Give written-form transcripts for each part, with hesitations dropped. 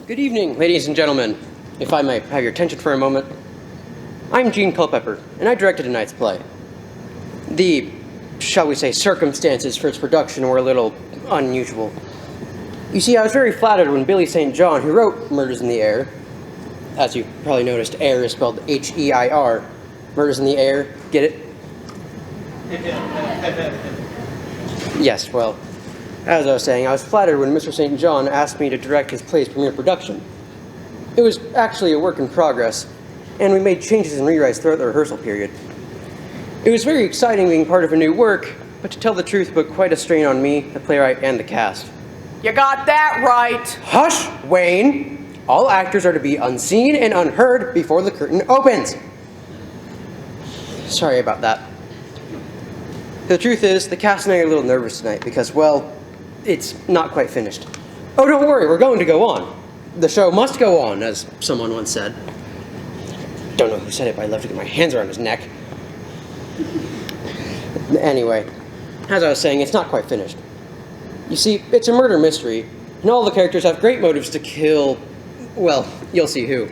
Good evening, ladies and gentlemen. If I might have your attention for a moment. I'm Gene Culpepper, and I directed tonight's play. The, shall we say, circumstances for its production were a little unusual. You see, I was very flattered when Billy St. John, who wrote Murders in the Air, as you probably noticed, Heir is spelled H-E-I-R. Murders in the Air, get it? Yes, well, as I was saying, I was flattered when Mr. St. John asked me to direct his play's premiere production. It was actually a work in progress, and we made changes and rewrites throughout the rehearsal period. It was very exciting being part of a new work, but to tell the truth, put quite a strain on me, the playwright, and the cast. You got that right! Hush, Wayne! All actors are to be unseen and unheard before the curtain opens. Sorry about that. The truth is, the cast and I are a little nervous tonight because, well, it's not quite finished. Oh, don't worry, we're going to go on. The show must go on, as someone once said. Don't know who said it, but I'd love to get my hands around his neck. Anyway, as I was saying, it's not quite finished. You see, it's a murder mystery, and all the characters have great motives to kill, well, you'll see who.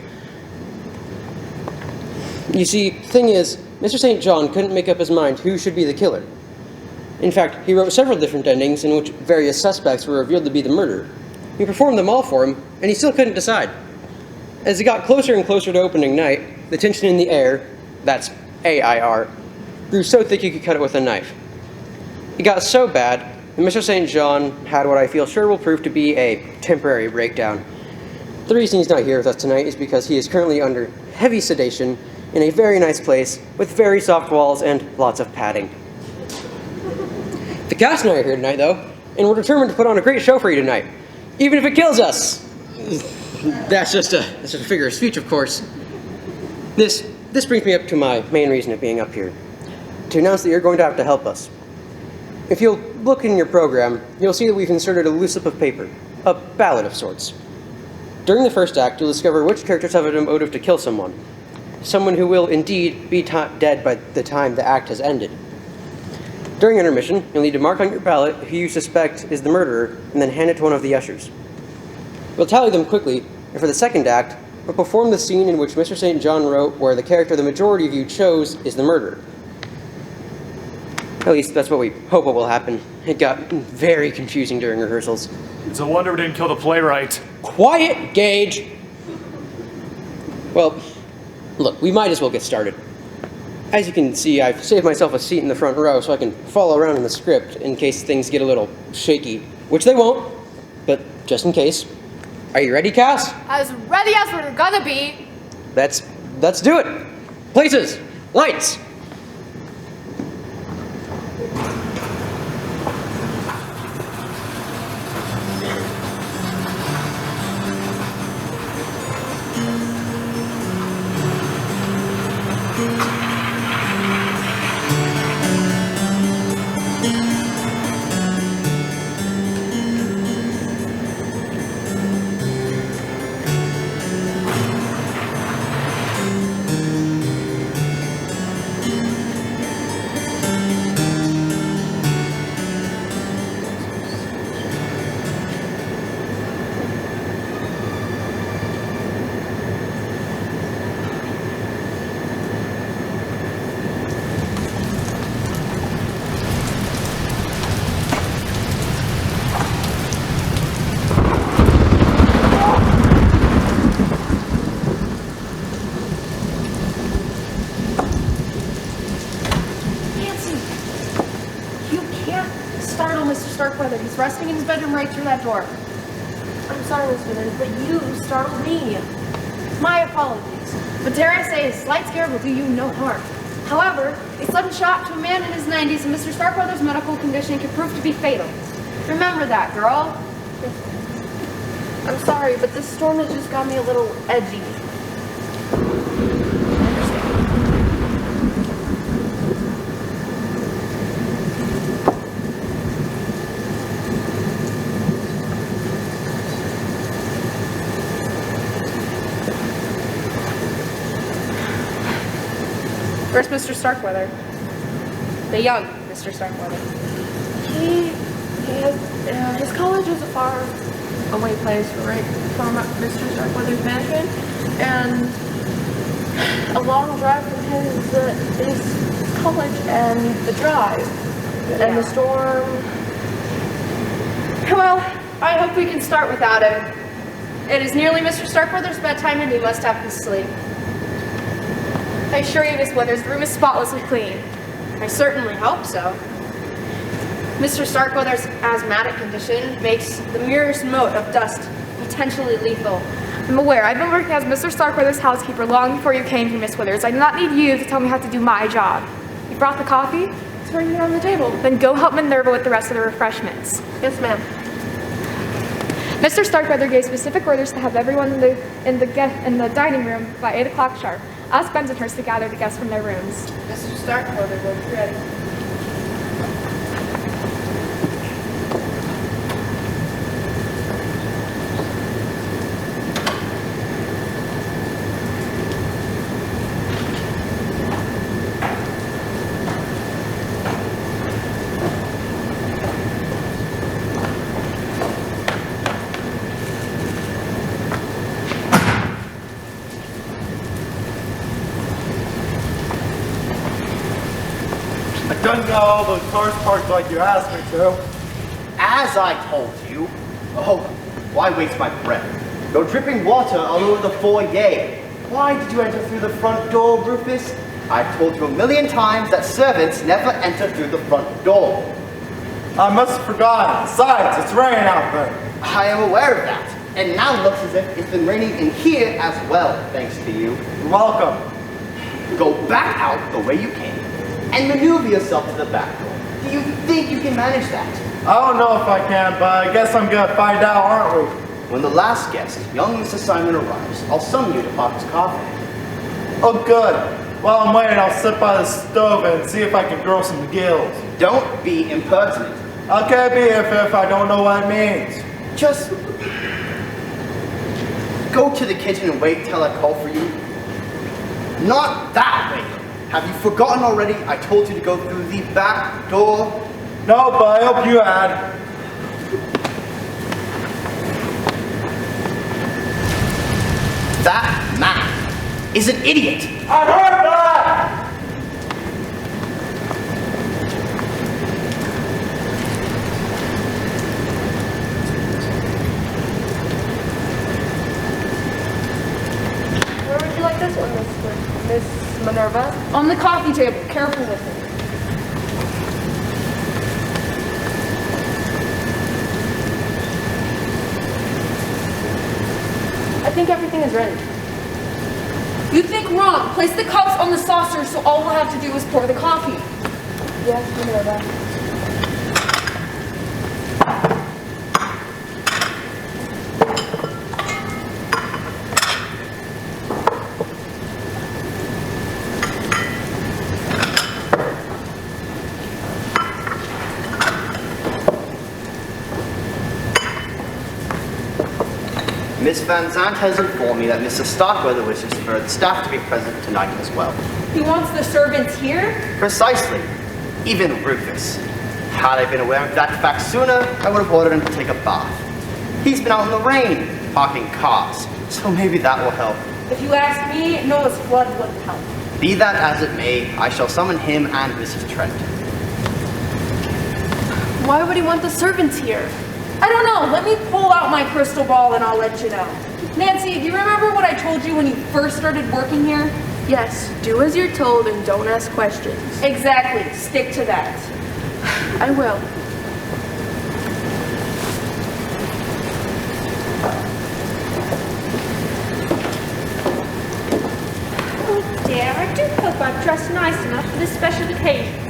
You see, thing is, Mr. St. John couldn't make up his mind who should be the killer. In fact, he wrote several different endings in which various suspects were revealed to be the murderer. We performed them all for him, and he still couldn't decide. As it got closer and closer to opening night, the tension in the air, that's A-I-R, grew so thick you could cut it with a knife. It got so bad that Mr. St. John had what I feel sure will prove to be a temporary breakdown. The reason he's not here with us tonight is because he is currently under heavy sedation in a very nice place with very soft walls and lots of padding. The cast and I are here tonight, though, and we're determined to put on a great show for you tonight, even if it kills us. That's just a figure of speech, of course. This brings me up to my main reason of being up here, to announce that you're going to have to help us. If you'll look in your program, you'll see that we've inserted a loose slip of paper, a ballot of sorts. During the first act, you'll discover which characters have a motive to kill someone who will indeed be dead by the time the act has ended. During intermission, you'll need to mark on your ballot who you suspect is the murderer, and then hand it to one of the ushers. We'll tally them quickly, and for the second act, we'll perform the scene in which Mr. St. John wrote where the character the majority of you chose is the murderer. At least that's what we hope will happen. It got very confusing during rehearsals. It's a wonder we didn't kill the playwright. Quiet, Gage! Well, look, we might as well get started. As you can see, I've saved myself a seat in the front row so I can follow around in the script in case things get a little shaky, which they won't, but just in case. Are you ready, Cass? As ready as we're gonna be. Let's do it. Places, lights. Starkweather. He's resting in his bedroom right through that door. I'm sorry, Miss Benton, but you startled me. My apologies. But dare I say, a slight scare will do you no harm. However, a sudden shock to a man in his 90s and Mr. Starkweather's medical condition can prove to be fatal. Remember that, girl. I'm sorry, but this storm has just got me a little edgy. Where's Mr. Starkweather? The young Mr. Starkweather. His college is a far away place from Mr. Starkweather's mansion, and a long drive from his college and the drive and the storm. Well, I hope we can start without him. It is nearly Mr. Starkweather's bedtime and he must have his sleep. I assure you, Miss Withers, the room is spotlessly clean. I certainly hope so. Mr. Starkweather's asthmatic condition makes the merest mote of dust potentially lethal. I'm aware. I've been working as Mr. Starkweather's housekeeper long before you came here, Miss Withers. I do not need you to tell me how to do my job. You brought the coffee? It's right here on the table. Then go help Minerva with the rest of the refreshments. Yes, ma'am. Mr. Starkweather gave specific orders to have everyone in the dining room by 8 o'clock sharp. Ask Bensonhurst to gather the guests from their rooms. Mr. Starkweather will be ready. Don't know all those cars parked like you asked me to. As I told you. Oh, why waste my breath? Go dripping water all over the foyer. Why did you enter through the front door, Rufus? I've told you a million times that servants never enter through the front door. I must have forgotten. Besides, it's raining out there. I am aware of that. And now it looks as if it's been raining in here as well, thanks to you. You're welcome. Go back out the way you came and maneuver yourself to the back door. Do you think you can manage that? I don't know if I can, but I guess I'm gonna find out, aren't we? When the last guest, young Mr. Simon, arrives, I'll summon you to pop his coffee. Oh, good. While I'm waiting, I'll sit by the stove and see if I can grow some gills. Don't be impertinent. How can I be if I don't know what it means? Just go to the kitchen and wait till I call for you. Not that way. Have you forgotten already? I told you to go through the back door. No, but I hope you had. That man is an idiot. I heard that! Where would you like this one, Miss Minerva? On the coffee table. Careful with it. I think everything is ready. You think wrong. Place the cups on the saucer so all we'll have to do is pour the coffee. Yes, Minerva. Miss Van Zandt has informed me that Mr. Starkweather wishes for the staff to be present tonight as well. He wants the servants here? Precisely. Even Rufus. Had I been aware of that fact sooner, I would have ordered him to take a bath. He's been out in the rain, parking cars, so maybe that will help. If you ask me, Noah's flood wouldn't help. Be that as it may, I shall summon him and Mrs. Trent. Why would he want the servants here? I don't know. Let me pull out my crystal ball and I'll let you know. Nancy, do you remember what I told you when you first started working here? Yes, do as you're told and don't ask questions. Exactly. Stick to that. I will. Oh dear, I do hope I've dressed nice enough for this special occasion.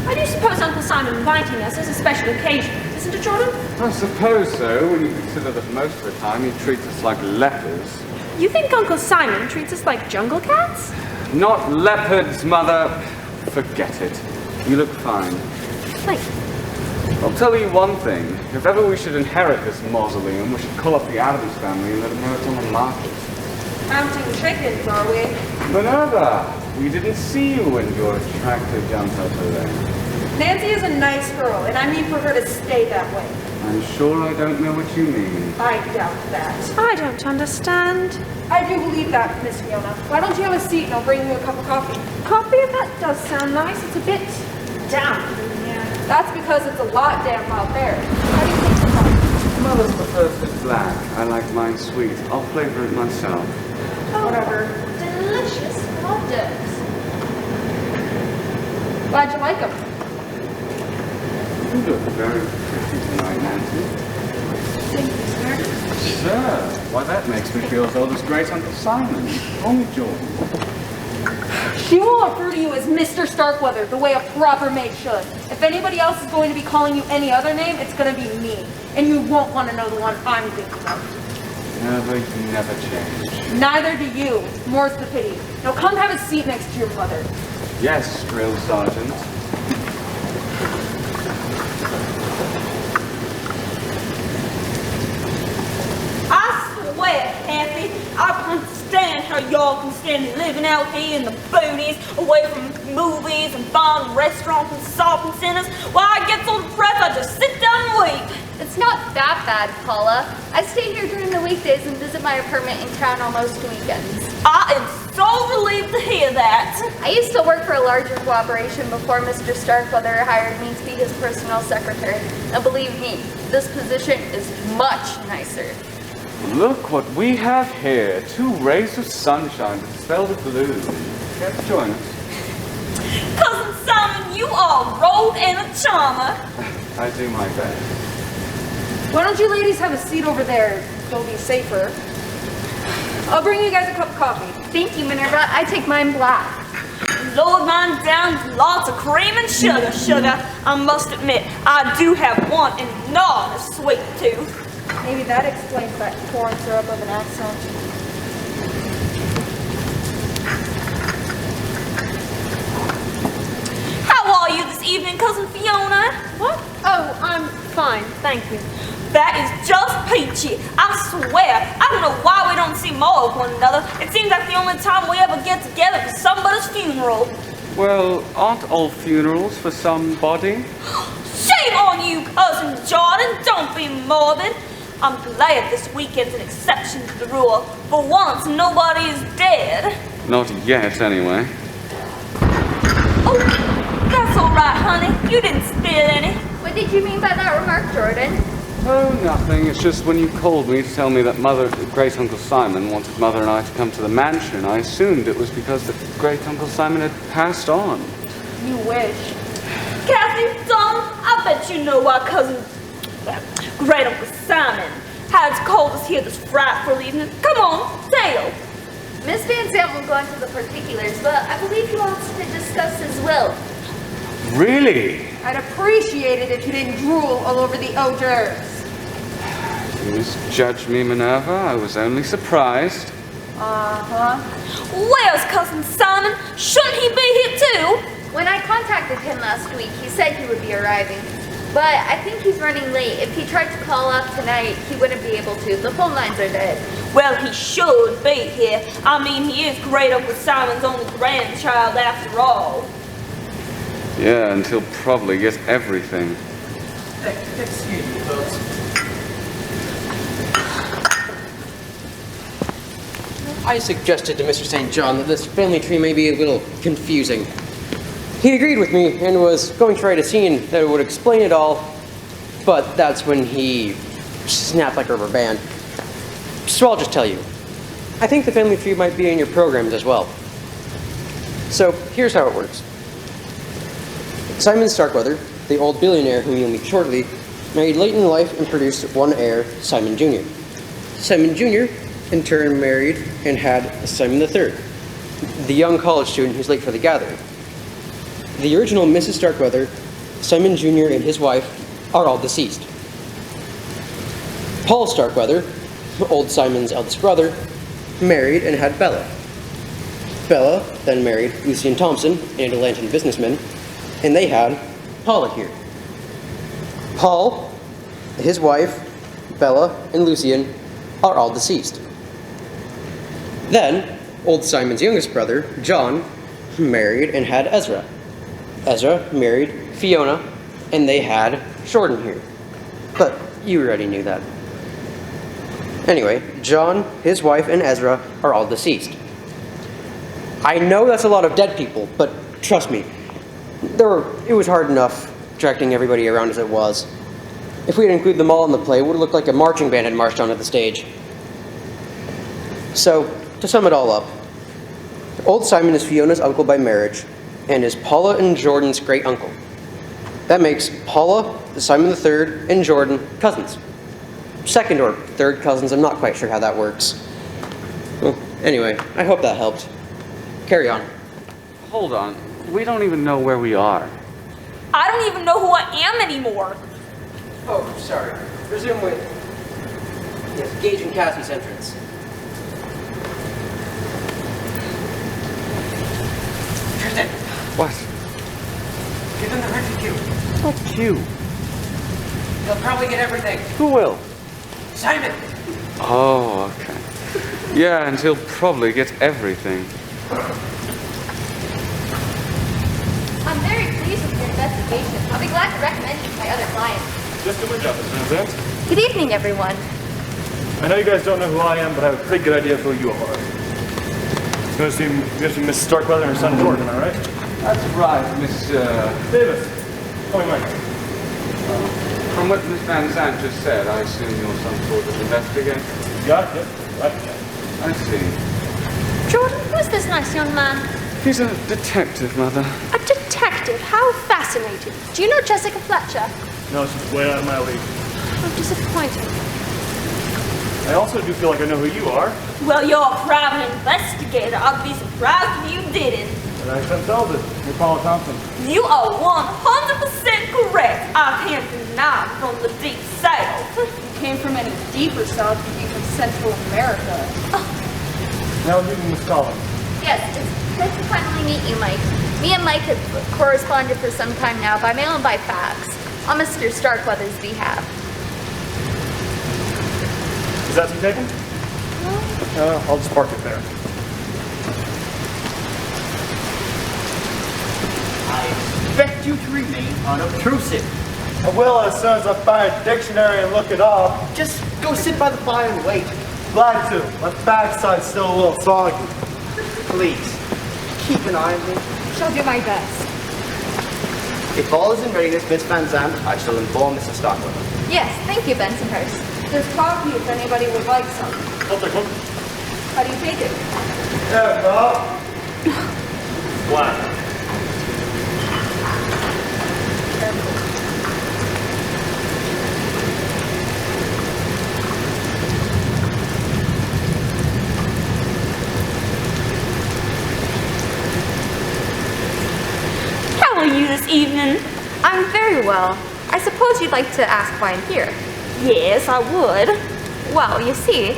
I do suppose Uncle Simon inviting us is a special occasion, isn't it, Jordan? I suppose so, when you consider that most of the time he treats us like lepers. You think Uncle Simon treats us like jungle cats? Not leopards, Mother. Forget it. You look fine. Thank you. I'll tell you one thing. If ever we should inherit this mausoleum, we should call up the Adams family and let them know it's on the market. Counting chickens, are we? Minerva, we didn't see you when your tractor jumped over there. Nancy is a nice girl, and I mean for her to stay that way. I'm sure I don't know what you mean. I doubt that. I don't understand. I do believe that, Miss Fiona. Why don't you have a seat and I'll bring you a cup of coffee? Coffee? That does sound nice. It's a bit damp. Yeah. That's because it's a lot damp out there. How do you think the coffee? Mother's prefers it black. I like mine sweet. I'll flavor it myself. Whatever. Delicious hot-dogs. Glad you like them. You look very pretty tonight, Nancy. Thank you, sir. Sir, why that makes me feel as old as great Uncle Simon. Call me Jordan. She will refer to you as Mr. Starkweather, the way a proper maid should. If anybody else is going to be calling you any other name, it's going to be me. And you won't want to know the one I'm thinking of. Never, you never change. Neither do you. More's the pity. Now come have a seat next to your mother. Yes, Drill Sergeant. I swear, Kathy, I can't stand how y'all can stand living out here in the boonies, away from movies and fine restaurants and shopping centers. While I get so depressed, I just sit down and wait. It's not that bad, Paula. I stay here during the weekdays and visit my apartment in town on most weekends. I am so relieved to hear that. I used to work for a larger cooperation before Mr. Starkweather hired me to be his personal secretary. And believe me, this position is much nicer. Look what we have here. 2 rays of sunshine to dispel the gloom. Care to join us? Cousin Simon, you are a rogue and a charmer. I do my best. Why don't you ladies have a seat over there? It'll be safer. I'll bring you guys a cup of coffee. Thank you, Minerva. I take mine black. Load mine down with lots of cream and sugar. I must admit, I do have one enormous sweet tooth. Maybe that explains that corn syrup of an accent. How are you this evening, Cousin Fiona? What? Oh, I'm fine, thank you. That is just peachy. I swear, I don't know why we don't see more of one another. It seems like the only time we ever get together for somebody's funeral. Well, aren't all funerals for somebody? Shame on you, Cousin Jordan. Don't be morbid. I'm glad this weekend's an exception to the rule. For once, nobody is dead. Not yet, anyway. Oh, that's all right, honey. You didn't spill any. What did you mean by that remark, Jordan? Oh, nothing. It's just when you called me to tell me that Great Uncle Simon wanted Mother and I to come to the mansion, I assumed it was because that Great Uncle Simon had passed on. You wish. Kathy, Tom, I bet you know why Great Uncle Simon had to call us here this frightful evening. Come on, sail. Miss Van Zandt will go into the particulars, but I believe he wants to discuss his will. Really? I'd appreciate it if you didn't drool all over the hors d'oeuvres. You misjudged me, Minerva. I was only surprised. Uh-huh. Where's Cousin Simon? Shouldn't he be here too? When I contacted him last week, he said he would be arriving. But I think he's running late. If he tried to call up tonight, he wouldn't be able to. The phone lines are dead. Well, he should be here. I mean, he is Great Uncle Simon's only grandchild after all. Yeah, and he'll probably get everything. Excuse me, folks. I suggested to Mr. St. John that this family tree may be a little confusing. He agreed with me and was going to write a scene that would explain it all, but that's when he snapped like a rubber band. So I'll just tell you. I think the family tree might be in your programs as well. So here's how it works. Simon Starkweather, the old billionaire whom you'll meet shortly, married late in life and produced one heir, Simon Jr. Simon Jr. in turn married and had Simon III, the young college student who's late for the gathering. The original Mrs. Starkweather, Simon Jr. and his wife are all deceased. Paul Starkweather, old Simon's eldest brother, married and had Bella. Bella then married Lucian Thompson, an Atlantan businessman, and they had Pollard here. Paul, his wife, Bella, and Lucian are all deceased. Then, old Simon's youngest brother, John, married and had Ezra. Ezra married Fiona, and they had Jordan here. But you already knew that. Anyway, John, his wife, and Ezra are all deceased. I know that's a lot of dead people, but trust me, it was hard enough directing everybody around as it was. If we had included them all in the play, it would have looked like a marching band had marched onto the stage. So, to sum it all up, old Simon is Fiona's uncle by marriage, and is Paula and Jordan's great uncle. That makes Paula, Simon III, and Jordan cousins. Second or third cousins, I'm not quite sure how that works. Well, anyway, I hope that helped. Carry on. Hold on. We don't even know where we are. I don't even know who I am anymore. Oh, sorry. Resume with... Yes, Gage and Cassie's entrance. Tristen! What? Give them the Richard cue. What cue? He'll probably get everything. Who will? Simon! Oh, okay. Yeah, and he'll probably get everything. I'm very pleased with your investigation. I'll be glad to recommend you to my other clients. Just do my job, Mr. Zandt. Good evening, everyone. I know you guys don't know who I am, but I have a pretty good idea of who you are. You're going to see Miss Starkweather and her son Jordan, am I right? That's right, Miss, Davis. Call me Mike. From what Miss Van Zandt just said, I assume you're some sort of investigator? Got it? Right. I see. Jordan, who's this nice young man? He's a detective, Mother. A detective? How fascinating. Do you know Jessica Fletcher? No, she's way out of my league. How disappointing. I also do feel like I know who you are. Well, you're a private investigator. I'd be surprised if you didn't. And I can't tell this. You're Paula Thompson. You are 100% correct. I can't deny from the deep south. You came from any deeper south, you came from Central America. Now leaving Miss Collins. Yes, it's nice to finally meet you, Mike. Me and Mike have corresponded for some time now, by mail and by fax, on Mr. Starkweather's behalf. Is that some taken? I'll just park it there. I expect you to remain unobtrusive. I will as soon as I find a dictionary and look it up. Just go sit by the fire and wait. Glad to. My backside's still a little soggy. Please, keep an eye on me. Shall do my best. If all is in readiness, Miss Van Zandt, I shall inform Mrs. Starkweather. Yes, thank you, Bensonhurst. There's coffee if anybody would like some. I'll take one. How do you take it? There we go. Black. How are you this evening? I'm very well. I suppose you'd like to ask why I'm here. Yes, I would. Well, you see,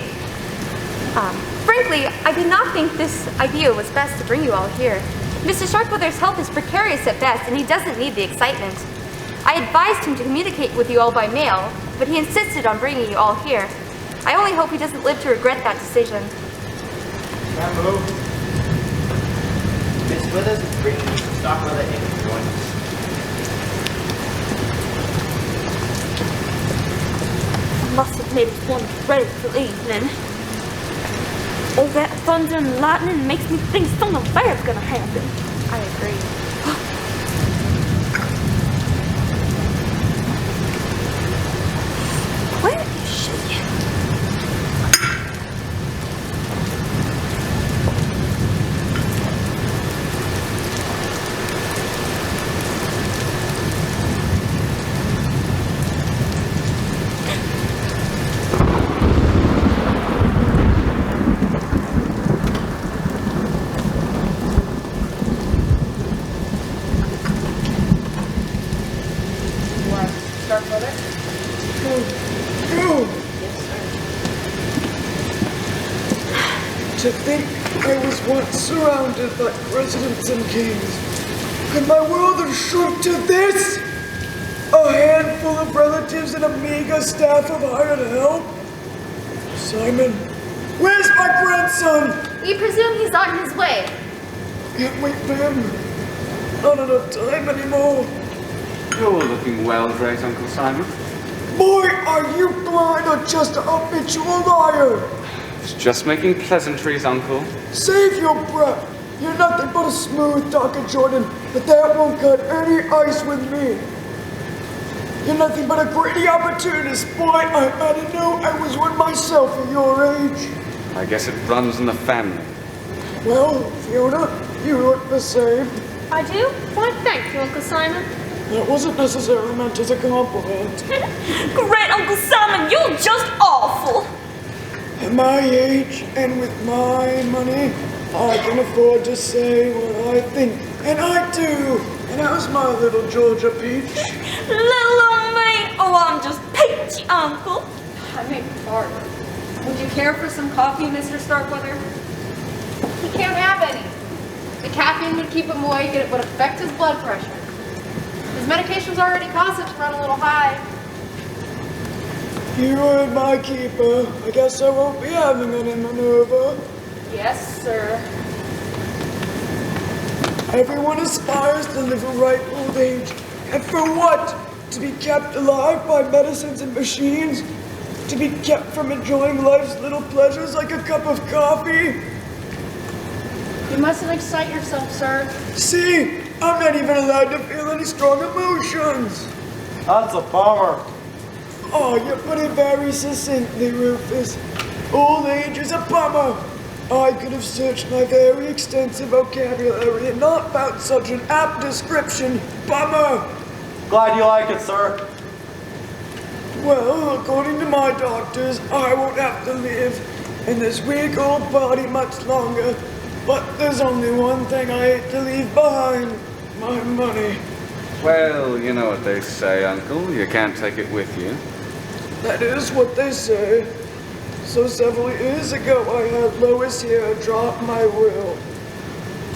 frankly, I did not think this idea was best to bring you all here. Mr. Starkweather's health is precarious at best, and he doesn't need the excitement. I advised him to communicate with you all by mail, but he insisted on bringing you all here. I only hope he doesn't live to regret that decision. Can't move. Miss Withers is bringing Mrs. Starkweather in to join us. Must have made one dreadful evening. All that thunder and lightning makes me think something bad's gonna happen. I agree. Where is she? To think I was once surrounded by presidents and kings, and my world has shrunk to this? A handful of relatives and a meager staff of hired help? Simon, where's my grandson? We presume he's on his way. Can't wait for him. not enough time anymore. You're looking well, great Uncle Simon. Boy, are you blind or just a habitual liar? It's just making pleasantries, Uncle. Save your breath. You're nothing but a smooth talker, Jordan, but that won't cut any ice with me. You're nothing but a greedy opportunist, boy. I didn't know I was one myself at your age. I guess it runs in the family. Well, Fiona, you look the same. I do? Why, thank you, Uncle Simon. That wasn't necessarily meant as a compliment. Great Uncle Simon, you're just awful. At my age and with my money, I can afford to say what I think, and I do. And how's my little Georgia Peach? Little old me. Oh, I'm just peachy, Uncle. I beg your pardon. Would you care for some coffee, Mr. Starkweather? He can't have any. The caffeine would keep him awake and it would affect his blood pressure. His medication's already caused it to run a little high. You heard my keeper. I guess I won't be having any Minerva. Yes, sir. Everyone aspires to live a ripe old age. And for what? To be kept alive by medicines and machines? To be kept from enjoying life's little pleasures like a cup of coffee? You mustn't excite yourself, sir. See? I'm not even allowed to feel any strong emotions. That's a bummer. Oh, you put it very succinctly, Rufus. Old age is a bummer. I could have searched my very extensive vocabulary and not found such an apt description. Bummer. Glad you like it, sir. Well, according to my doctors, I won't have to live in this weak old body much longer. But there's only one thing I hate to leave behind. My money. Well, you know what they say, Uncle. You can't take it with you. That is what they say. So several years ago, I had Lois here drop my will.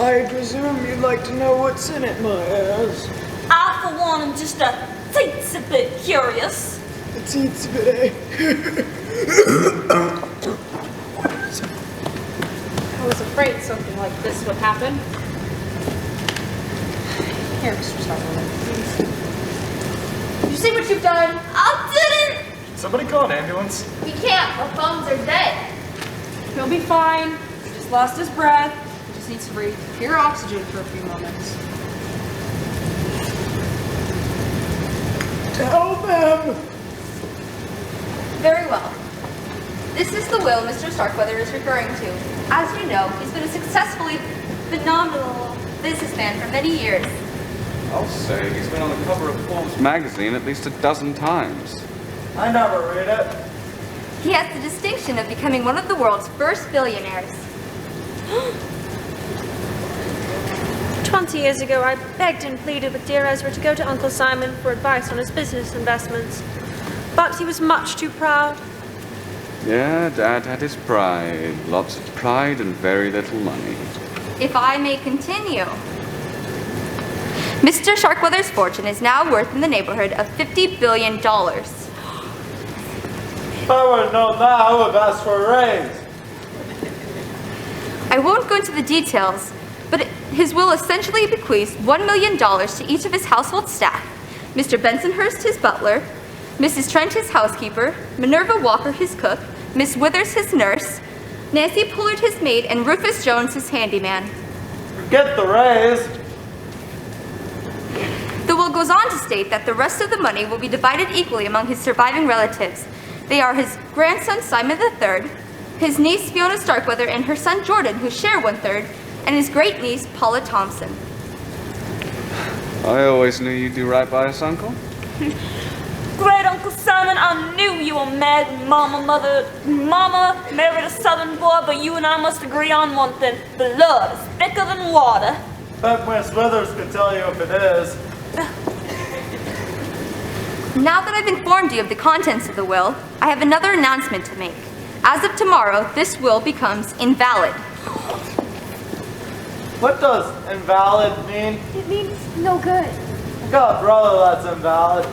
I presume you'd like to know what's in it, my ass. I, for one, am just a teensy bit curious. A teensy bit, eh? I was afraid something like this would happen. Here, Mr. Starkweather, please. You see what you've done? I didn't. Somebody call an ambulance. We can't. Our phones are dead. He'll be fine. He just lost his breath. He just needs to breathe pure oxygen for a few moments. Tell them! Very well. This is the will Mr. Starkweather is referring to. As you know, he's been a successfully phenomenal businessman for many years. I'll say he's been on the cover of Forbes magazine at least a dozen times. I never read it. He has the distinction of becoming one of the world's first billionaires. 20 years ago, I begged and pleaded with dear Ezra to go to Uncle Simon for advice on his business investments. But he was much too proud. Yeah, Dad had his pride. Lots of pride and very little money. If I may continue. Mr. Starkweather's fortune is now worth in the neighborhood of $50 billion. If I would have known that, I would have asked for a raise. I won't go into the details, but his will essentially bequeaths $1 million to each of his household staff. Mr. Bensonhurst, his butler, Mrs. Trent, his housekeeper, Minerva Walker, his cook, Miss Withers, his nurse, Nancy Pollard, his maid, and Rufus Jones, his handyman. Get the raise. The will goes on to state that the rest of the money will be divided equally among his surviving relatives. They are his grandson Simon III, his niece Fiona Starkweather, and her son Jordan, who share 1/3, and his great niece Paula Thompson. I always knew you'd do right by us, Uncle. Great Uncle Simon, I knew you were mad, Mama married a southern boy, but you and I must agree on one thing. Blood is thicker than water. Bet Miss Withers could tell you if it is. Now that I've informed you of the contents of the will, I have another announcement to make. As of tomorrow, this will becomes invalid. What does invalid mean? It means no good. I got a brother that's invalid.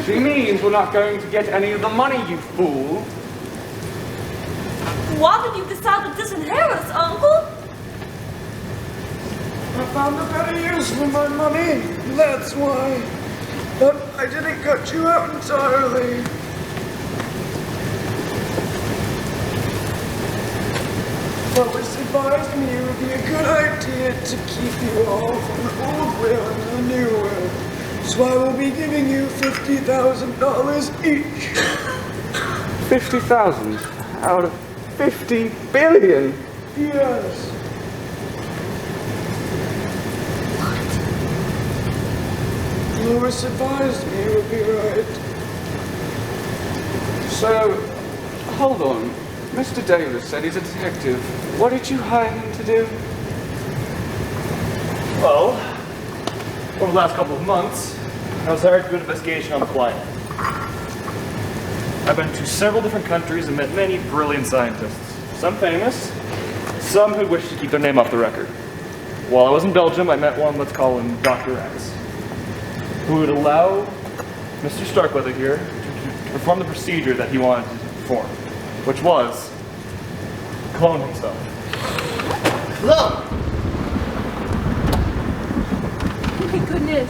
She means we're not going to get any of the money, you fool. Why did you decide to disinherit us, Uncle? I found a better use for my money, that's why. But I didn't cut you out entirely. Lois advised me it would be a good idea to keep you all from the old will and the new will. So I will be giving you $50,000 each. 50,000 out of 50 billion? Yes. Lois advised me it would be right. So, hold on. Mr. Davis said he's a detective. What did you hire him to do? Well, over the last couple of months, I was hired to do an investigation on the planet. I've been to several different countries and met many brilliant scientists. Some famous, some who wish to keep their name off the record. While I was in Belgium, I met one, let's call him Dr. X, who would allow Mr. Starkweather here to perform the procedure that he wanted to perform, which was clone himself. Clone? Oh my goodness.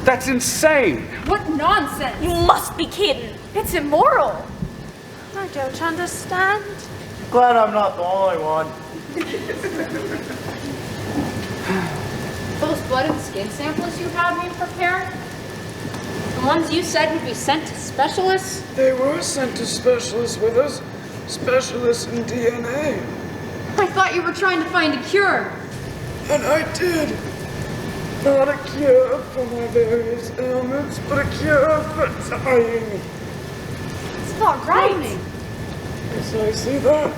That's insane! What nonsense! You must be kidding. It's immoral. I don't understand. Glad I'm not the only one. Those blood and skin samples you had me prepare? The ones you said would be sent to specialists? They were sent to specialists with us. Specialists in DNA. I thought you were trying to find a cure. And I did. Not a cure for my various ailments, but a cure for dying. It's not right. Precisely that.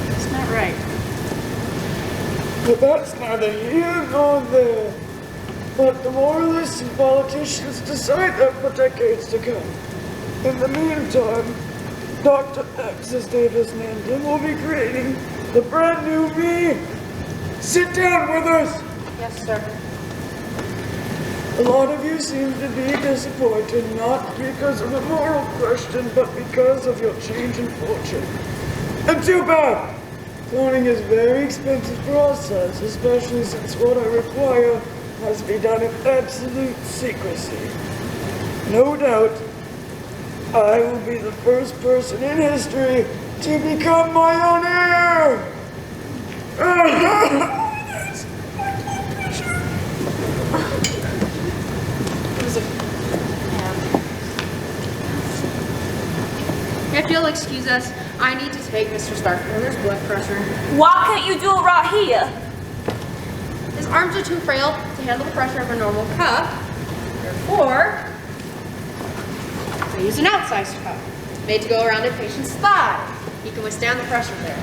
It's not right. But that's neither here nor there. Let the moralists and politicians decide that for decades to come. In the meantime, Dr. X, as Davis named him, will be creating the brand new me. Sit down with us. Yes, sir. A lot of you seem to be disappointed, not because of the moral question, but because of your change in fortune. And too bad! Cloning is a very expensive process, especially since what I require has to be done in absolute secrecy. No doubt, I will be the first person in history to become my own heir! That's my blood pressure! If you'll excuse us, I need to take Mr. Starkweather's blood pressure. Why can't you do it right here? His arms are too frail to handle the pressure of a normal cup. Therefore, I use an outsized cup, made to go around a patient's thigh. He can withstand the pressure there.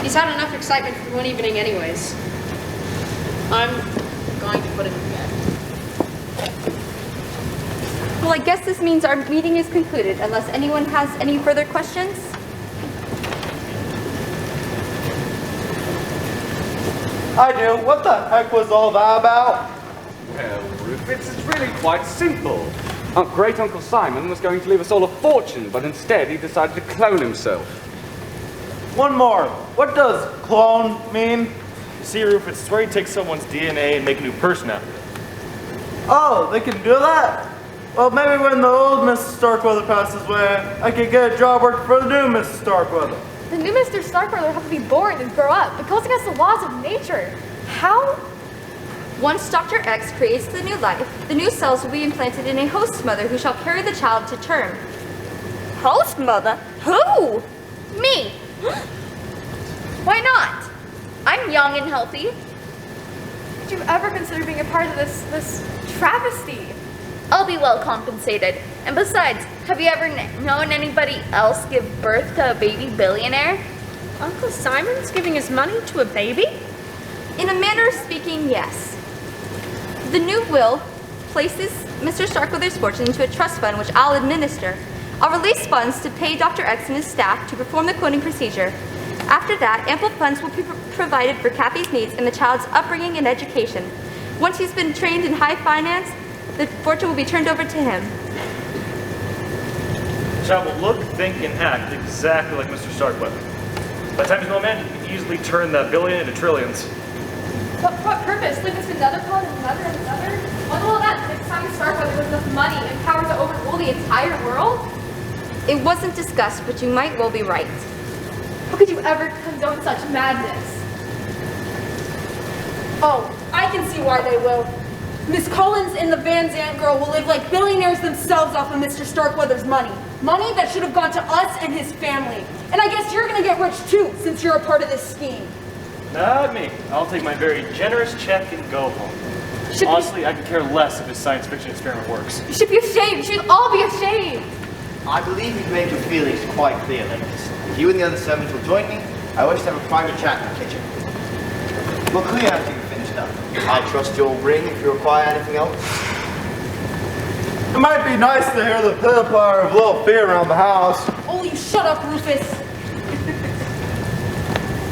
He's had enough excitement for one evening anyways. I'm going to put him to bed. Well, I guess this means our meeting is concluded, unless anyone has any further questions. I do. What the heck was all that about? Well, Rufus, it's really quite simple. Great Uncle Simon was going to leave us all a fortune, but instead he decided to clone himself. One more. What does clone mean? See, Rufus, it's where you take someone's DNA and make a new person out of it. Oh, they can do that? Well, maybe when the old Mrs. Starkweather passes away, I could get a job working for the new Mrs. Starkweather. The new Mr. Starkweather will have to be born and grow up. It goes against the laws of nature. How? Once Dr. X creates the new life, the new cells will be implanted in a host mother who shall carry the child to term. Host mother? Who? Me. Why not? I'm young and healthy. Did you ever consider being a part of this travesty? I'll be well compensated. And besides, have you ever known anybody else give birth to a baby billionaire? Uncle Simon's giving his money to a baby? In a manner of speaking, yes. The new will places Mr. Starkweather's fortune into a trust fund which I'll administer. I'll release funds to pay Dr. X and his staff to perform the cloning procedure. After that, ample funds will be provided for Kathy's needs and the child's upbringing and education. Once he's been trained in high finance, the fortune will be turned over to him. child will look, think, and act exactly like Mr. Starkweather. By the time he's an old man, he can easily turn that billion into trillions. But for what purpose? Leave us to another call and another and another? When will that next time Starkweather with enough money and power to overrule the entire world? It wasn't discussed, but you might well be right. How could you ever condone such madness? Oh, I can see why they will. Miss Collins and the Van Zandt girl will live like billionaires themselves off of Mr. Starkweather's money. Money that should have gone to us and his family. And I guess you're gonna get rich too, since you're a part of this scheme. Not me. I'll take my very generous check and go home. Honestly, I could care less if his science fiction experiment works. You should be ashamed. You should all be ashamed. I believe you've made your feelings quite clear, ladies. If you and the other servants will join me, I wish to have a private chat in the kitchen. We'll clear after you've finished up. I trust you'll ring if you require anything else. It might be nice to hear the pitter-patter of a little fear around the house. Oh, you shut up, Rufus.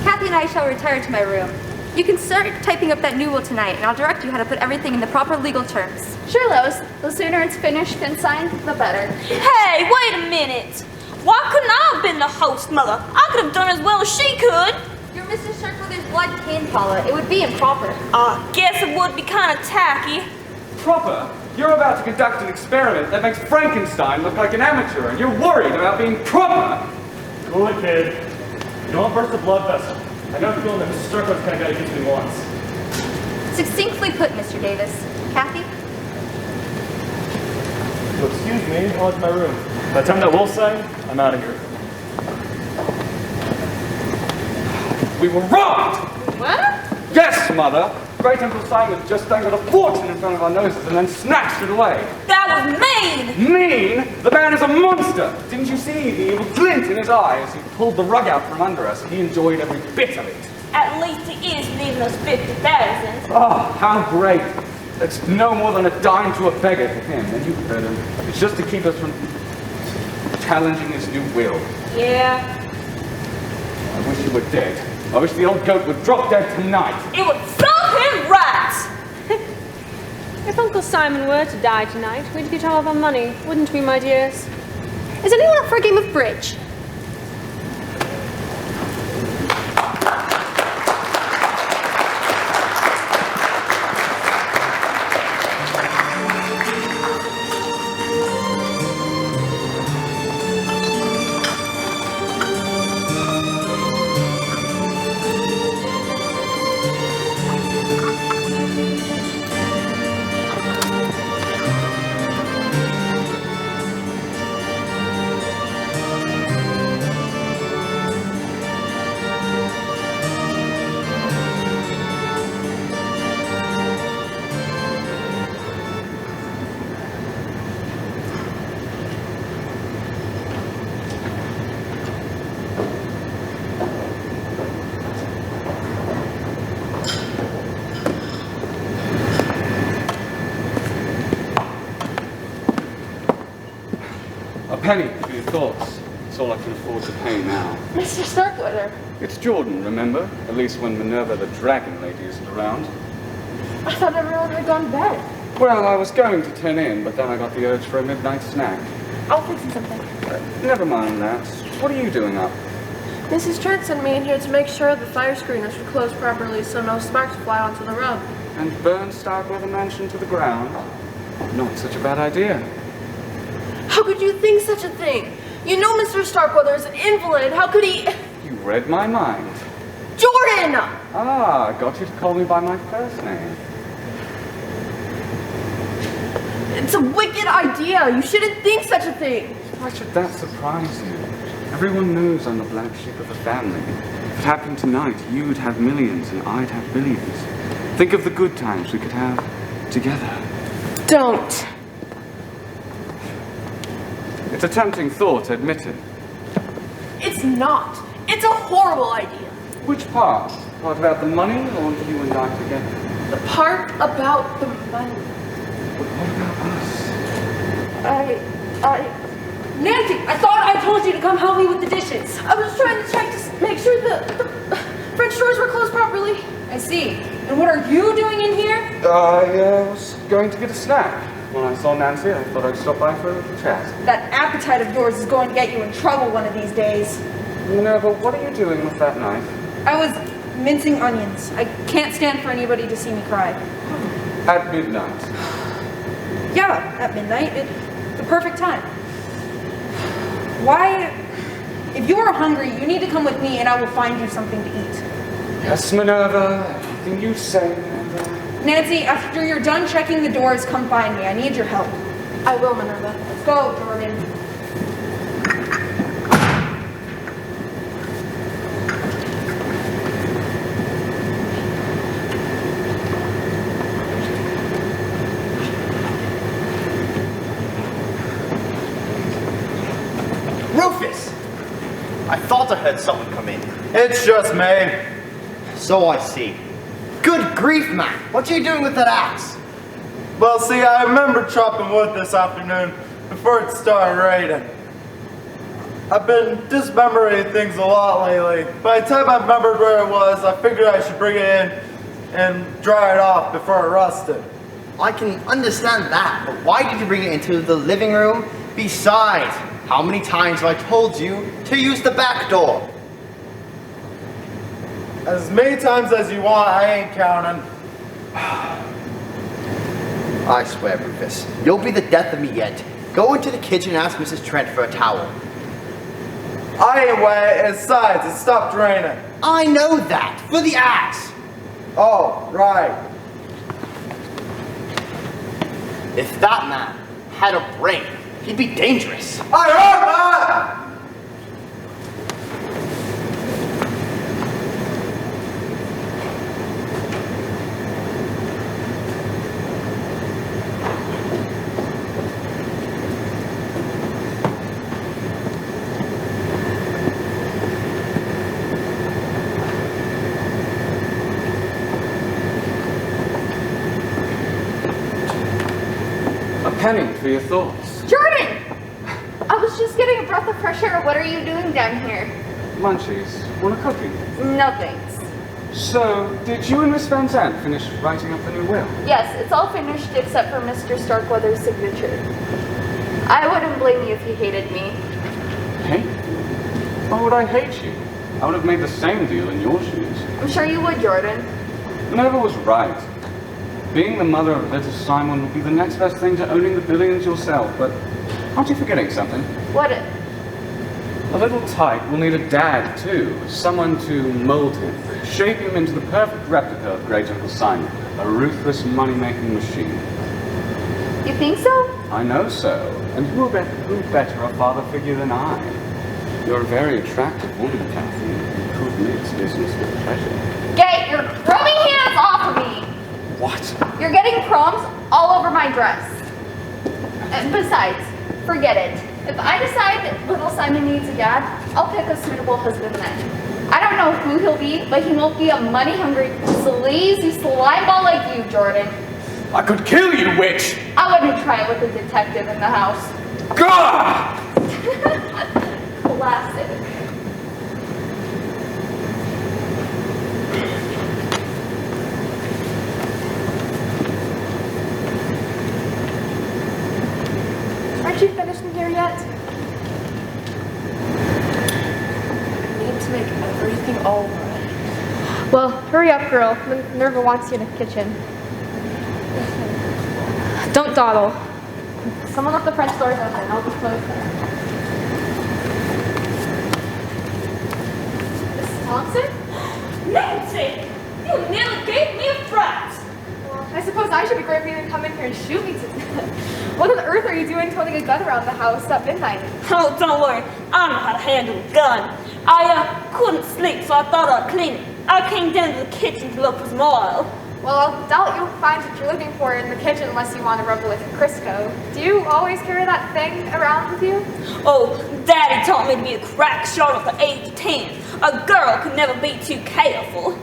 Kathy and I shall retire to my room. You can start typing up that new will tonight, and I'll direct you how to put everything in the proper legal terms. Sure, Lois. The sooner it's finished and signed, the better. Hey, wait a minute. Why couldn't I have been the host mother? I could have done as well as she could. You're Mrs. Starkweather's blood kin, Paula. It would be improper. I guess it would be kind of tacky. Proper? You're about to conduct an experiment that makes Frankenstein look like an amateur, and you're worried about being proper! Cool it, kid. You don't burst a blood vessel. I got a feeling that Mr. Starkweather's kind of guy gets me once. Succinctly put, Mr. Davis. Kathy? So excuse me, I'll head to my room. By the time that will's signed, I'm out of here. We were robbed! What? Yes, Mother! Great Uncle Simon just dangled a fortune in front of our noses and then snatched it away. That was mean! Mean? The man is a monster! Didn't you see the evil glint in his eye as he pulled the rug out from under us? He enjoyed every bit of it. At least he is leaving us 50,000. Oh, how great! It's no more than a dime to a beggar to him, and you heard him. It's just to keep us from challenging his new will. Yeah. I wish you were dead. I wish the old goat would drop dead tonight. It would serve him right! If Uncle Simon were to die tonight, we'd get all of our money, wouldn't we, my dears? Is anyone up for a game of bridge? Penny for your thoughts. It's all I can afford to pay now. Mr. Starkweather. It's Jordan, remember? At least when Minerva the Dragon Lady isn't around. I thought everyone had gone to bed. Well, I was going to turn in, but then I got the urge for a midnight snack. I'll fix you something. Never mind that. What are you doing up? Mrs. Trent sent me in here to make sure the fire screeners were closed properly so no sparks fly onto the rug. And burn Starkweather Mansion to the ground? Not such a bad idea. How could you think such a thing? You know Mr. Starkweather is an invalid. How could he... You read my mind. Jordan! Ah, got you to call me by my first name. It's a wicked idea. You shouldn't think such a thing. Why should that surprise you? Everyone knows I'm the black sheep of the family. If it happened tonight, you'd have millions and I'd have billions. Think of the good times we could have together. Don't. It's a tempting thought, admit it. It's not. It's a horrible idea. Which part? Part about the money or you and I together? The part about the money. But what about us? Nancy, I thought I told you to come help me with the dishes. I was trying to check to make sure the French doors were closed properly. I see. And what are you doing in here? I was going to get a snack. When I saw Nancy, I thought I'd stop by for a little chat. That appetite of yours is going to get you in trouble one of these days. Minerva, what are you doing with that knife? I was mincing onions. I can't stand for anybody to see me cry. At midnight. Yeah, at midnight. It's the perfect time. Why? If you are hungry, you need to come with me and I will find you something to eat. Yes, Minerva. Everything you say, Minerva. Nancy, after you're done checking the doors, come find me. I need your help. I will, Minerva. Let's go, Jordan. Rufus! I thought I heard someone come in. It's just me. So I see. Good grief, man. What are you doing with that axe? Well, see, I remember chopping wood this afternoon before it started raining. I've been dismembering things a lot lately. By the time I remembered where it was, I figured I should bring it in and dry it off before it rusted. I can understand that, but why did you bring it into the living room? Besides, how many times have I told you to use the back door? As many times as you want, I ain't counting. I swear, Rufus, you'll be the death of me yet. Go into the kitchen and ask Mrs. Trent for a towel. I ain't wet, and besides, it stopped raining. I know that, for the axe. Oh, right. If that man had a brain, he'd be dangerous. I heard that! Penny for your thoughts. Jordan! I was just getting a breath of fresh air. What are you doing down here? Munchies. Want a cookie? No thanks. So, did you and Miss Van Zandt finish writing up the new will? Yes, it's all finished except for Mr. Starkweather's signature. I wouldn't blame you if you hated me. Hate? Why would I hate you? I would have made the same deal in your shoes. I'm sure you would, Jordan. Minerva was right. Being the mother of little Simon would be the next best thing to owning the billions yourself, but aren't you forgetting something? What? A little tyke will need a dad, too. Someone to mold him, shape him into the perfect replica of Great Uncle Simon, a ruthless money-making machine. You think so? I know so. And who better a father figure than I? You're a very attractive woman, Kathy. You could mix business with pleasure. Get your grubby hands off of me! What? You're getting crumbs all over my dress. And besides, forget it. If I decide that little Simon needs a dad, I'll pick a suitable husband then. I don't know who he'll be, but he won't be a money-hungry, sleazy slime ball like you, Jordan. I could kill you, witch! I wouldn't try it with a detective in the house. God! Classic. Aren't you finished in here yet? I need to make everything all right. Well, hurry up, girl. Minerva wants you in the kitchen. Don't dawdle. Someone left the French doors open. I'll just close them. Miss Thompson? Nancy! You nearly gave me a fright! Well, I suppose I should be grateful you didn't come in here and shoot me to death. What on earth are you doing toting a gun around the house at midnight? Oh, don't worry. I know how to handle a gun. I couldn't sleep, so I thought I'd clean it. I came down to the kitchen to look for some oil. Well, I'll doubt you'll find what you're looking for in the kitchen unless you want to rub it with Crisco. Do you always carry that thing around with you? Oh, Daddy taught me to be a crack shot at the age of 10. A girl could never be too careful.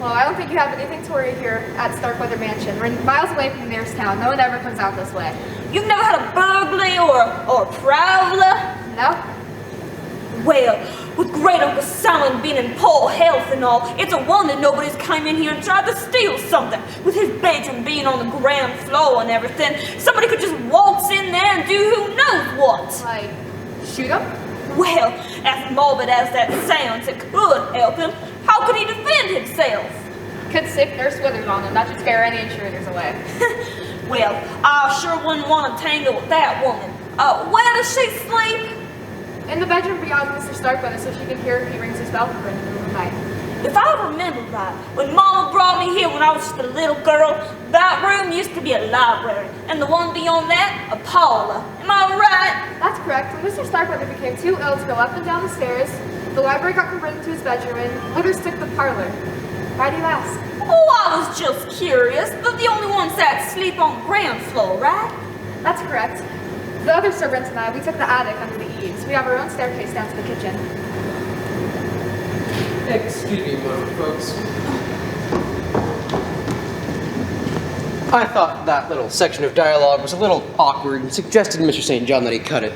Well, I don't think you have anything to worry here at Starkweather Mansion. We're miles away from the nearest town. No one ever comes out this way. You've never had a burglary or a prowler? No. Well, With great Uncle Simon being in poor health and all, it's a wonder nobody's come in here and tried to steal something. With his bedroom being on the ground floor and everything, somebody could just waltz in there and do who knows what. Like, shoot him? Well, as morbid as that sounds, it could help him. How could he defend himself? Could sick Nurse Withers on him. That should scare any intruders away. Well, I sure wouldn't want to tangle with that woman. Where does she sleep? In the bedroom beyond Mr. Starkweather, so she can hear if he rings his bell for Bryn in the middle of the night. If I remember right, when Mama brought me here when I was just a little girl, that room used to be a library, and the one beyond that, a parlor. Am I right? That's correct. When Mr. Starkweather became too ill to go up and down the stairs, the library got converted to his bedroom, and Withers took the parlor. Why do you ask? Oh, I was just curious. They're the only ones that sleep on the ground floor, right? That's correct. The other servants and I, we took the attic under the eaves. We have our own staircase down to the kitchen. Excuse me a moment, folks. I thought that little section of dialogue was a little awkward and suggested to Mr. St. John that he cut it.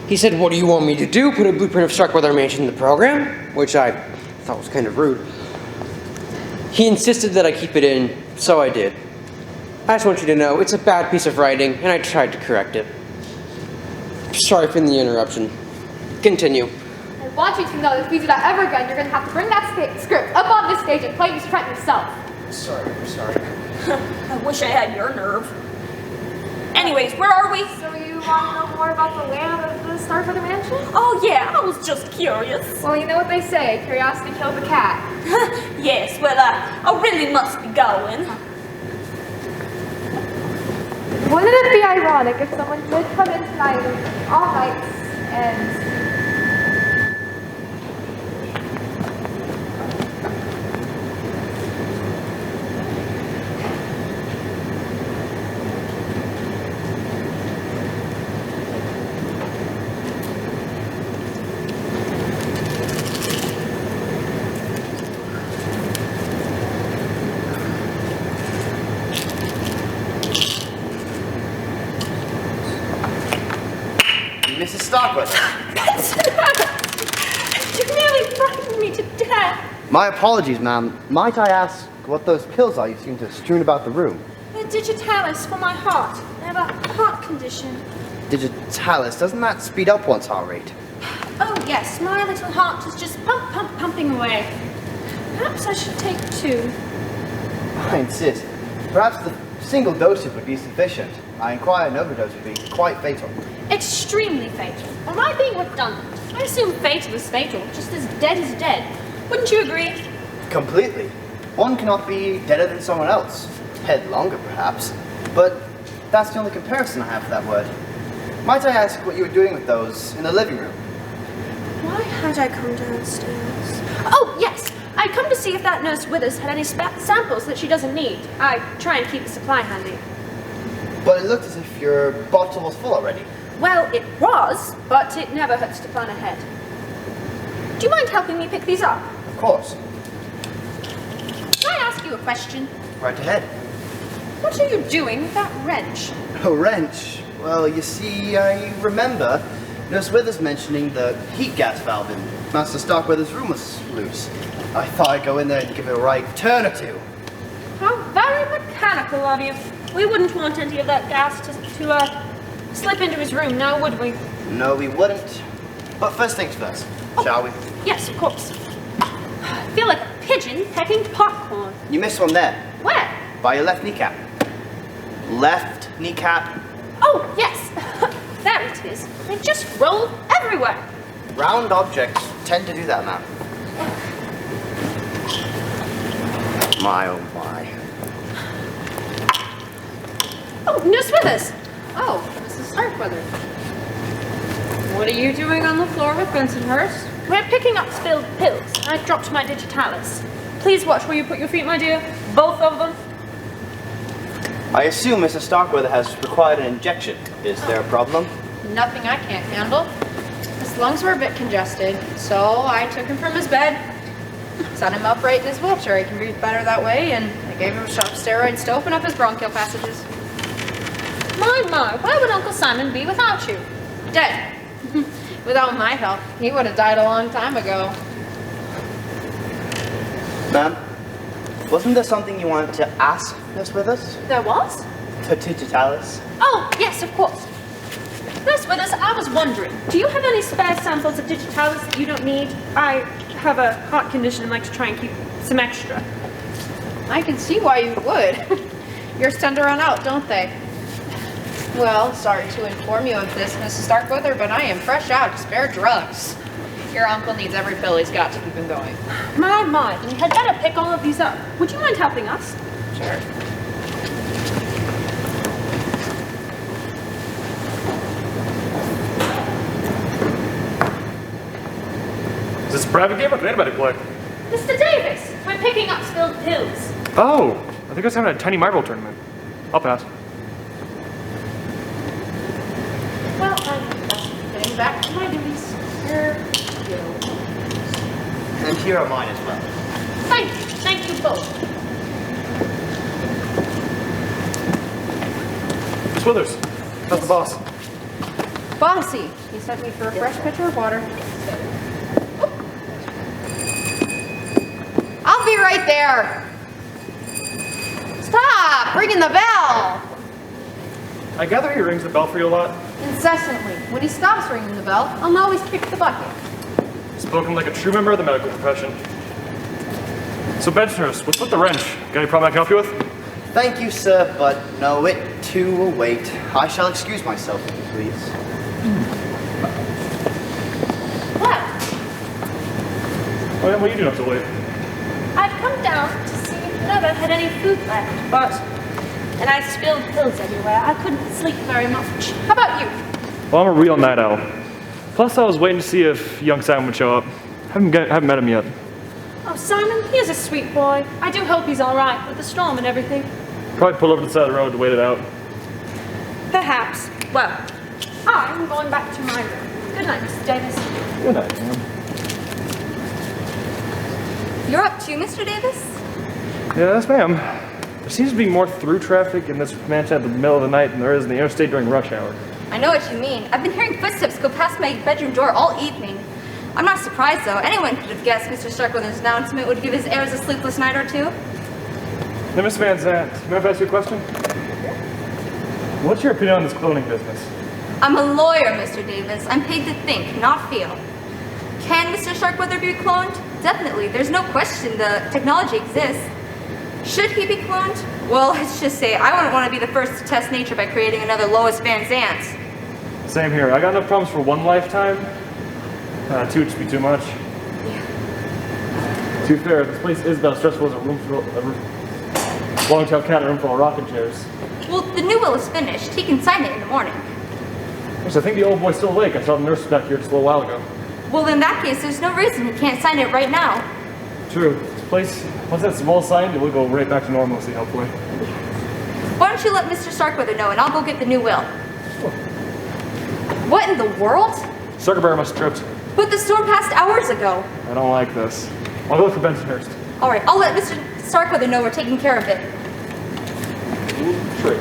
He said, "What do you want me to do? Put a blueprint of Starkweather Mansion in the program?" Which I thought was kind of rude. He insisted that I keep it in, so I did. I just want you to know, it's a bad piece of writing, and I tried to correct it. Sorry for the interruption. Continue. I want you to know that if you do that ever again, you're going to have to bring that script up on this stage and play Mr. Trent yourself. Sorry. I wish I had your nerve. Anyways, where are we? So you want to know more about the layout of the Starkweather Mansion? Oh yeah, I was just curious. Well, you know what they say, curiosity killed the cat. Yes, well, I really must be going. Wouldn't it be ironic if someone did come in tonight with all nights and... Mrs. Starkweather. You nearly frightened me to death. My apologies, ma'am. Might I ask what those pills are you seem to have strewn about the room? They're digitalis for my heart. I have a heart condition. Digitalis, doesn't that speed up one's heart rate? Oh yes, my little heart is just pumping away. Perhaps I should take 2. I insist. Perhaps the single dosage would be sufficient. I inquire an overdose would be quite fatal. Extremely fatal. Or am I being redundant? I assume fatal is fatal, just as dead is dead. Wouldn't you agree? Completely. One cannot be deader than someone else. Dead longer, perhaps. But that's the only comparison I have for that word. Might I ask what you were doing with those in the living room? Why had I come downstairs? Oh, yes! I'd come to see if that Nurse Withers had any samples that she doesn't need. I try and keep the supply handy. But it looked as if your bottle was full already. Well, it was, but it never hurts to plan ahead. Do you mind helping me pick these up? Of course. Can I ask you a question? Right ahead. What are you doing with that wrench? A wrench? Well, you see, I remember Nurse Withers mentioning the heat gas valve in Master Starkweather's room was loose. I thought I'd go in there and give it a right turn or two. How very mechanical of you. We wouldn't want any of that gas to slip into his room, now would we? No, we wouldn't. But first things first, shall we? Yes, of course. I feel like a pigeon pecking popcorn. You missed one there. Where? By your left kneecap. Left kneecap. Oh, yes. There it is. They just roll everywhere. Round objects tend to do that, ma'am. My, oh my. Oh, Nurse Withers. Oh, Mrs. Starkweather. What are you doing on the floor with Bensonhurst? We're picking up spilled pills. I dropped my digitalis. Please watch where you put your feet, my dear. Both of them. I assume Mrs. Starkweather has required an injection. Is there a problem? Nothing I can't handle. His lungs were a bit congested, so I took him from his bed, sat him upright in his wheelchair. He can breathe better that way, and I gave him a shot of steroids to open up his bronchial passages. My, where would Uncle Simon be without you? Dead. Without my help, he would have died a long time ago. Ma'am, wasn't there something you wanted to ask Nurse Withers? There was? The digitalis? Oh, yes, of course. Nurse Withers, I was wondering, do you have any spare samples of digitalis that you don't need? I have a heart condition and like to try and keep some extra. I can see why you would. Yours tend to run out, don't they? Well, sorry to inform you of this, Mrs. Starkweather, but I am fresh out of spare drugs. Your uncle needs every pill he's got to keep him going. My, we had better pick all of these up. Would you mind helping us? Sure. Is this a private game or can anybody play? Mr. Davis, we're picking up spilled pills. Oh, I think I was having a tiny marble tournament. I'll pass. Well, I'm getting back to my duties. Here you go. And here are mine as well. Thank you both. Miss Withers, how's the boss? Bossy, he sent me for a fresh pitcher of water. I'll be right there. Stop ringing the bell. I gather he rings the bell for you a lot. Incessantly. When he stops ringing the bell, I'll always kick the bucket. Spoken like a true member of the medical profession. So Bensonhurst, what's with the wrench? Got any problem I can help you with? Thank you, sir, but no, it too will wait. I shall excuse myself, if you please. What? Oh, yeah, what are you doing up so late? I've come down to see if Minerva had any food left, but... And I spilled pills everywhere. I couldn't sleep very much. How about you? Well, I'm a real night owl. Plus, I was waiting to see if young Simon would show up. Haven't met him yet. Oh, Simon, he is a sweet boy. I do hope he's all right with the storm and everything. Probably pull over to the side of the road to wait it out. Perhaps. Well, I'm going back to my room. Good night, Mr. Davis. Good night, ma'am. You're up too, Mr. Davis? Yes, ma'am. There seems to be more through traffic in this mansion at the middle of the night than there is in the interstate during rush hour. I know what you mean. I've been hearing footsteps go past my bedroom door all evening. I'm not surprised, though. Anyone could have guessed Mr. Starkweather's announcement would give his heirs a sleepless night or two. Now, Miss Van Zandt, may I ask you a question? What's your opinion on this cloning business? I'm a lawyer, Mr. Davis. I'm paid to think, not feel. Can Mr. Starkweather be cloned? Definitely. There's no question the technology exists. Should he be cloned? Well, let's just say I wouldn't want to be the first to test nature by creating another Lois Van Zandt. Same here. I got enough problems for one lifetime. Two would just be too much. Yeah. To be fair, this place is about as stressful as a long-tailed cat in a room full of rocking chairs. Well, the new will is finished. He can sign it in the morning. Actually, I think the old boy's still awake. I saw the nurse back here just a little while ago. Well, in that case, there's no reason he can't sign it right now. True. This place, once that's all signed, it will go right back to normalcy, hopefully. Why don't you let Mr. Starkweather know, and I'll go get the new will. What in the world? Starkweather must have tripped. But the storm passed hours ago. I don't like this. I'll go look for Bensonhurst. All right, I'll let Mr. Starkweather know we're taking care of it. Sure.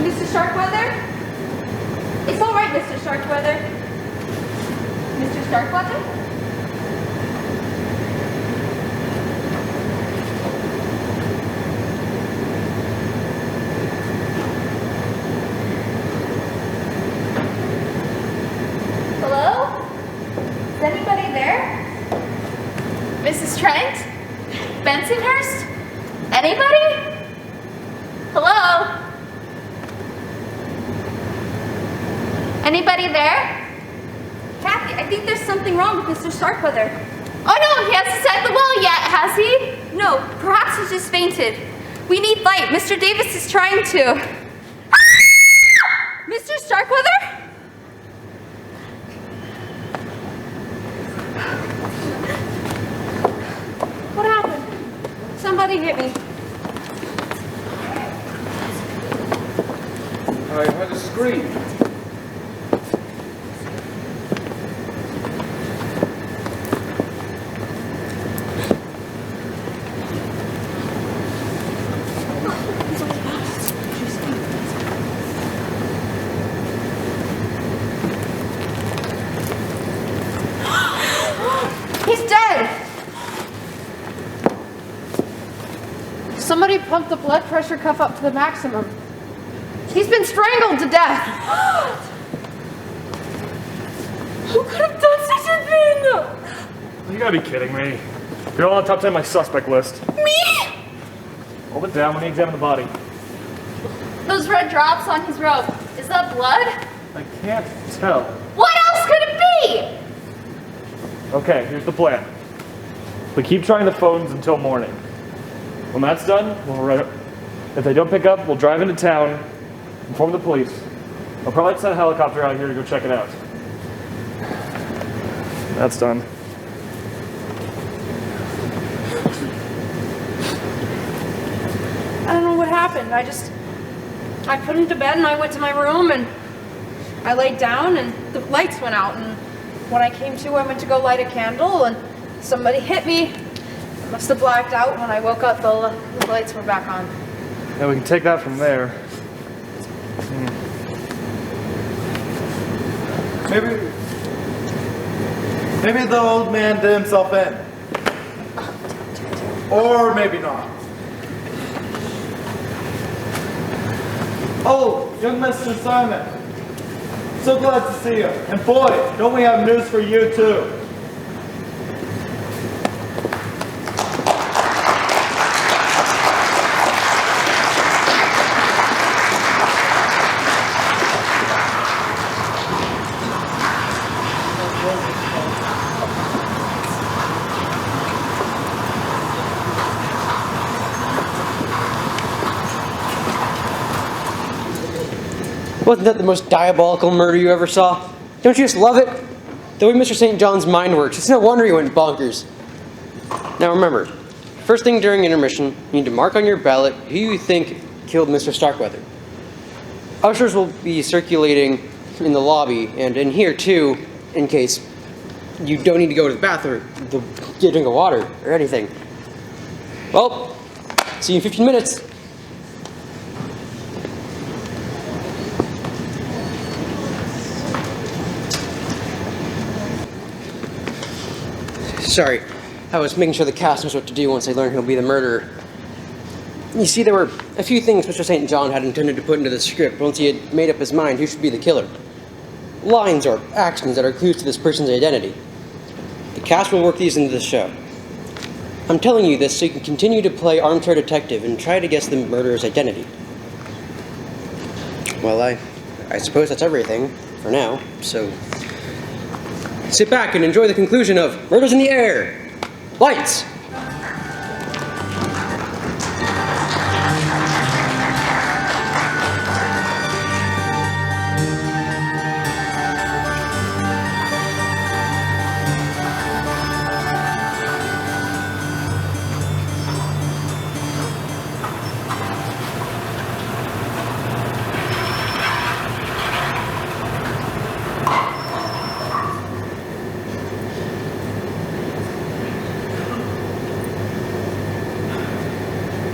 Mr. Starkweather? It's all right, Mr. Starkweather. Mr. Starkweather? Hello? Is anybody there? Mrs. Trent? Bensonhurst? Anybody? Hello? Anybody there? Kathy, I think there's something wrong with Mr. Starkweather. Oh no, he hasn't signed the will yet, has he? No, perhaps he's just fainted. We need light. Mr. Davis is trying to. Mr. Starkweather? What happened? Somebody hit me. I heard a scream. Somebody pumped the blood pressure cuff up to the maximum. He's been strangled to death. Who could have done such a thing? You gotta be kidding me. You're all on top 10 of my suspect list. Me? Hold it down when you examine the body. Those red drops on his robe, is that blood? I can't tell. What else could it be? Okay, here's the plan. We keep trying the phones until morning. When that's done, if they don't pick up, we'll drive into town, inform the police. I'll probably send a helicopter out here to go check it out. That's done. I don't know what happened. I put him to bed and I went to my room and I laid down and the lights went out, and when I came to, I went to go light a candle and somebody hit me. I must have blacked out. When I woke up, the lights were back on. Yeah, we can take that from there. Maybe the old man did himself in. Or maybe not. Oh, young Mr. Simon. So glad to see you. And boy, don't we have news for you too. Wasn't that the most diabolical murder you ever saw? Don't you just love it? The way Mr. St. John's mind works, it's no wonder he went bonkers. Now remember, first thing during intermission, you need to mark on your ballot who you think killed Mr. Starkweather. Ushers will be circulating in the lobby and in here too, in case you don't need to go to the bathroom, get a drink of water or anything. Well, see you in 15 minutes. Sorry, I was making sure the cast knows what to do once they learn who'll be the murderer. You see, there were a few things Mr. St. John had intended to put into the script once he had made up his mind who should be the killer. Lines or actions that are clues to this person's identity. The cast will work these into the show. I'm telling you this so you can continue to play armchair detective and try to guess the murderer's identity. Well, I suppose that's everything for now, so sit back and enjoy the conclusion of Murders in the Air. Lights!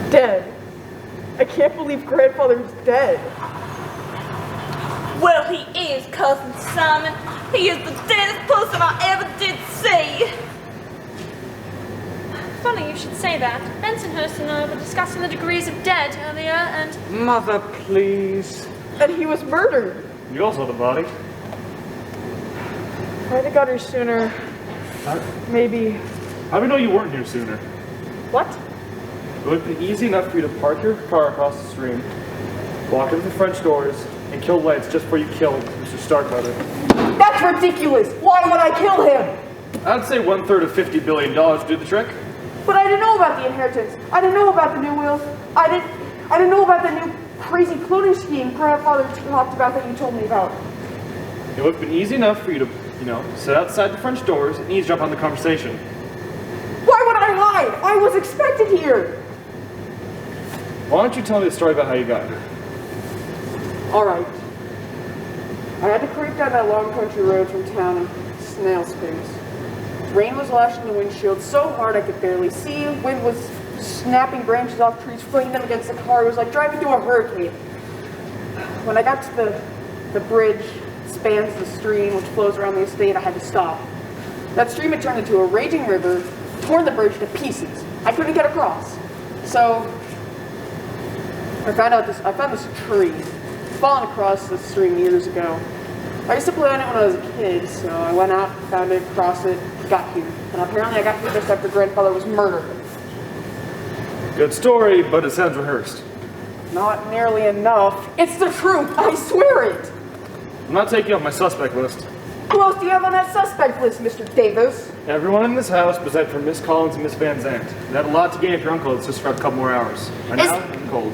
Dead. I can't believe grandfather's dead. Well, he is, Cousin Simon. He is the deadest person I ever did see. Funny you should say that. Bensonhurst and I were discussing the degrees of dead earlier, and... Mother, please. And he was murdered. You also have the body. If I'd have got here sooner, maybe... How do we know you weren't here sooner? What? It would have been easy enough for you to park your car across the stream, walk into the French doors, and kill Lance just before you killed Mr. Starkweather. That's ridiculous! Why would I kill him? I'd say 1/3 of $50 billion to do the trick. But I didn't know about the inheritance. I didn't know about the new wills. I didn't know about the new crazy clothing scheme Grandfather talked about that you told me about. It would have been easy enough for you to, sit outside the French doors and eavesdrop on the conversation. Why would I hide? I was expected here. Why don't you tell me the story about how you got here? All right. I had to creep down that long country road from town in snail's pace. Rain was lashing the windshield so hard I could barely see. Wind was snapping branches off trees, flinging them against the car. It was like driving through a hurricane. When I got to the bridge, spans the stream which flows around the estate, I had to stop. That stream had turned into a raging river, torn the bridge to pieces. I couldn't get across. So I found this tree. Fallen across this stream years ago. I used to play on it when I was a kid, so I went out, found it, crossed it, got here. And apparently I got here just after grandfather was murdered. Good story, but it sounds rehearsed. Not nearly enough. It's the truth, I swear it! I'm not taking off my suspect list. Who else do you have on that suspect list, Mr. Davis? Everyone in this house, besides for Miss Collins and Miss Van Zandt. They had a lot to gain if your uncle had just for a couple more hours. And now, I'm cold.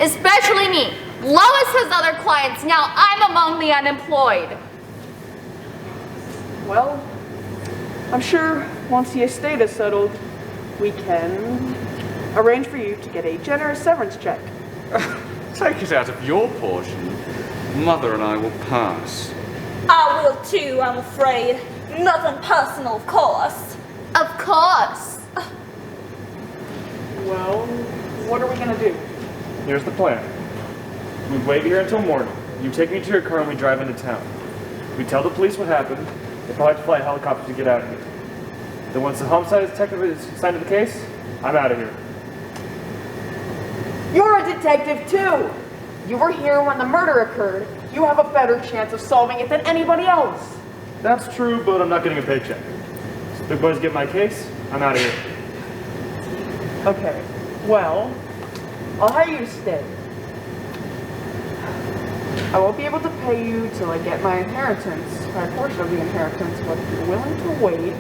Especially me. Lois has other clients. Now I'm among the unemployed. Well, I'm sure once the estate is settled, we can arrange for you to get a generous severance check. Take it out of your portion. Mother and I will pass. I will too, I'm afraid. Nothing personal, of course. Of course. Well, what are we gonna do? Here's the plan. We wait here until morning. You take me to your car and we drive into town. We tell the police what happened. They probably have to fly a helicopter to get out of here. Then once the homicide detective is assigned to the case, I'm out of here. You're a detective too! You were here when the murder occurred. You have a better chance of solving it than anybody else. That's true, but I'm not getting a paycheck. So big boys get my case, I'm out of here. Okay, well, I'll hire you to stay. I won't be able to pay you till I get my inheritance, my portion of the inheritance, but if you're willing to wait...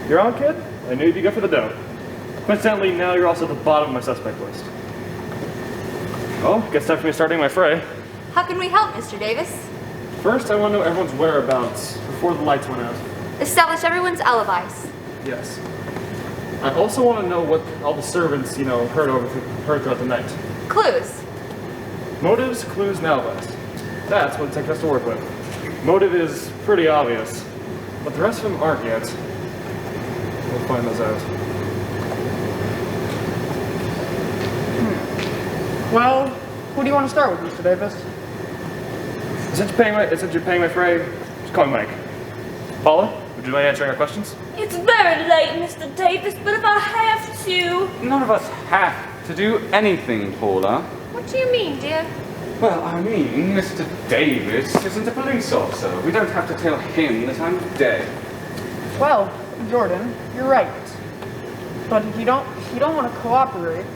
You're on, kid? I knew you'd be good for the dough. Coincidentally, now you're also at the bottom of my suspect list. Well, guess time for me starting my fray. How can we help, Mr. Davis? First, I want to know everyone's whereabouts before the lights went out. Establish everyone's alibis. Yes. I also want to know what all the servants, heard throughout the night. Clues. Motives, clues, and alibis. That's what the detective has to work with. Motive is pretty obvious, but the rest of them aren't yet. We'll find those out. Well, who do you want to start with, Mr. Davis? Since you're paying my fray, just call me Mike. Paula, would you mind answering our questions? It's very late, Mr. Davis, but if I have to... None of us have to do anything, Paula. What do you mean, dear? Well, I mean, Mr. Davis isn't a police officer. We don't have to tell him that I'm dead. Well, Jordan, you're right. But if you don't want to cooperate,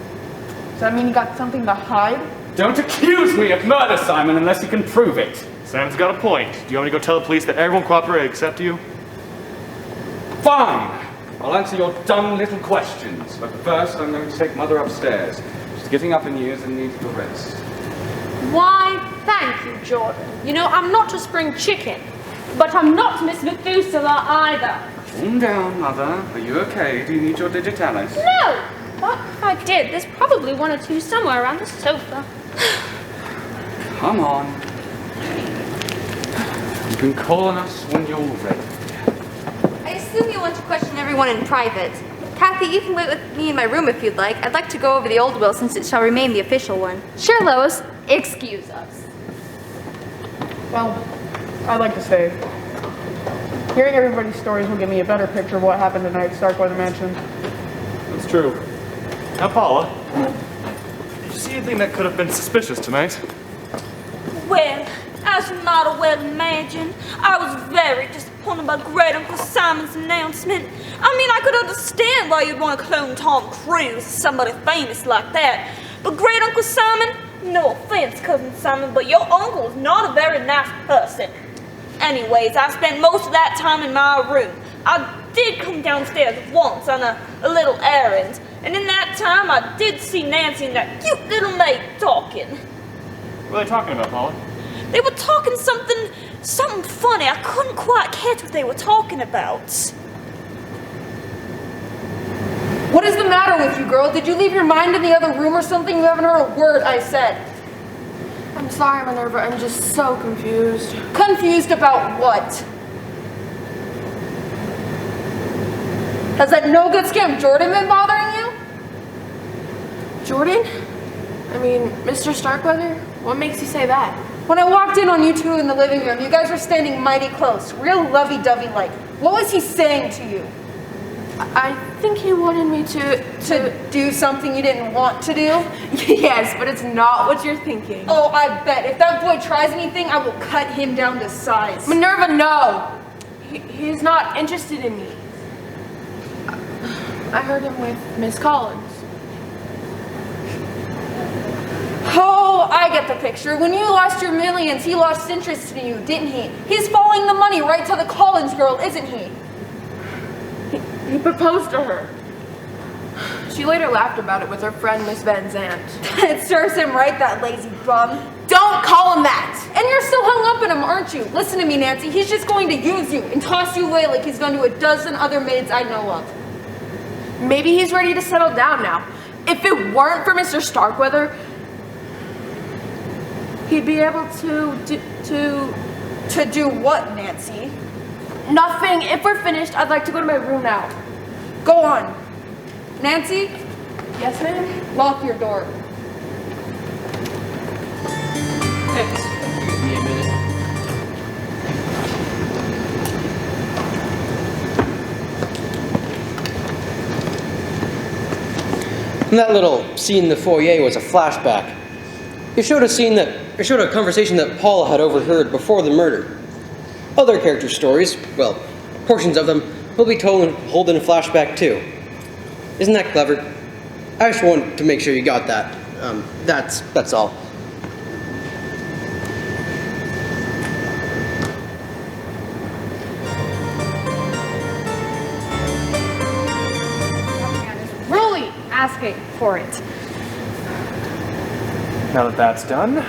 does that mean you got something to hide? Don't accuse me of murder, Simon, unless you can prove it. Sam's got a point. Do you want me to go tell the police that everyone cooperated except you? Fine. I'll answer your dumb little questions. But first, I'm going to take Mother upstairs. She's getting up in years and needs to rest. Why, thank you, Jordan. You know, I'm not a spring chicken, but I'm not Miss Methuselah either. Calm down, Mother. Are you okay? Do you need your digitalis? No! But if I did, there's probably one or two somewhere around the sofa. Come on. You can call on us when you're ready. I assume you want to question everyone in private. Kathy, you can wait with me in my room if you'd like. I'd like to go over the old will since it shall remain the official one. Sure, Lois. Excuse us. Well, I'd like to say, hearing everybody's stories will give me a better picture of what happened tonight at Starkweather Mansion. That's true. Now, Paula, did you see anything that could have been suspicious tonight? Well, as you might well imagine, I was very disappointed by Great Uncle Simon's announcement. I mean, I could understand why you'd want to clone Tom Cruise, somebody famous like that. But Great Uncle Simon, no offense, Cousin Simon, but your uncle's not a very nice person. Anyways, I spent most of that time in my room. I did come downstairs once on a little errand, and in that time I did see Nancy and that cute little maid talking. What are they talking about, Paula? They were talking something funny. I couldn't quite catch what they were talking about. What is the matter with you, girl? Did you leave your mind in the other room or something? You haven't heard a word I said. I'm sorry, Minerva. I'm just so confused. Confused about what? Has that no good scam Jordan been bothering you? Jordan? I mean, Mr. Starkweather? What makes you say that? When I walked in on you two in the living room, you guys were standing mighty close, real lovey-dovey like. What was he saying to you? I think he wanted me to do something you didn't want to do? Yes, but it's not what you're thinking. Oh, I bet. If that boy tries anything, I will cut him down to size. Minerva, no! He's not interested in me. I heard him with Miss Collins. Oh, I get the picture. When you lost your millions, he lost interest in you, didn't he? He's following the money right to the Collins girl, isn't he? He proposed to her. She later laughed about it with her friend Miss Van Zandt. It serves him right, that lazy bum. Don't call him that! And you're still hung up in him, aren't you? Listen to me, Nancy. He's just going to use you and toss you away like he's done to a dozen other maids I know of. Maybe he's ready to settle down now. If it weren't for Mr. Starkweather, he'd be able to do what, Nancy? Nothing. If we're finished, I'd like to go to my room now. Go on. Nancy? Yes, ma'am? Lock your door. Excuse me a minute. And that little scene in the foyer was a flashback. It showed a conversation that Paula had overheard before the murder. Other character stories, well, portions of them, will be told in a flashback too. Isn't that clever? I just wanted to make sure you got that. That's all. Really asking for it. Now that that's done,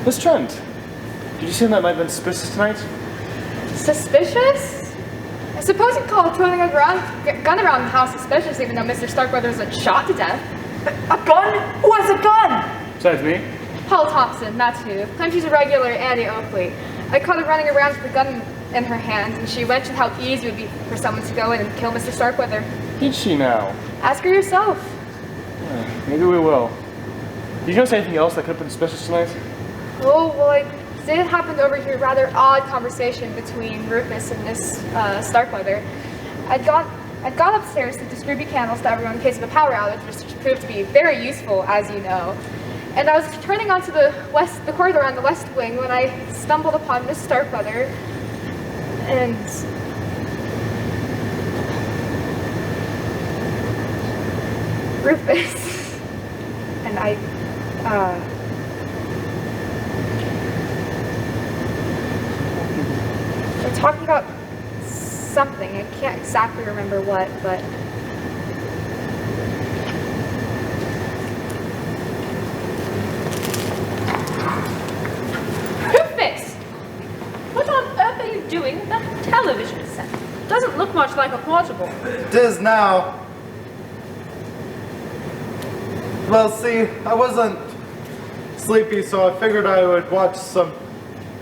Miss Trent, did you see that might have been suspicious tonight? Suspicious? I suppose you'd call throwing a gun around the house suspicious, even though Mr. Starkweather was shot to death. A gun? Who has a gun? Besides me? Paula Thompson, that's who. Claims she's a regular Annie Oakley. I caught her running around with a gun in her hand, and she mentioned how easy it would be for someone to go in and kill Mr. Starkweather. Did she now? Ask her yourself. Maybe we will. Did you notice anything else that could have been suspicious tonight? Oh, well, I did happen to overhear a rather odd conversation between Rufus and Miss Starkweather. I'd gone upstairs to distribute candles to everyone in case of a power outage, which proved to be very useful, as you know. And I was turning onto the corridor on the west wing when I stumbled upon Miss Starkweather, and Rufus, and we're talking about something. I can't exactly remember what, but Rufus! What on earth are you doing with that television set? Doesn't look much like a portable. It is now. Well, see, I wasn't sleepy, so I figured I would watch some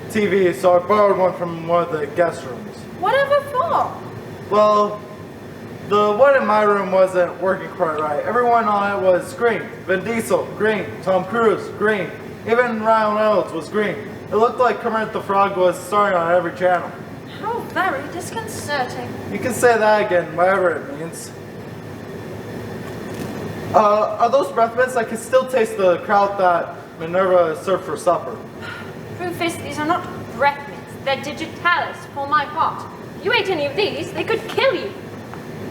TV, so I borrowed one from one of the guest rooms. Whatever for? Well, the one in my room wasn't working quite right. Everyone on it was green. Vin Diesel, green. Tom Cruise, green. Even Ryan Reynolds was green. It looked like Kermit the Frog was starring on every channel. How very disconcerting. You can say that again, whatever it means. Are those breath mints? I can still taste the kraut that Minerva served for supper. Rufus, these are not breath mints. They're digitalis, for my part. If you ate any of these, they could kill you.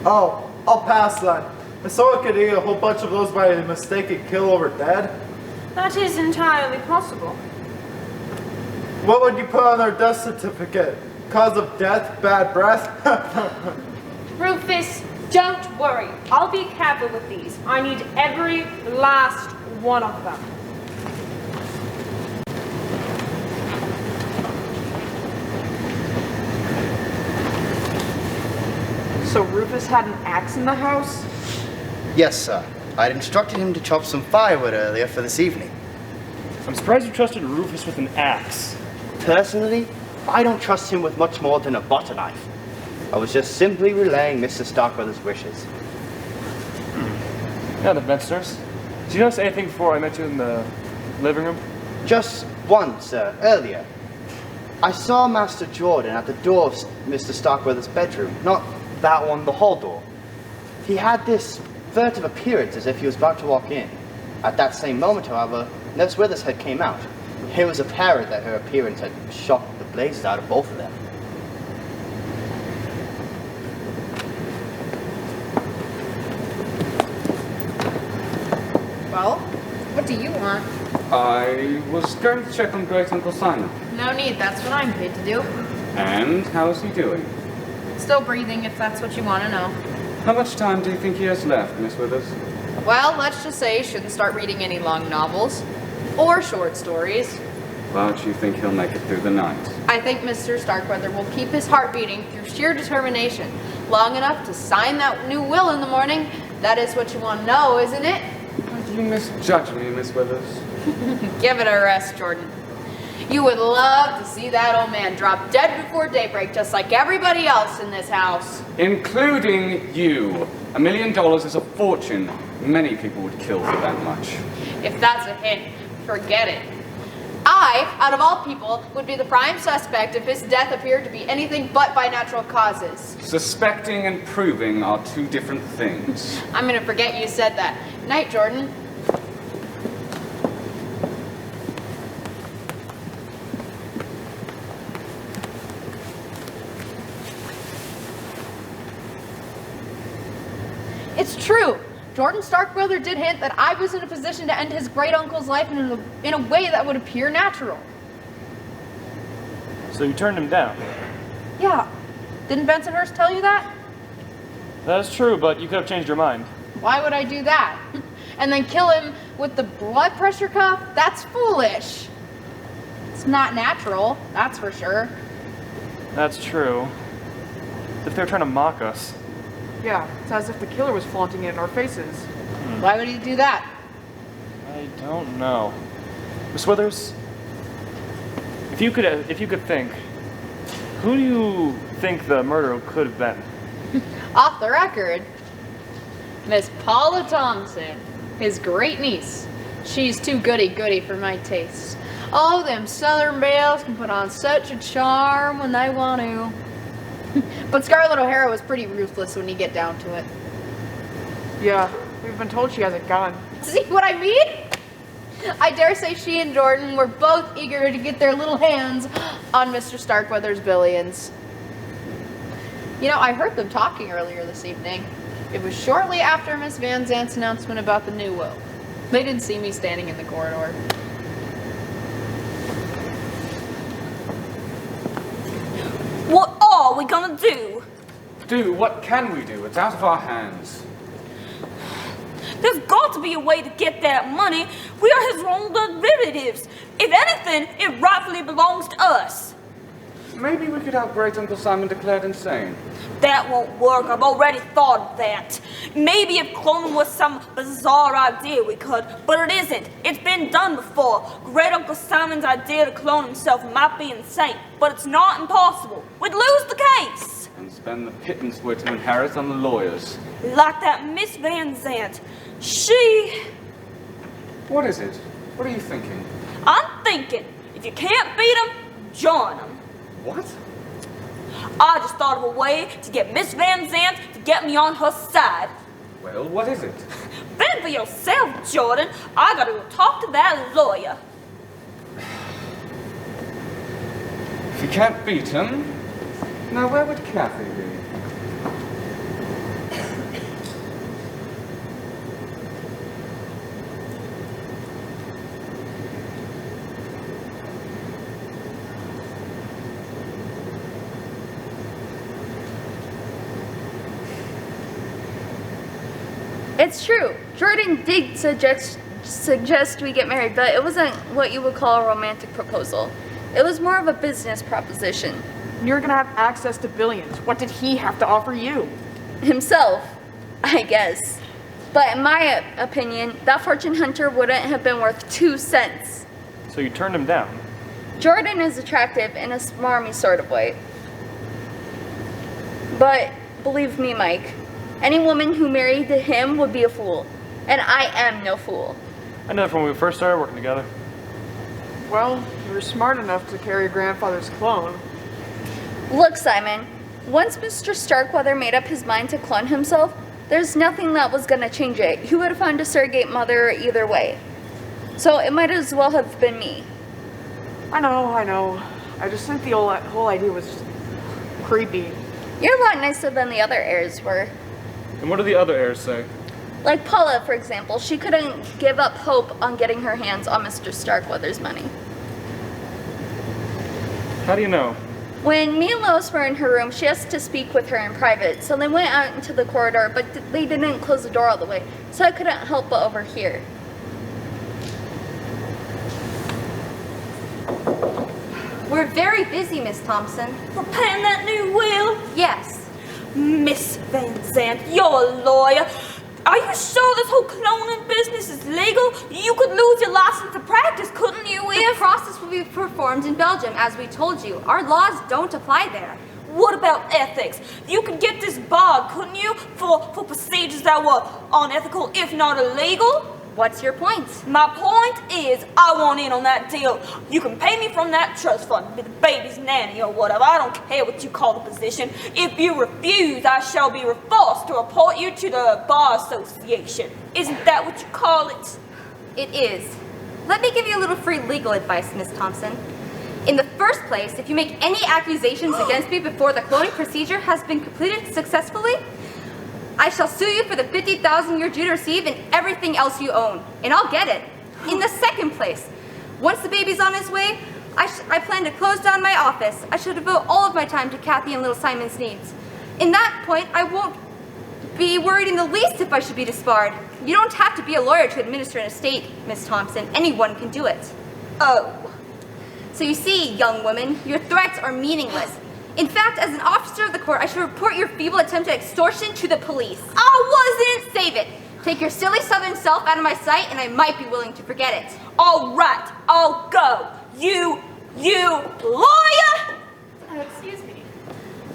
Oh, I'll pass then. And so I could eat a whole bunch of those by mistake and kill over dead? That is entirely possible. What would you put on their death certificate? Cause of death, bad breath? Rufus, don't worry. I'll be careful with these. I need every last one of them. So Rufus had an axe in the house? Yes, sir. I'd instructed him to chop some firewood earlier for this evening. I'm surprised you trusted Rufus with an axe. Personally, I don't trust him with much more than a butter knife. I was just simply relaying Mr. Starkweather's wishes. Now then, Bensonhurst, did you notice anything before I met you in the living room? Just once, sir, earlier. I saw Master Jordan at the door of Mr. Starkweather's bedroom. Not that one, the hall door. He had this furtive appearance as if he was about to walk in. At that same moment, however, Nurse Withers had came out. It was apparent that her appearance had shocked the blazes out of both of them. Well, what do you want? I was going to check on Great Uncle Simon. No need, that's what I'm paid to do. And how's he doing? Still breathing, if that's what you want to know. How much time do you think he has left, Miss Withers? Well, let's just say you shouldn't start reading any long novels. Or short stories. But you think he'll make it through the night? I think Mr. Starkweather will keep his heart beating through sheer determination, long enough to sign that new will in the morning. That is what you want to know, isn't it? You misjudge me, Miss Withers. Give it a rest, Jordan. You would love to see that old man drop dead before daybreak, just like everybody else in this house. Including you. $1 million is a fortune. Many people would kill for that much. If that's a hint, forget it. I, out of all people, would be the prime suspect if his death appeared to be anything but by natural causes. Suspecting and proving are two different things. I'm gonna forget you said that. Night, Jordan. It's true. Jordan Starkweather did hint that I was in a position to end his great-uncle's life in a way that would appear natural. So you turned him down? Yeah. Didn't Bensonhurst tell you that? That is true, but you could have changed your mind. Why would I do that? And then kill him with the blood pressure cuff? That's foolish. It's not natural, that's for sure. That's true. If they're trying to mock us. Yeah, it's as if the killer was flaunting it in our faces. Why would he do that? I don't know. Miss Withers, if you could think, who do you think the murderer could have been? Off the record, Miss Paula Thompson, his great niece. She's too goody-goody for my taste. Oh, them southern belles can put on such a charm when they want to. But Scarlett O'Hara was pretty ruthless when you get down to it. Yeah, we've been told she has a gun. See what I mean? I dare say she and Jordan were both eager to get their little hands on Mr. Starkweather's billions. You know, I heard them talking earlier this evening. It was shortly after Miss Van Zandt's announcement about the new will. They didn't see me standing in the corridor. What are we gonna do? Do? What can we do? It's out of our hands. There's got to be a way to get that money. We are his own blood relatives. If anything, it rightfully belongs to us. Maybe we could have Great Uncle Simon declared insane. That won't work. I've already thought of that. Maybe if cloning was some bizarre idea we could, but it isn't. It's been done before. Great Uncle Simon's idea to clone himself might be insane, but it's not impossible. We'd lose the case. And spend the pittance we're to inherit on the lawyers. Like that Miss Van Zandt. She... What is it? What are you thinking? I'm thinking, if you can't beat him, join him. What? I just thought of a way to get Miss Van Zandt to get me on her side. Well, what is it? Fend for yourself, Jordan. I gotta go talk to that lawyer. If you can't beat him, now where would Kathy be? It's true. Jordan did suggest we get married, but it wasn't what you would call a romantic proposal. It was more of a business proposition. You're gonna have access to billions. What did he have to offer you? Himself, I guess. But in my opinion, that fortune hunter wouldn't have been worth 2 cents. So you turned him down? Jordan is attractive in a smarmy sort of way. But believe me, Mike, any woman who married him would be a fool. And I am no fool. I know that from when we first started working together. Well, you were smart enough to carry your grandfather's clone. Look, Simon, once Mr. Starkweather made up his mind to clone himself, There's nothing that was gonna change it. He would have found a surrogate mother either way. So it might as well have been me. I know. I just think the whole idea was just creepy. You're a lot nicer than the other heirs were. And what do the other heirs say? Like Paula, for example. She couldn't give up hope on getting her hands on Mr. Starkweather's money. How do you know? When me and Lois were in her room, she asked to speak with her in private, so they went out into the corridor, but they didn't close the door all the way, so I couldn't help but overhear. We're very busy, Miss Thompson. Repairing that new will? Yes. Miss Van Zandt, you're a lawyer. Are you sure this whole cloning business is legal? You could lose your license to practice, couldn't you? The process will be performed in Belgium, as we told you. Our laws don't apply there. What about ethics? You could get disbarred, couldn't you, for procedures that were unethical, if not illegal? What's your point? My point is, I want in on that deal. You can pay me from that trust fund, be the baby's nanny or whatever. I don't care what you call the position. If you refuse, I shall be forced to report you to the Bar Association. Isn't that what you call it? It is. Let me give you a little free legal advice, Miss Thompson. In the first place, if you make any accusations against me before the cloning procedure has been completed successfully, I shall sue you for the $50,000 you're due to receive and everything else you own, and I'll get it. In the second place, once the baby's on his way, I plan to close down my office. I shall devote all of my time to Kathy and little Simon's needs. In that point, I won't be worried in the least if I should be disbarred. You don't have to be a lawyer to administer an estate, Miss Thompson. Anyone can do it. Oh. So you see, young woman, your threats are meaningless. In fact, as an officer of the court, I should report your feeble attempt at extortion to the police. I wasn't! Save it. Take your silly southern self out of my sight, and I might be willing to forget it. All right, I'll go. You lawyer! Excuse me.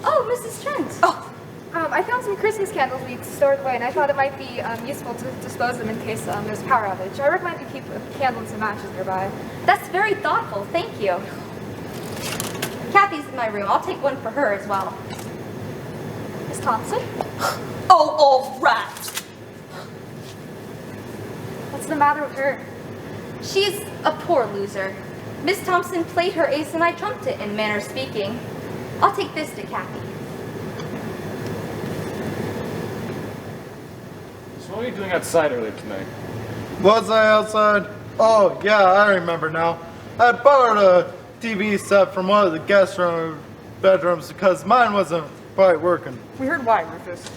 Oh, Mrs. Trent. Oh. I found some Christmas candles we stored away, and I thought it might be useful to dispose of them in case there's a power outage. I recommend you keep a candle and some matches nearby. That's very thoughtful. Thank you. Kathy's in my room. I'll take one for her as well. Miss Thompson? Oh, all right. What's the matter with her? She's a poor loser. Miss Thompson played her ace and I trumped it, in manner of speaking. I'll take this to Kathy. So what were you doing outside earlier tonight? Was I outside? Oh, yeah, I remember now. I borrowed a TV set from one of the guest room bedrooms because mine wasn't quite working. We heard why, Rufus.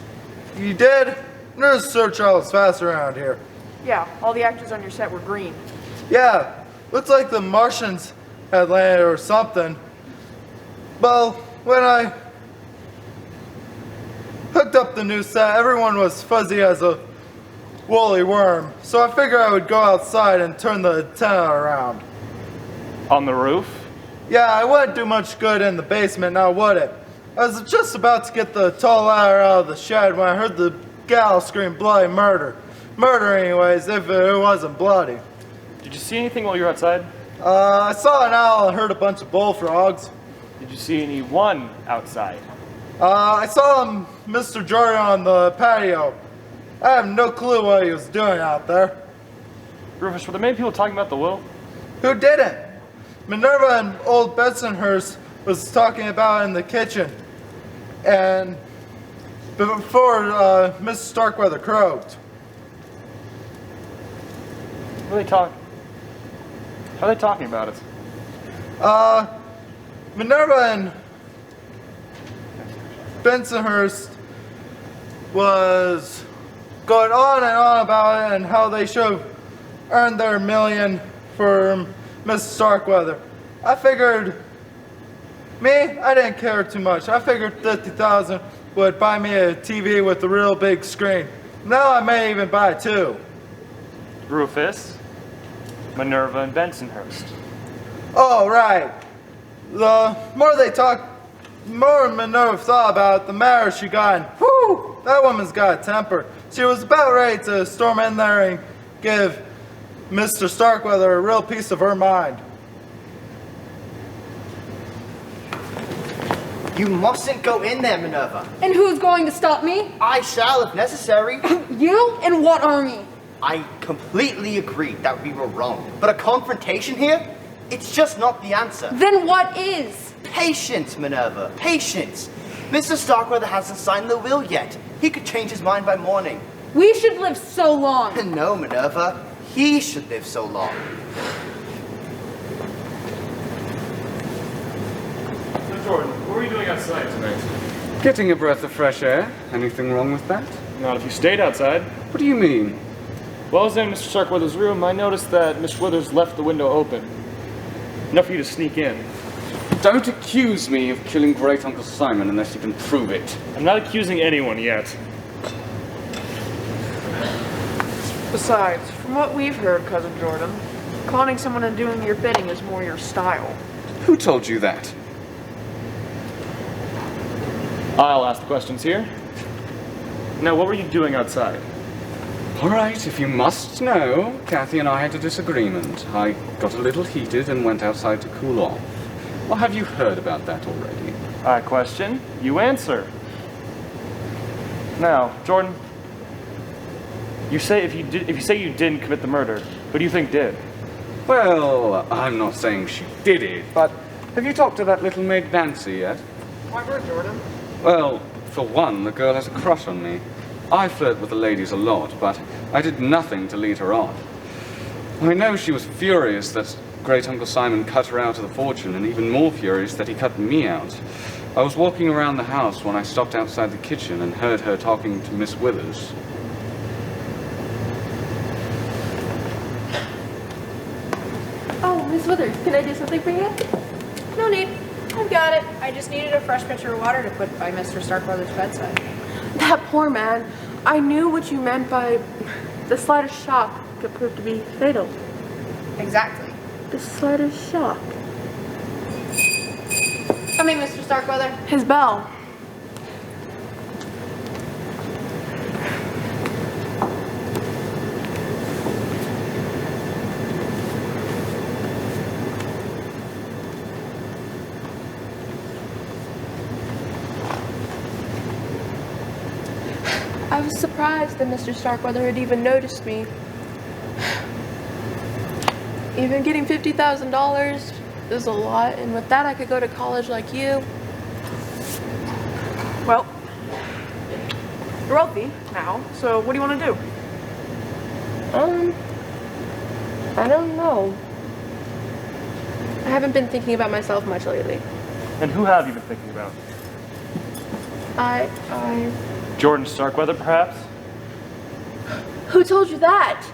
You did? There's search owls fast around here. Yeah, all the actors on your set were green. Yeah, looks like the Martians had landed or something. Well, when I hooked up the new set, everyone was fuzzy as a woolly worm. So I figured I would go outside and turn the antenna around. On the roof? Yeah, it wouldn't do much good in the basement, now would it? I was just about to get the tall ladder out of the shed when I heard the gal scream bloody murder. Murder anyways, if it wasn't bloody. Did you see anything while you were outside? I saw an owl and heard a bunch of bullfrogs. Did you see anyone outside? I saw Mr. Jordan on the patio. I have no clue what he was doing out there. Rufus, were there many people talking about the will? Who didn't? Minerva and old Bensonhurst was talking about it in the kitchen. And before Mrs. Starkweather croaked. What are they talking? How are they talking about it? Minerva and Bensonhurst was going on and on about it and how they should have earned their $1 million for Mrs. Starkweather. I figured, I didn't care too much. I figured 50,000 would buy me a TV with a real big screen. Now I may even buy two. Rufus, Minerva, and Bensonhurst. Oh, right. The more they talk, the more Minerva thought about it, the madder she got. And whew, that woman's got a temper. She was about ready to storm in there and give Mr. Starkweather a real piece of her mind. You mustn't go in there, Minerva. And who's going to stop me? I shall if necessary. You? And what army? I completely agree that we were wrong. But a confrontation here? It's just not the answer. Then what is? Patience, Minerva. Patience. Mr. Starkweather hasn't signed the will yet. He could change his mind by morning. We should live so long. No, Minerva. He should live so long. So Jordan, what were you doing outside tonight? Getting a breath of fresh air. Anything wrong with that? Not if you stayed outside. What do you mean? While I was in Mr. Starkweather's room, I noticed that Miss Withers left the window open. Enough for you to sneak in. Don't accuse me of killing Great Uncle Simon unless you can prove it. I'm not accusing anyone yet. Besides, from what we've heard, Cousin Jordan, conning someone and doing your bidding is more your style. Who told you that? I'll ask the questions here. Now, what were you doing outside? All right, if you must know, Kathy and I had a disagreement. I got a little heated and went outside to cool off. Or have you heard about that already? I question, you answer. Now, Jordan, you say if you say you didn't commit the murder, who do you think did? Well, I'm not saying she did it, but have you talked to that little maid Nancy yet? Why were, Jordan? Well, for one, the girl has a crush on me. I flirt with the ladies a lot, but I did nothing to lead her on. I know she was furious that Great Uncle Simon cut her out of the fortune, and even more furious that he cut me out. I was walking around the house when I stopped outside the kitchen and heard her talking to Miss Withers. Oh, Miss Withers, can I do something for you? No need. I've got it. I just needed a fresh pitcher of water to put by Mr. Starkweather's bedside. That poor man. I knew what you meant by the slightest shock could prove to be fatal. Exactly. The slightest shock. Come in, Mr. Starkweather. His bell. I was surprised that Mr. Starkweather had even noticed me. Even getting $50,000 is a lot, and with that I could go to college like you. Well, you're wealthy now, so what do you want to do? I don't know. I haven't been thinking about myself much lately. And who have you been thinking about? I... Jordan Starkweather, perhaps? Who told you that?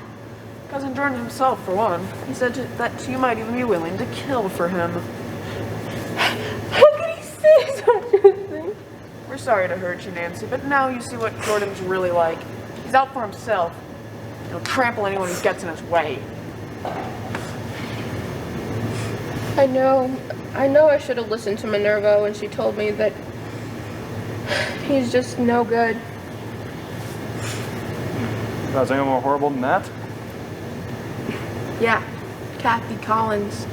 Cousin Jordan himself, for one. He said that you might even be willing to kill for him. How could he say such a thing? We're sorry to hurt you, Nancy, but now you see what Jordan's really like. He's out for himself. He'll trample anyone who gets in his way. I know I should have listened to Minerva when she told me that he's just no good. Is anyone more horrible than that? Yeah, Kathy Collins.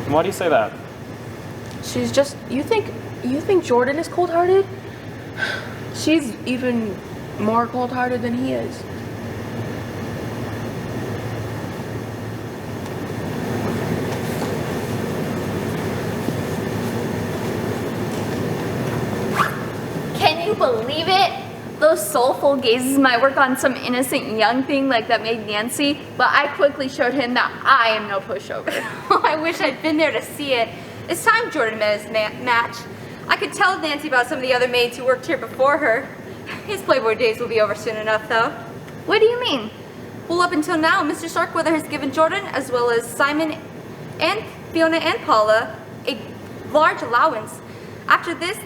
And why do you say that? She's just, you think Jordan is cold-hearted? She's even more cold-hearted than he is. Can you believe it? Those soulful gazes might work on some innocent young thing like that maid Nancy, but I quickly showed him that I am no pushover. I wish I'd been there to see it. It's time Jordan met his match. I could tell Nancy about some of the other maids who worked here before her. His Playboy days will be over soon enough, though. What do you mean? Well, up until now, Mr. Starkweather has given Jordan, as well as Simon and Fiona and Paula, a large allowance. After this,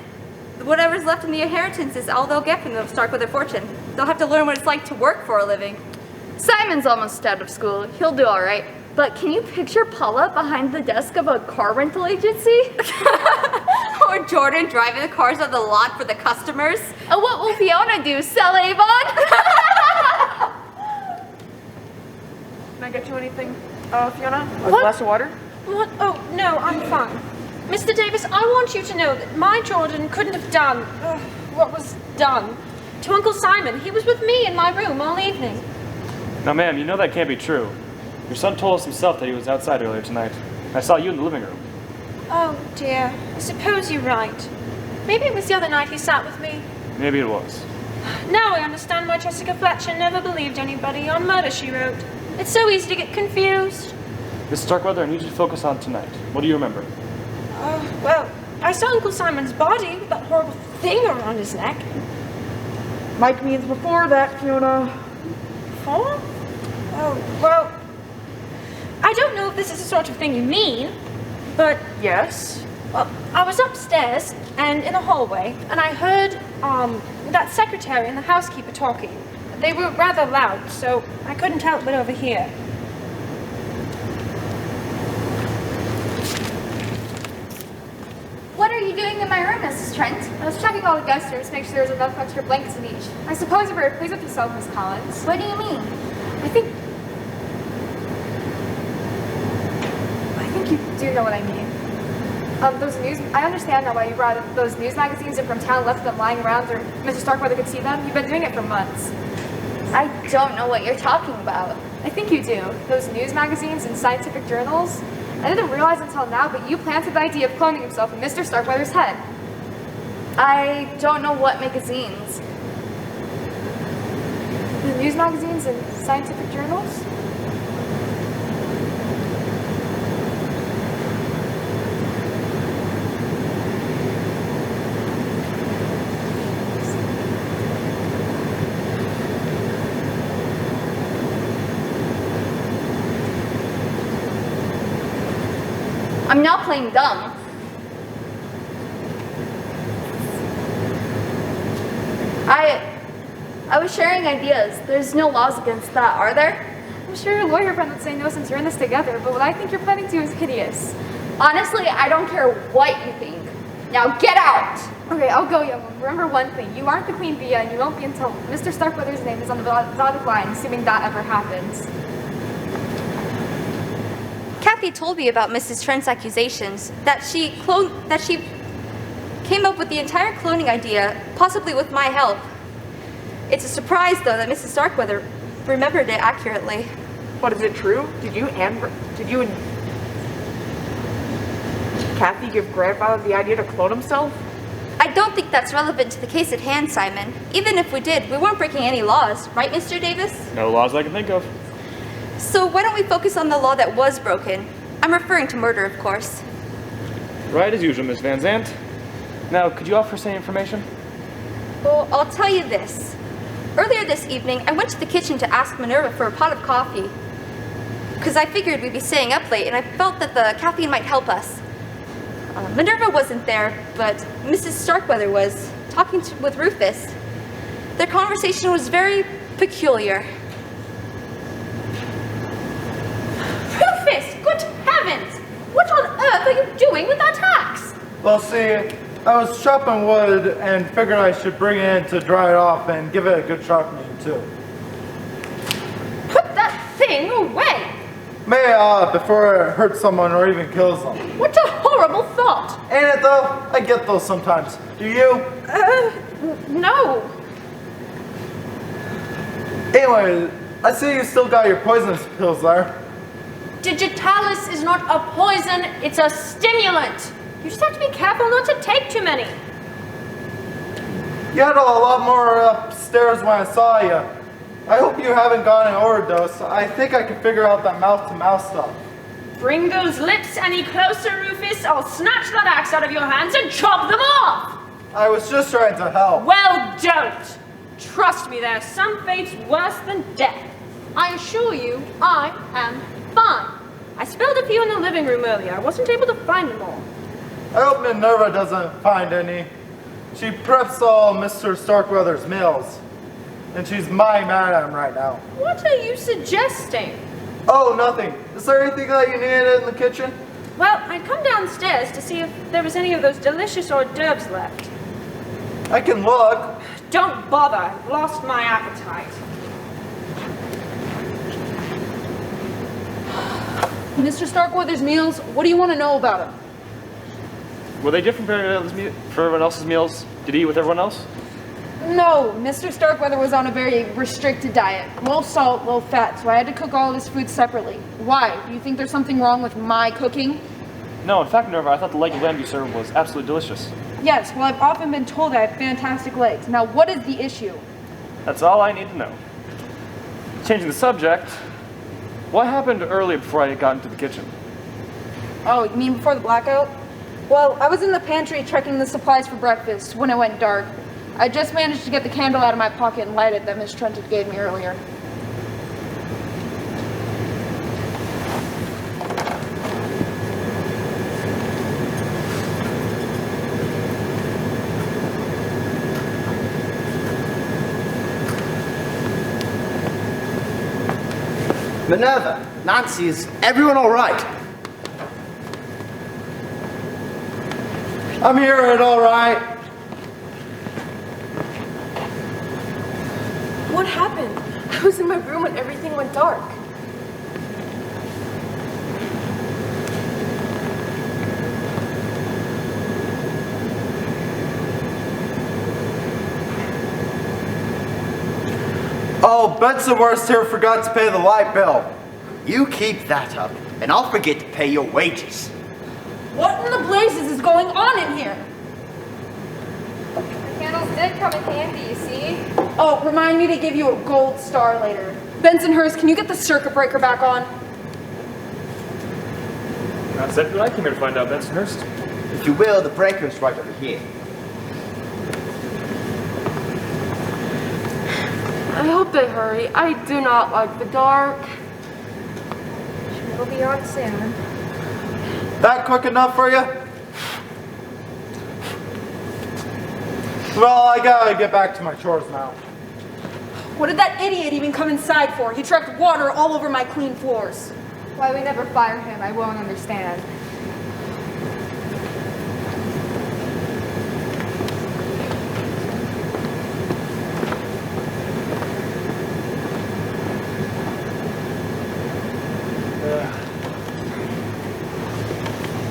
whatever's left in the inheritance is all they'll get from the Starkweather fortune. They'll have to learn what it's like to work for a living. Simon's almost out of school. He'll do all right. But can you picture Paula behind the desk of a car rental agency? Or Jordan driving the cars on the lot for the customers? And what will Fiona do, sell Avon? Can I get you anything, Fiona? A glass of water? What? Oh, no, I'm fine. Mr. Davis, I want you to know that my Jordan couldn't have done what was done to Uncle Simon. He was with me in my room all evening. Now, ma'am, you know that can't be true. Your son told us himself that he was outside earlier tonight. I saw you in the living room. Oh, dear. I suppose you're right. Maybe it was the other night he sat with me. Maybe it was. Now I understand why Jessica Fletcher never believed anybody on Murder, She Wrote. It's so easy to get confused. Miss Starkweather, I need you to focus on tonight. What do you remember? Well, I saw Uncle Simon's body with that horrible thing around his neck. Mike means before that, Fiona. Before? Oh, well, I don't know if this is the sort of thing you mean, but... Yes? Well, I was upstairs and in the hallway, and I heard, that secretary and the housekeeper talking. They were rather loud, so I couldn't help but overhear. What are you doing in my room, Mrs. Trent? I was checking all the guest rooms to make sure there was enough extra blankets in each. I suppose you were pleased with yourself, Miss Collins. What do you mean? I think you do know what I mean. I understand now why you brought those news magazines in from town and left them lying around so Mr. Starkweather could see them. You've been doing it for months. I don't know what you're talking about. I think you do. Those news magazines and scientific journals. I didn't realize until now, but you planted the idea of cloning himself in Mr. Starkweather's head. I don't know what magazines. The news magazines and scientific journals? I'm not playing dumb. I was sharing ideas. There's no laws against that, are there? I'm sure your lawyer friend would say no since you're in this together, but what I think you're planning to do is hideous. Honestly, I don't care what you think. Now get out! Okay, I'll go, young one. Remember one thing. You aren't the Queen Bee, and you won't be until Mr. Starkweather's name is on the dotted line, assuming that ever happens. Kathy told me about Mrs. Trent's accusations, that she came up with the entire cloning idea, possibly with my help. It's a surprise, though, that Mrs. Starkweather remembered it accurately. But is it true? Did you and Kathy give grandfather the idea to clone himself? I don't think that's relevant to the case at hand, Simon. Even if we did, we weren't breaking any laws, right, Mr. Davis? No laws I can think of. So why don't we focus on the law that was broken? I'm referring to murder, of course. Right as usual, Miss Van Zandt. Now, could you offer us any information? Well, I'll tell you this. Earlier this evening, I went to the kitchen to ask Minerva for a pot of coffee. Because I figured we'd be staying up late, and I felt that the caffeine might help us. Minerva wasn't there, but Mrs. Starkweather was, talking with Rufus. Their conversation was very peculiar. Rufus! Good heavens! What on earth are you doing with that axe? Well, see, I was chopping wood and figured I should bring it in to dry it off and give it a good sharpening too. Put that thing away! May I, before it hurts someone or even kills them. What a horrible thought! Ain't it though? I get those sometimes. Do you? No. Anyway, I see you still got your poisonous pills there. Digitalis is not a poison, it's a stimulant. You just have to be careful not to take too many. You had a lot more upstairs when I saw you. I hope you haven't gotten an overdose. I think I can figure out that mouth-to-mouth stuff. Bring those lips any closer, Rufus. I'll snatch that axe out of your hands and chop them off. I was just trying to help. Well, don't. Trust me, there are some fates worse than death. I assure you, I am fine. I spilled a few in the living room earlier. I wasn't able to find them all. I hope Minerva doesn't find any. She preps all Mr. Starkweather's meals. And she's my madam right now. What are you suggesting? Oh, nothing. Is there anything that you needed in the kitchen? Well, I'd come downstairs to see if there was any of those delicious hors d'oeuvres left. I can look. Don't bother. I've lost my appetite. Mr. Starkweather's meals, what do you want to know about him? Were they different for everyone else's meals? Did he eat with everyone else? No, Mr. Starkweather was on a very restricted diet. Low salt, low fat, so I had to cook all of his food separately. Why? Do you think there's something wrong with my cooking? No, in fact, Minerva, I thought the leg of lamb you served was absolutely delicious. Yes, well, I've often been told I have fantastic legs. Now, what is the issue? That's all I need to know. Changing the subject, what happened earlier before I got into the kitchen? Oh, you mean before the blackout? Well, I was in the pantry checking the supplies for breakfast when it went dark. I just managed to get the candle out of my pocket and light it that Miss Trent had gave me earlier. Minerva, Nancy, is everyone all right? I'm here and all right. What happened? I was in my room when everything went dark. Oh, Bensonhurst here forgot to pay the light bill. You keep that up, and I'll forget to pay your wages. What in the blazes is going on in here? The candles did come in handy, you see. Oh, remind me to give you a gold star later. Bensonhurst, can you get the circuit breaker back on? That's exactly what I came here to find out, Bensonhurst. If you will, the breaker's right over here. I hope they hurry. I do not like the dark. It'll be on soon. That quick enough for you? Well, I gotta get back to my chores now. What did that idiot even come inside for? He tracked water all over my clean floors. Why we never fire him, I won't understand.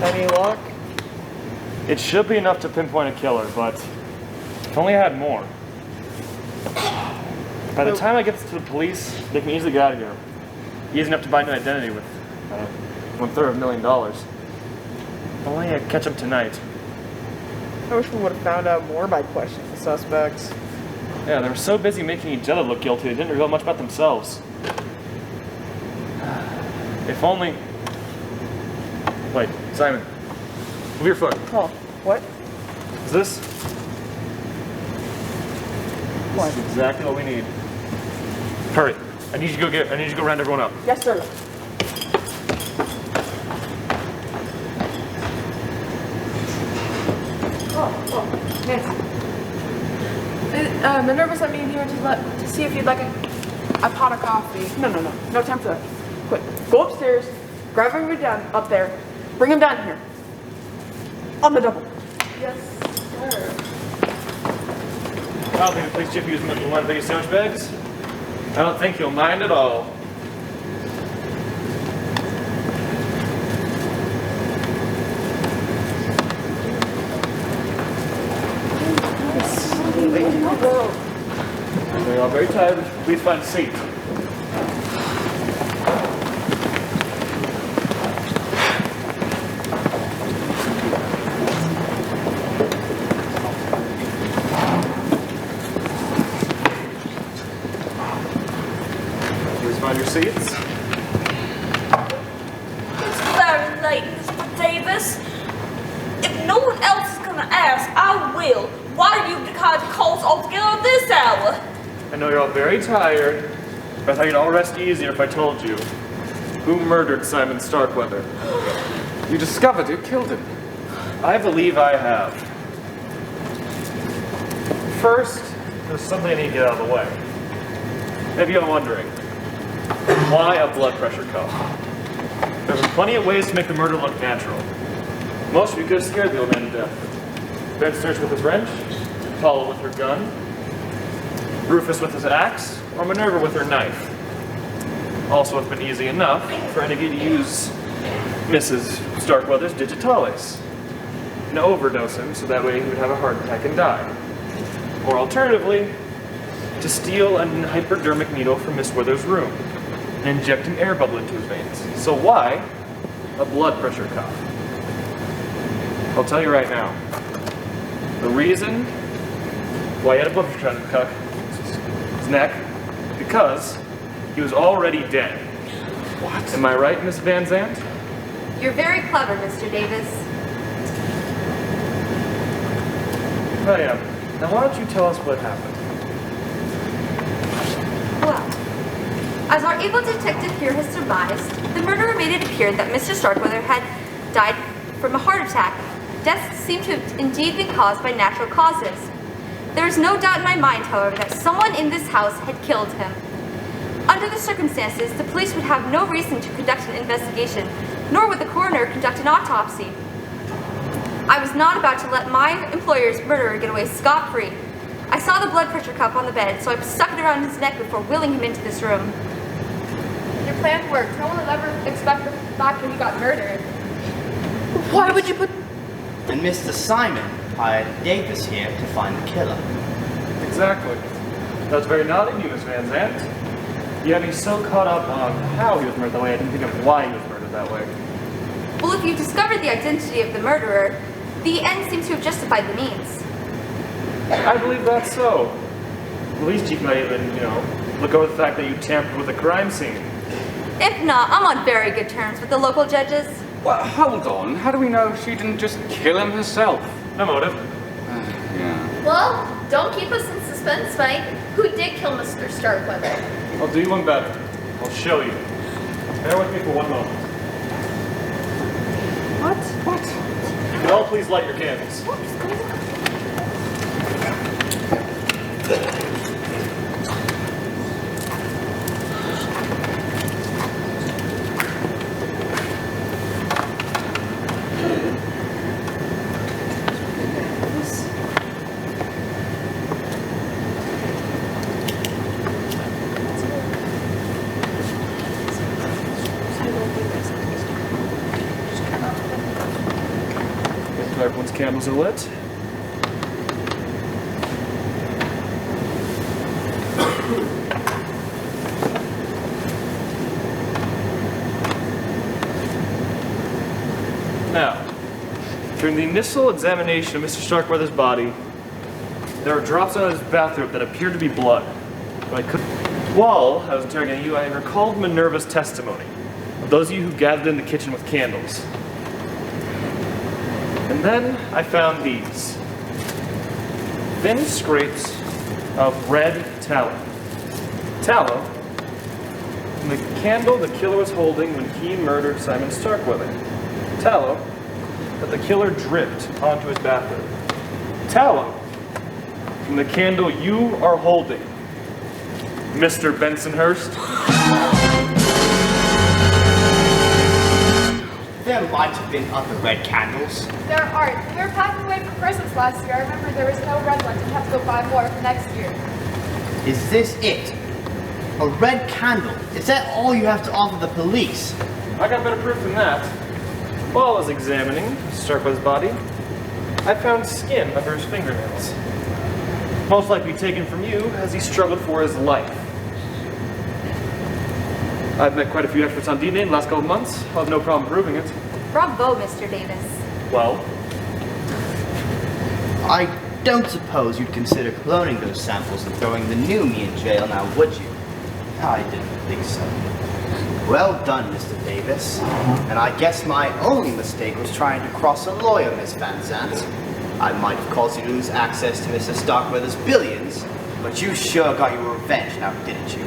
Any luck? It should be enough to pinpoint a killer, but if only I had more. By the time I get to the police, they can easily get out of here. Easy enough to buy an identity with $1/3 million. If only I catch them tonight. I wish we would have found out more by questioning the suspects. Yeah, they were so busy making each other look guilty, they didn't reveal much about themselves. If only... Wait, Simon. Move your foot. Oh, what? Is this? This is exactly what we need. Hurry. I need you to go round everyone up. Yes, sir. Nancy. Minerva sent me in here to see if you'd like a pot of coffee. No time for that. Quick, go upstairs, grab him down up there, bring him down here. On the double. Yes, sir. I don't think the police chief used one of these sandwich bags. I don't think he'll mind at all. They're all very tired. Please find a seat. Please find your seats. It's very late, Mr. Davis. If no one else is gonna ask, I will. Why do you decide calls altogether at this hour? I know you're all very tired, but I thought you'd all rest easier if I told you who murdered Simon Starkweather. You discovered you killed him. I believe I have. First, there's something I need to get out of the way. Maybe you're wondering, why a blood pressure cuff? There were plenty of ways to make the murder look natural. Most of you could have scared the old man to death. Bensonhurst with his wrench, Paula with her gun, Rufus with his axe, or Minerva with her knife. Also, it's been easy enough for any of you to use Mrs. Starkweather's digitalis. and overdose him so that way he would have a heart attack and die. Or alternatively, to steal a hypodermic needle from Miss Wither's room and inject an air bubble into his veins. So why a blood pressure cuff? I'll tell you right now. The reason why he had a blood pressure cuff his neck, because he was already dead. What? Am I right, Miss Van Zandt? You're very clever, Mr. Davis. I am. Now why don't you tell us what happened? Well, as our able detective here has surmised, the murderer made it appear that Mr. Starkweather had died from a heart attack. Deaths seem to have indeed been caused by natural causes. There is no doubt in my mind, however, that someone in this house had killed him. Under the circumstances, the police would have no reason to conduct an investigation, nor would the coroner conduct an autopsy. I was not about to let my employer's murderer get away scot-free. I saw the blood pressure cuff on the bed, so I stuck it around his neck before wheeling him into this room. Your plan worked. No one would ever expect the fact that he got murdered. Why would you put... And Mr. Simon hired Davis here to find the killer. Exactly. That's very naughty of you, Miss Van Zandt. You had me so caught up on how he was murdered that way, I didn't think of why he was murdered that way. Well, if you discovered the identity of the murderer, the end seems to have justified the means. I believe that's so. At least you might even, look over the fact that you tampered with a crime scene. If not, I'm on very good terms with the local judges. Well, hold on. How do we know she didn't just kill him herself? No motive. Yeah. Well, don't keep us in suspense, Mike. Who did kill Mr. Starkweather? I'll do you one better. I'll show you. Bear with me for one moment. What? And all please light your candles. What is going on? Everyone's candles are lit. Now, during the initial examination of Mr. Starkweather's body, there were drops on his bathrobe that appeared to be blood. But I couldn't. While I was interrogating you, I recalled Minerva's testimony of those of you who gathered in the kitchen with candles. And then I found these thin scrapes of red tallow. Tallow from the candle the killer was holding when he murdered Simon Starkweather. Tallow that the killer dripped onto his bathrobe. Tallow from the candle you are holding, Mr. Bensonhurst. There might have been other red candles. There aren't. We were packing away for Christmas last year. I remember there was no red ones. We have to go buy more for next year. Is this it? A red candle? Is that all you have to offer the police? I got better proof than that. While I was examining Starkweather's body, I found skin under his fingernails. Most likely taken from you as he struggled for his life. I've met quite a few experts on DNA in the last couple of months. I'll have no problem proving it. Bravo, Mr. Davis. Well? I don't suppose you'd consider cloning those samples and throwing the new me in jail now, would you? I didn't think so. Well done, Mr. Davis. And I guess my only mistake was trying to cross a lawyer, Miss Van Zandt. I might have caused you to lose access to Mr. Starkweather's billions, but you sure got your revenge now, didn't you?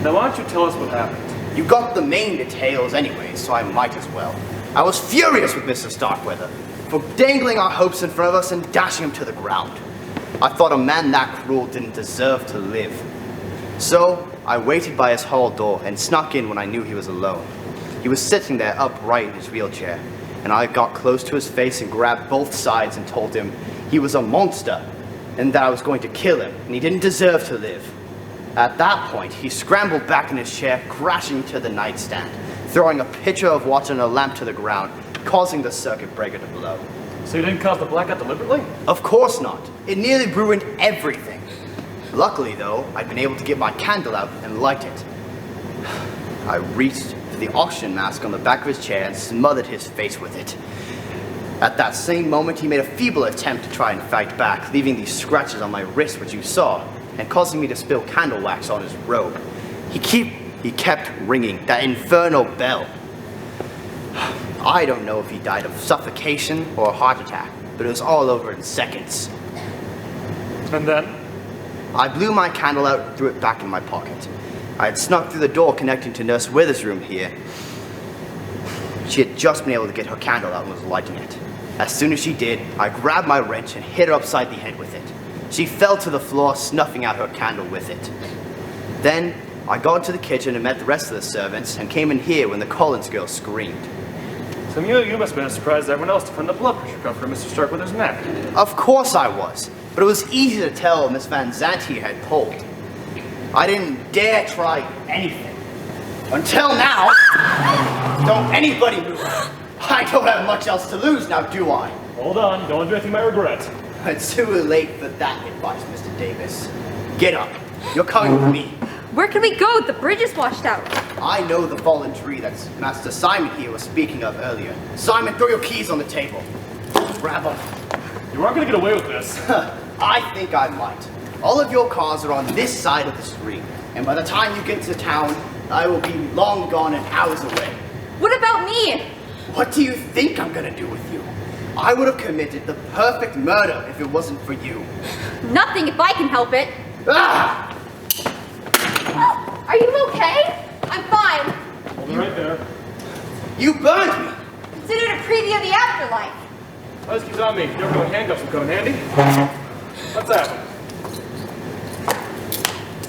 Now why don't you tell us what happened? You got the main details anyway, so I might as well. I was furious with Mr. Starkweather for dangling our hopes in front of us and dashing him to the ground. I thought a man that cruel didn't deserve to live. So I waited by his hall door and snuck in when I knew he was alone. He was sitting there upright in his wheelchair, and I got close to his face and grabbed both sides and told him he was a monster and that I was going to kill him and he didn't deserve to live. At that point, he scrambled back in his chair, crashing to the nightstand, throwing a pitcher of water and a lamp to the ground, causing the circuit breaker to blow. So you didn't cause the blackout deliberately? Of course not. It nearly ruined everything. Luckily, though, I'd been able to get my candle out and light it. I reached for the oxygen mask on the back of his chair and smothered his face with it. At that same moment, he made a feeble attempt to try and fight back, leaving these scratches on my wrist, which you saw, and causing me to spill candle wax on his robe. He kept ringing that infernal bell. I don't know if he died of suffocation or a heart attack, but it was all over in seconds. And then? I blew my candle out and threw it back in my pocket. I had snuck through the door connecting to Nurse Wither's room here. She had just been able to get her candle out and was lighting it. As soon as she did, I grabbed my wrench and hit her upside the head with it. She fell to the floor, snuffing out her candle with it. Then, I got into the kitchen and met the rest of the servants and came in here when the Collins girl screamed. So you must have been surprised everyone else to find the blood pressure cuff from Mr. Starkweather's neck. Of course I was, but it was easy to tell Miss Van Zandt here had pulled. I didn't dare try anything. Until now. Don't anybody move. I don't have much else to lose now, do I? Hold on, don't do anything I regret. It's too late for that advice, Mr. Davis. Get up. You're coming with me. Where can we go? The bridge is washed out. I know the fallen tree that Master Simon here was speaking of earlier. Simon, throw your keys on the table. Grab them. You aren't going to get away with this. I think I might. All of your cars are on this side of the street, and by the time you get to town, I will be long gone and hours away. What about me? What do you think I'm gonna do with you? I would have committed the perfect murder if it wasn't for you. Nothing if I can help it. Ah! Are you okay? I'm fine. Hold it right there. You burned me! Consider it a preview of the afterlife. Let's keep on me. You ever go in handcuffs will come in handy? What's that?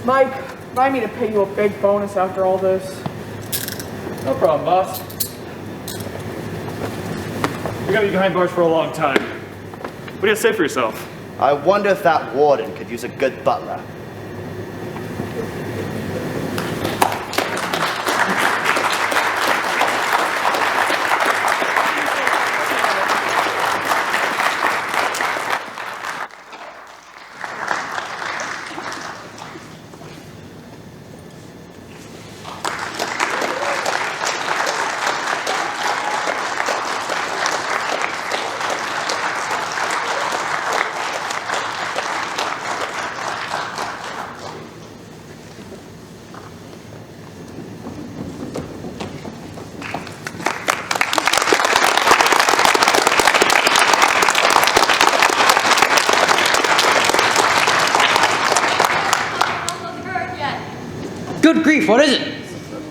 Mike, remind me to pay you a big bonus after all this. No problem, boss. You're gonna be behind bars for a long time. What do you have to say for yourself? I wonder if that warden could use a good butler. Good grief, what is it?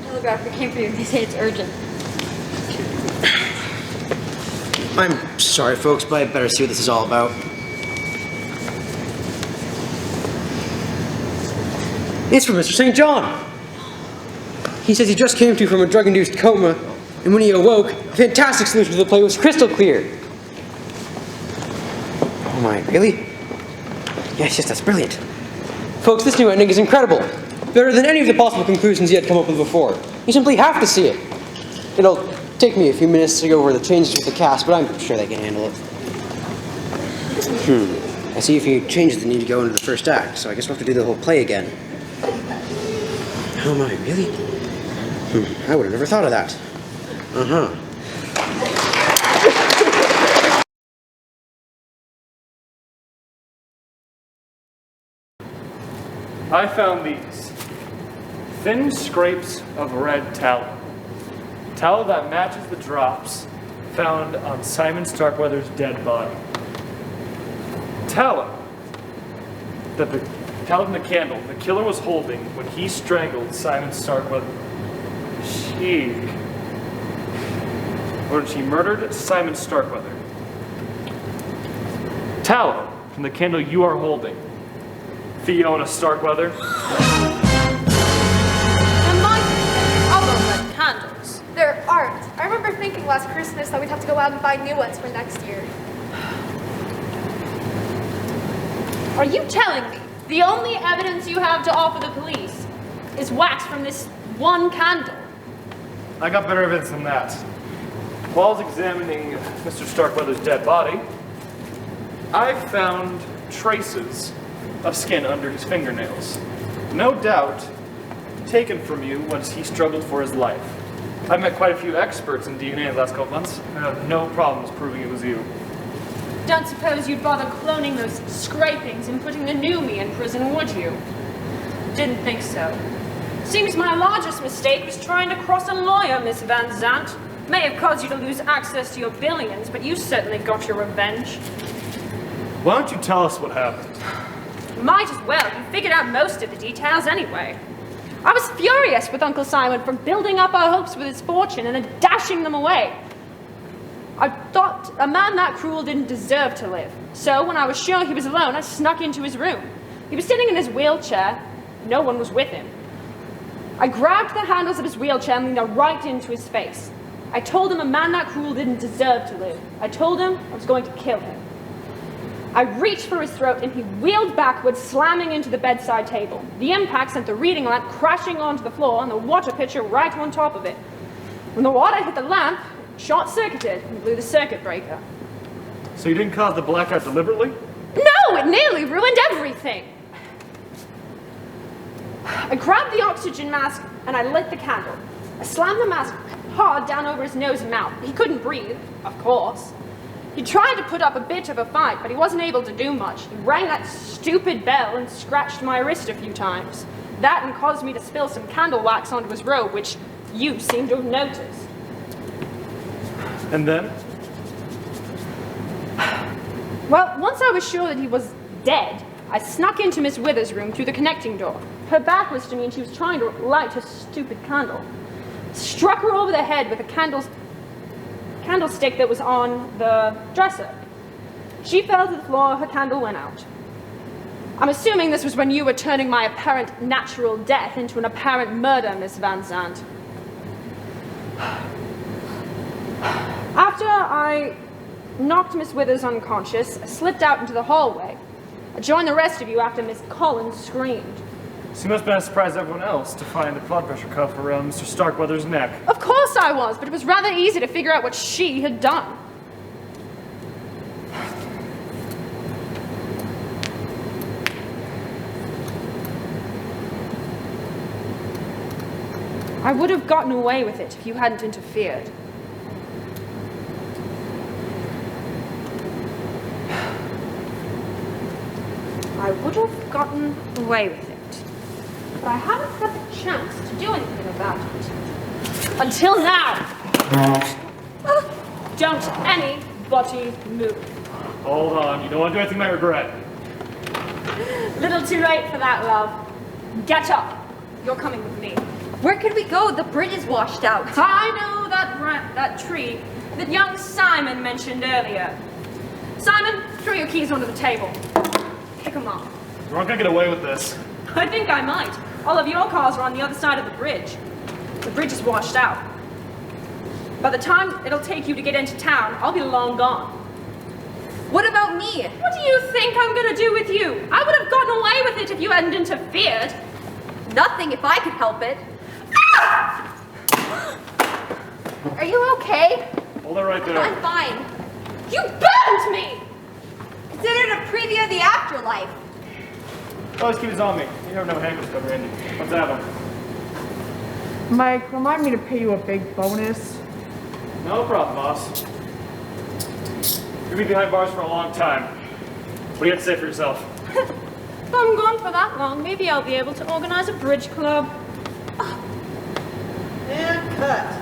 Telegrapher came for you. They say it's urgent. I'm sorry, folks, but I better see what this is all about. It's from Mr. St. John. He says he just came to from a drug-induced coma, and when he awoke, a fantastic solution to the play was crystal clear. Oh my, really? Yes, that's brilliant. Folks, this new ending is incredible. Better than any of the possible conclusions he had come up with before. You simply have to see it. It'll take me a few minutes to go over the changes with the cast, but I'm sure they can handle it. I see a few changes that need to go into the first act, so I guess we'll have to do the whole play again. Oh my, really? I would have never thought of that. I found these. Thin scrapes of red tallow. Tallow that matches the drops found on Simon Starkweather's dead body. Tallow that the tallow from the candle the killer was holding when he strangled Simon Starkweather. When she murdered Simon Starkweather. Tallow from the candle you are holding. Fiona Starkweather. Candles. They're art. I remember thinking last Christmas that we'd have to go out and buy new ones for next year. Are you telling me the only evidence you have to offer the police is wax from this one candle? I got better evidence than that. While I was examining Mr. Starkweather's dead body, I found traces of skin under his fingernails. No doubt taken from you once he struggled for his life. I've met quite a few experts in DNA in the last couple months, and I have no problems proving it was you. Don't suppose you'd bother cloning those scrapings and putting the new me in prison, would you? Didn't think so. Seems my largest mistake was trying to cross a lawyer, Miss Van Zandt. May have caused you to lose access to your billions, but you certainly got your revenge. Why don't you tell us what happened? Might as well. You figured out most of the details anyway. I was furious with Uncle Simon for building up our hopes with his fortune and then dashing them away. I thought a man that cruel didn't deserve to live. So when I was sure he was alone, I snuck into his room. He was sitting in his wheelchair. No one was with him. I grabbed the handles of his wheelchair and leaned right into his face. I told him a man that cruel didn't deserve to live. I told him I was going to kill him. I reached for his throat and he wheeled backwards, slamming into the bedside table. The impact sent the reading lamp crashing onto the floor and the water pitcher right on top of it. When the water hit the lamp, it short-circuited and blew the circuit breaker. So you didn't cause the blackout deliberately? No, it nearly ruined everything. I grabbed the oxygen mask and I lit the candle. I slammed the mask hard down over his nose and mouth. He couldn't breathe, of course. He tried to put up a bit of a fight, but he wasn't able to do much. He rang that stupid bell and scratched my wrist a few times. That and caused me to spill some candle wax onto his robe, which you seem to have noticed. And then? Well, once I was sure that he was dead, I snuck into Miss Wither's room through the connecting door. Her back was to me and she was trying to light her stupid candle. Struck her over the head with a candlestick that was on the dresser. She fell to the floor, her candle went out. I'm assuming this was when you were turning my apparent natural death into an apparent murder, Miss Van Zandt. After I knocked Miss Withers unconscious, I slipped out into the hallway. I joined the rest of you after Miss Collins screamed. So you must have been as surprised as everyone else to find the blood pressure cuff around Mr. Starkweather's neck. Of course I was, but it was rather easy to figure out what she had done. I would have gotten away with it if you hadn't interfered. I would have gotten away with it, but I haven't had the chance to do anything about it. Until now! Don't anybody move. Hold on, you don't want to do anything you might regret. Little too late for that, love. Get up. You're coming with me. Where could we go? The bridge is washed out. I know that tree that young Simon mentioned earlier. Simon, throw your keys onto the table. Pick them up. We're not gonna get away with this. I think I might. All of your cars are on the other side of the bridge. The bridge is washed out. By the time it'll take you to get into town, I'll be long gone. What about me? What do you think I'm gonna do with you? I would have gotten away with it if you hadn't interfered. Nothing if I could help it. Ah! Are you okay? Hold it right there. I'm fine. You burned me! Consider it a preview of the afterlife. Always keep his on me. You never know what handles come handy. Let's have him. Mike, remind me to pay you a big bonus. No problem, boss. You'll be behind bars for a long time. What do you have to say for yourself? If I'm gone for that long, maybe I'll be able to organize a bridge club. And cut.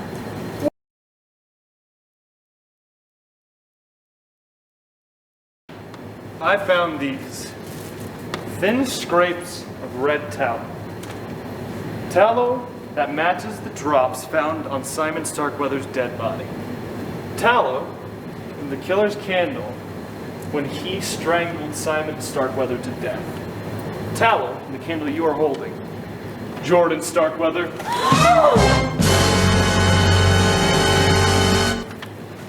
I found these thin scrapes of red tallow. Tallow that matches the drops found on Simon Starkweather's dead body. Tallow from the killer's candle when he strangled Simon Starkweather to death. Tallow from the candle you are holding. Jordan Starkweather.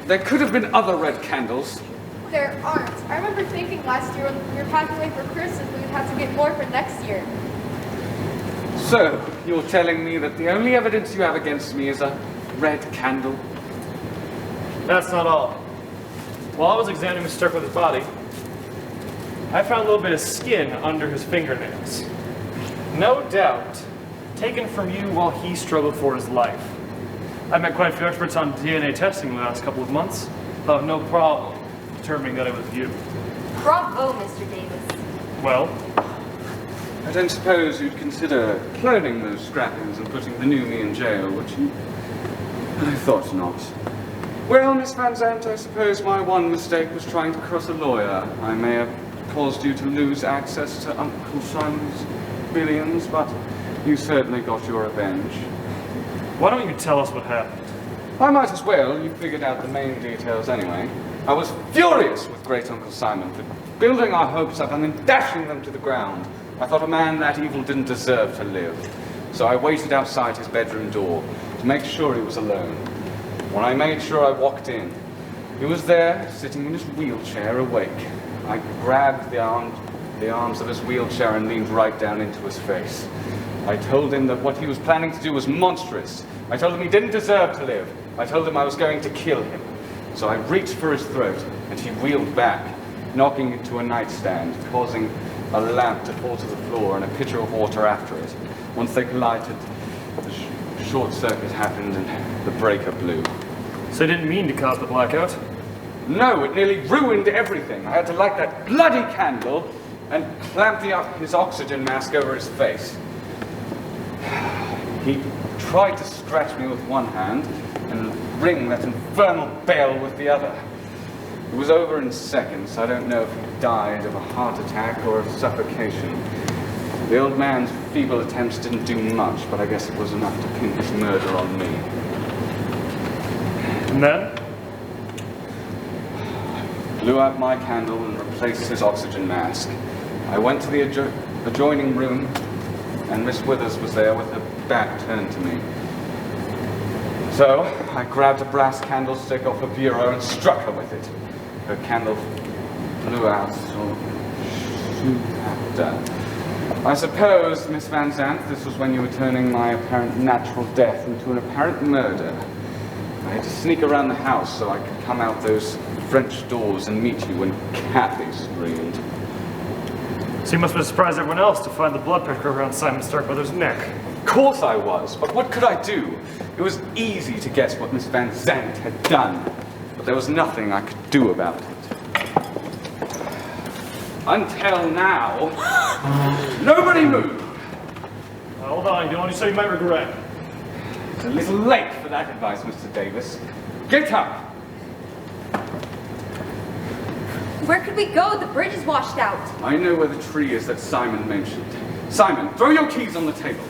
There could have been other red candles. There aren't. I remember thinking last year when we were packing away for Christmas we would have to get more for next year. So, you're telling me that the only evidence you have against me is a red candle? That's not all. While I was examining Mr. Starkweather's body, I found a little bit of skin under his fingernails. No doubt, taken from you while he struggled for his life. I've met quite a few experts on DNA testing in the last couple of months. They'll have no problem determining that it was you. Bravo, Mr. Davis. Well? I don't suppose you'd consider cloning those scrappings and putting the new me in jail, would you? I thought not. Well, Miss Van Zandt, I suppose my one mistake was trying to cross a lawyer. I may have caused you to lose access to Uncle Simon's billions, but you certainly got your revenge. Why don't you tell us what happened? I might as well. You figured out the main details anyway. I was furious with Great Uncle Simon for building our hopes up and then dashing them to the ground. I thought a man that evil didn't deserve to live. So I waited outside his bedroom door to make sure he was alone. When I made sure I walked in, he was there, sitting in his wheelchair, awake. I grabbed the arms of his wheelchair and leaned right down into his face. I told him that what he was planning to do was monstrous. I told him he didn't deserve to live. I told him I was going to kill him. So I reached for his throat, and he reeled back, knocking into a nightstand, causing a lamp to fall to the floor and a pitcher of water after it. Once they collided, the short circuit happened and the breaker blew. So he didn't mean to cause the blackout? No, it nearly ruined everything. I had to light that bloody candle and clamp his oxygen mask over his face. He tried to scratch me with one hand and ring that infernal bell with the other. It was over in seconds. I don't know if he died of a heart attack or of suffocation. The old man's feeble attempts didn't do much, but I guess it was enough to pin his murder on me. And then? I blew out my candle and replaced his oxygen mask. I went to the adjoining room, and Miss Withers was there with her back turned to me. So I grabbed a brass candlestick off a bureau and struck her with it. Her candle blew out soon after. I suppose, Miss Van Zandt, this was when you were turning my apparent natural death into an apparent murder. I had to sneak around the house so I could come out those French doors and meet you when Kathy screamed. So you must have surprised everyone else to find the blood pressure around Simon Starkweather's neck. Of course I was, but what could I do? It was easy to guess what Miss Van Zandt had done, but there was nothing I could do about it. Until now, nobody moved. Hold on, you don't want to say you might regret. It's a little late for that advice, Mr. Davis. Get up! Where could we go? The bridge is washed out. I know where the tree is that Simon mentioned. Simon, throw your keys on the table.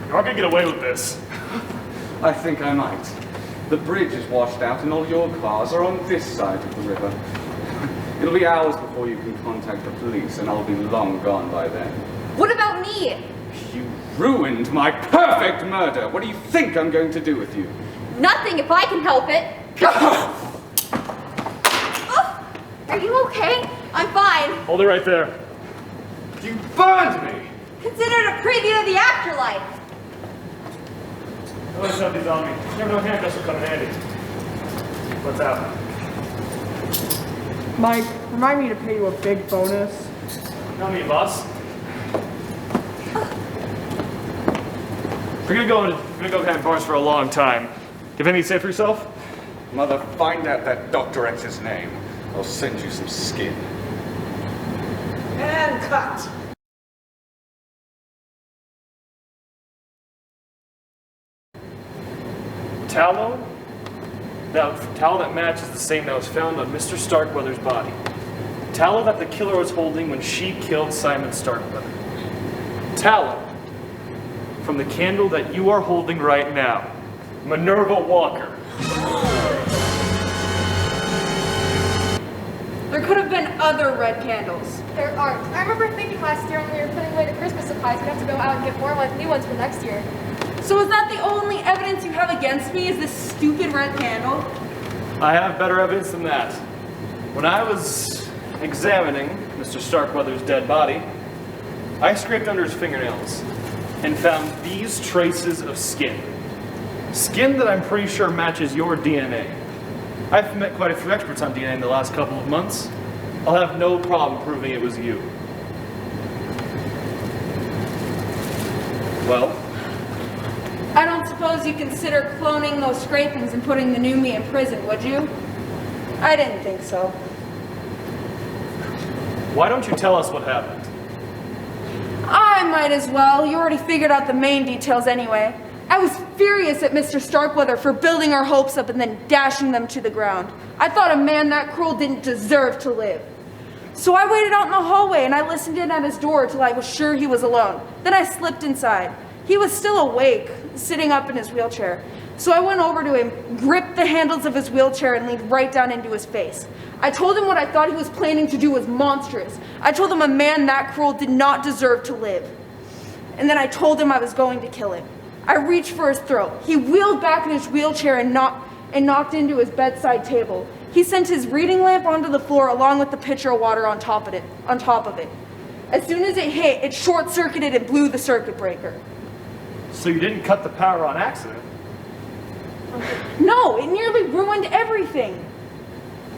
You aren't gonna get away with this. I think I might. The bridge is washed out and all your cars are on this side of the river. It'll be hours before you can contact the police and I'll be long gone by then. What about me? You ruined my perfect murder. What do you think I'm going to do with you? Nothing if I can help it. Oh, are you okay? I'm fine. Hold it right there. You burned me! Consider it a preview of the afterlife. Let's have these on me. You never know handcuffs will come in handy. What's out? Mike, remind me to pay you a big bonus. Not me, boss. We're gonna go behind bars for a long time. Do you have anything to say for yourself? Mother, find out that Dr. X's name. I'll send you some skin. And cut. Tallow? Tallow that matches the same that was found on Mr. Starkweather's body. Tallow that the killer was holding when she killed Simon Starkweather. Tallow from the candle that you are holding right now. Minerva Walker. There could have been other red candles. There aren't. I remember thinking last year when we were putting away the Christmas supplies, we'd have to go out and get more new ones for next year. So is that the only evidence you have against me, is this stupid red candle? I have better evidence than that. When I was examining Mr. Starkweather's dead body, I scraped under his fingernails and found these traces of skin. Skin that I'm pretty sure matches your DNA. I've met quite a few experts on DNA in the last couple of months. I'll have no problem proving it was you. Well? I don't suppose you consider cloning those scrapings and putting the new me in prison, would you? I didn't think so. Why don't you tell us what happened? I might as well. You already figured out the main details anyway. I was furious at Mr. Starkweather for building our hopes up and then dashing them to the ground. I thought a man that cruel didn't deserve to live. So I waited out in the hallway and I listened in at his door till I was sure he was alone. Then I slipped inside. He was still awake, sitting up in his wheelchair. So I went over to him, gripped the handles of his wheelchair and leaned right down into his face. I told him what I thought he was planning to do was monstrous. I told him a man that cruel did not deserve to live. And then I told him I was going to kill him. I reached for his throat. He wheeled back in his wheelchair and knocked into his bedside table. He sent his reading lamp onto the floor along with the pitcher of water on top of it. As soon as it hit, it short-circuited and blew the circuit breaker. So you didn't cut the power on accident? No, it nearly ruined everything.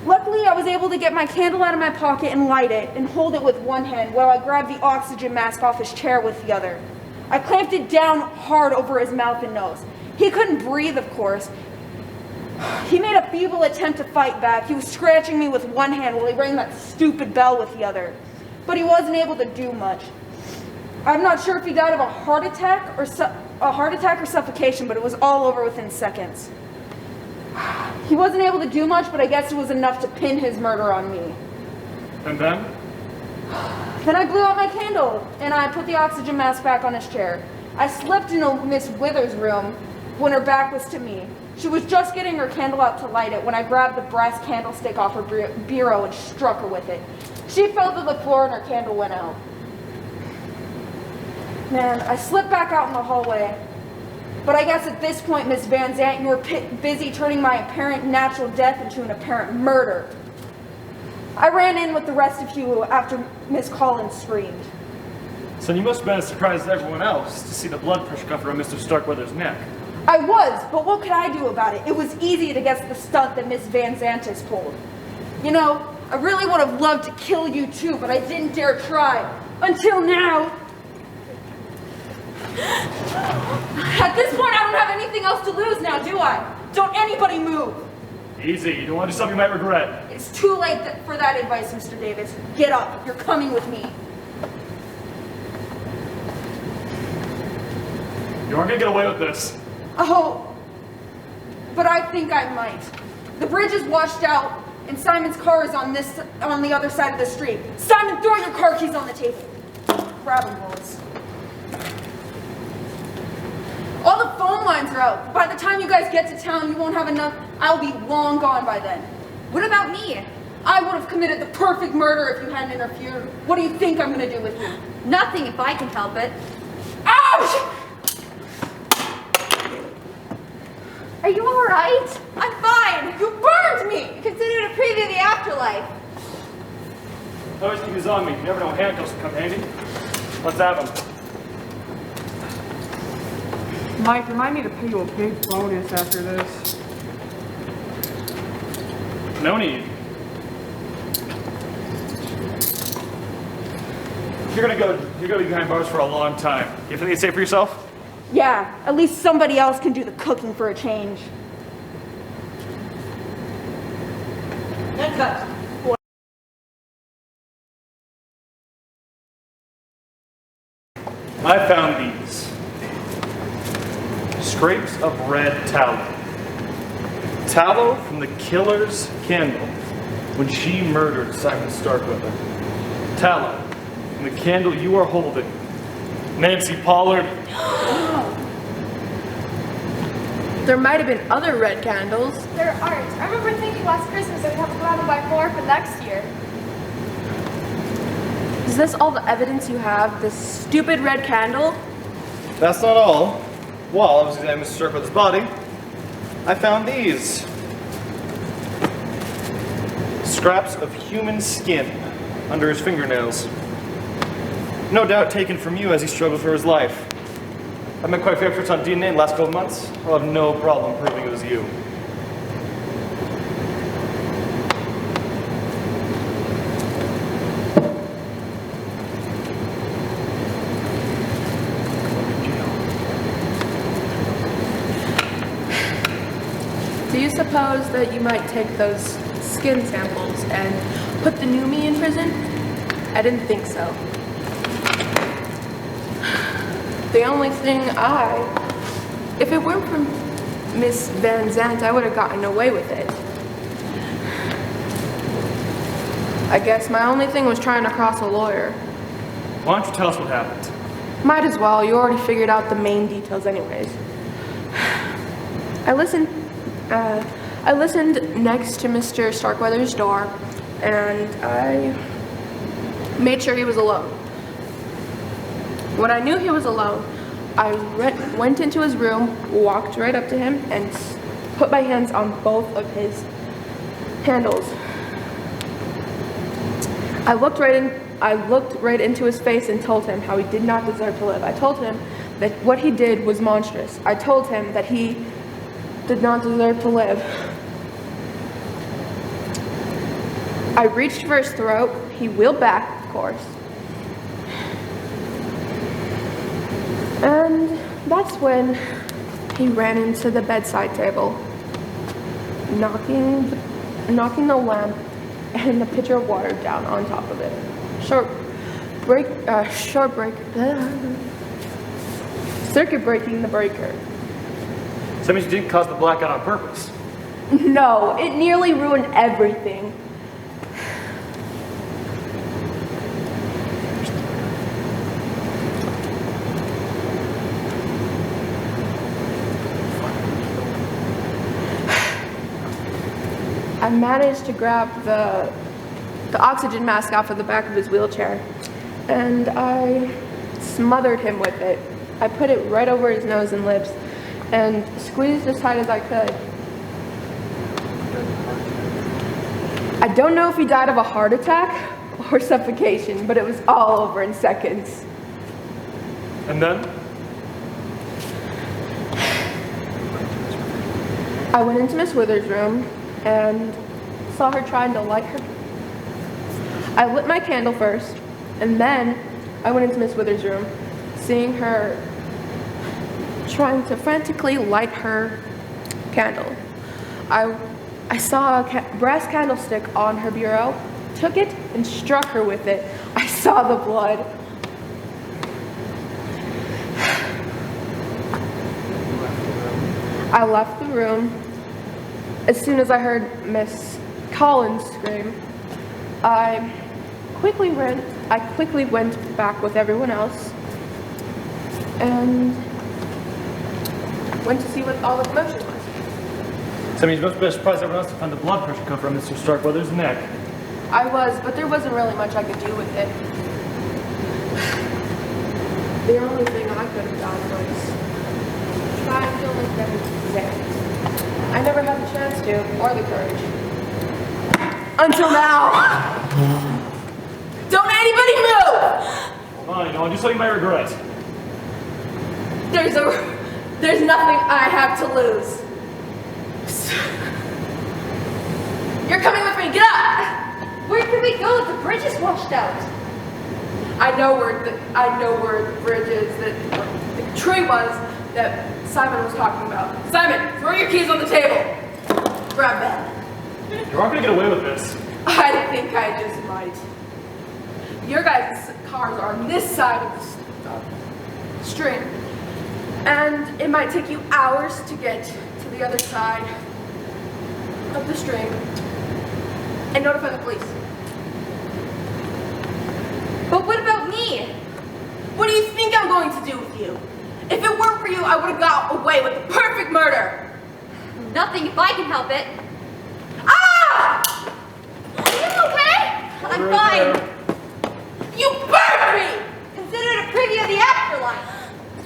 Luckily, I was able to get my candle out of my pocket and light it and hold it with one hand while I grabbed the oxygen mask off his chair with the other. I clamped it down hard over his mouth and nose. He couldn't breathe, of course. He made a feeble attempt to fight back. He was scratching me with one hand while he rang that stupid bell with the other. But he wasn't able to do much. I'm not sure if he died of a heart attack or suffocation, but it was all over within seconds. He wasn't able to do much, but I guess it was enough to pin his murder on me. And then? Then I blew out my candle, and I put the oxygen mask back on his chair. I slipped into Miss Wither's room when her back was to me. She was just getting her candle out to light it when I grabbed the brass candlestick off her bureau and struck her with it. She fell to the floor and her candle went out. Man, I slipped back out in the hallway. But I guess at this point, Miss Van Zandt, you were busy turning my apparent natural death into an apparent murder. I ran in with the rest of you after Miss Collins screamed. So you must have been as surprised as everyone else to see the blood pressure cuff around Mr. Starkweather's neck. I was, but what could I do about it? It was easy to guess the stunt that Miss Van Zandt has pulled. You know, I really would have loved to kill you too, but I didn't dare try. Until now. At this point, I don't have anything else to lose now, do I? Don't anybody move. Easy, you don't want to do something you might regret. It's too late for that advice, Mr. Davis. Get up, you're coming with me. You aren't gonna get away with this. Oh, but I think I might. The bridge is washed out, and Simon's car is on the other side of the street. Simon, throw your car keys on the table. Grab them, Lois. All the phone lines are out. By the time you guys get to town, you won't have enough. I'll be long gone by then. What about me? I would have committed the perfect murder if you hadn't interfered. What do you think I'm going to do with you? Nothing if I can help it. Ouch! Are you all right? I'm fine. You burned me. Consider it a preview of the afterlife. Always keep these on me. You never know when handcuffs will come handy. Let's have them. Mike, remind me to pay you a big bonus after this. No need. You're gonna be behind bars for a long time. You think it's safe for yourself? Yeah, at least somebody else can do the cooking for a change. I found these. Scrapes of red tallow. Tallow from the killer's candle when she murdered Simon Starkweather. Tallow from the candle you are holding. Nancy Pollard. There might have been other red candles. There aren't. I remember thinking last Christmas that we'd have to go out and buy more for next year. Is this all the evidence you have? This stupid red candle? That's not all. While I was examining Mr. Starkweather's body, I found these. Scraps of human skin under his fingernails. No doubt taken from you as he struggled for his life. I've met quite a few experts on DNA in the last couple of months. I'll have no problem proving it was you. suppose that you might take those skin samples and put the new me in prison? I didn't think so. The only thing if it weren't for Miss Van Zandt, I would have gotten away with it. I guess my only thing was trying to cross a lawyer. Why don't you tell us what happened? Might as well, you already figured out the main details anyways. I listened next to Mr. Starkweather's door, and I made sure he was alone. When I knew he was alone, I went into his room, walked right up to him, and put my hands on both of his handles. I looked right into his face and told him how he did not deserve to live. I told him that what he did was monstrous. I told him that he did not deserve to live. I reached for his throat. He wheeled back, of course. And that's when he ran into the bedside table, knocking the lamp and the pitcher of water down on top of it. Circuit breaking the breaker. So that means you didn't cause the blackout on purpose. No, it nearly ruined everything. I managed to grab the oxygen mask off of the back of his wheelchair, and I smothered him with it. I put it right over his nose and lips and squeezed as tight as I could. I don't know if he died of a heart attack or suffocation, but it was all over in seconds. And then? I went into Miss Wither's room and saw her trying to light her. I lit my candle first, and then I went into Miss Wither's room, seeing her trying to frantically light her candle. I saw a brass candlestick on her bureau, took it, and struck her with it. I saw the blood. I left the room. As soon as I heard Miss Collins scream, I quickly went back with everyone else and went to see what all the commotion was. So that means you must be surprised everyone else to find the blood pressure come from Mr. Starkweather's neck. I was, but there wasn't really much I could do with it. The only thing I could have done was try and feel like that was Zandt. I never had the chance to, or the courage. Until now! Don't anybody move! Fine, I'll do something you might regret. There's nothing I have to lose. You're coming with me, get up! Where can we go if the bridge is washed out? I know where the bridge is, that the tree was that Simon was talking about. Simon, throw your keys on the table. Grab that. You aren't gonna get away with this. I think I just might. Your guys' cars are on this side of the stream, and it might take you hours to get to the other side of the stream and notify the police. But what about me? What do you think I'm going to do with you? If it weren't for you, I would have got away with the perfect murder. Nothing if I can help it. Ah! Are you okay? I'm fine. You burned me! Consider it a preview of the afterlife.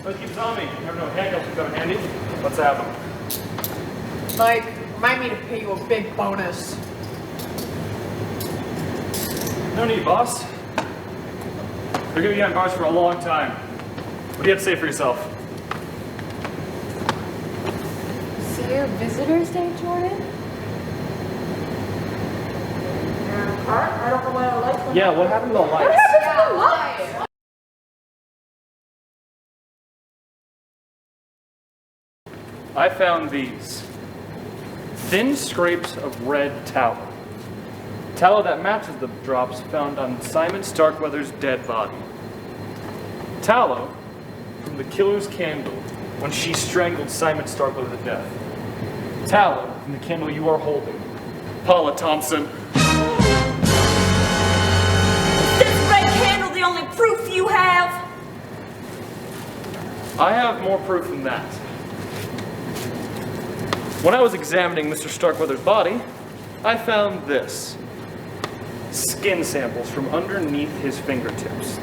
Let's keep on me. Never know handcuffs will come in handy. Let's have them. Like, remind me to pay you a big bonus. No need, boss. They're gonna be on guards for a long time. What do you have to say for yourself? See your visitors day, Jordan? I don't know why I like them. Yeah, what happened to the lights? I found these. thin scrapes of red tallow. Tallow that matches the drops found on Simon Starkweather's dead body. Tallow from the killer's candle when she strangled Simon Starkweather to death. Tallow from the candle you are holding, Paula Thompson. Is this red candle the only proof you have? I have more proof than that. When I was examining Mr. Starkweather's body, I found this. Skin samples from underneath his fingertips.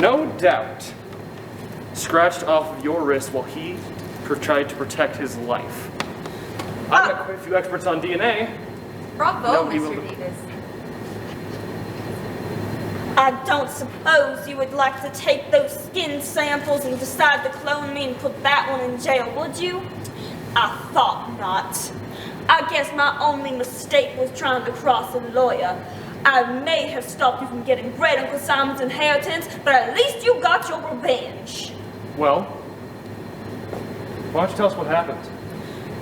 No doubt scratched off of your wrist while he tried to protect his life. I've met quite a few experts on DNA. Bravo, Mr. Davis. I don't suppose you would like to take those skin samples and decide to clone me and put that one in jail, would you? I thought not. I guess my only mistake was trying to cross a lawyer. I may have stopped you from getting Great Uncle Simon's inheritance, but at least you got your revenge. Well, why don't you tell us what happened?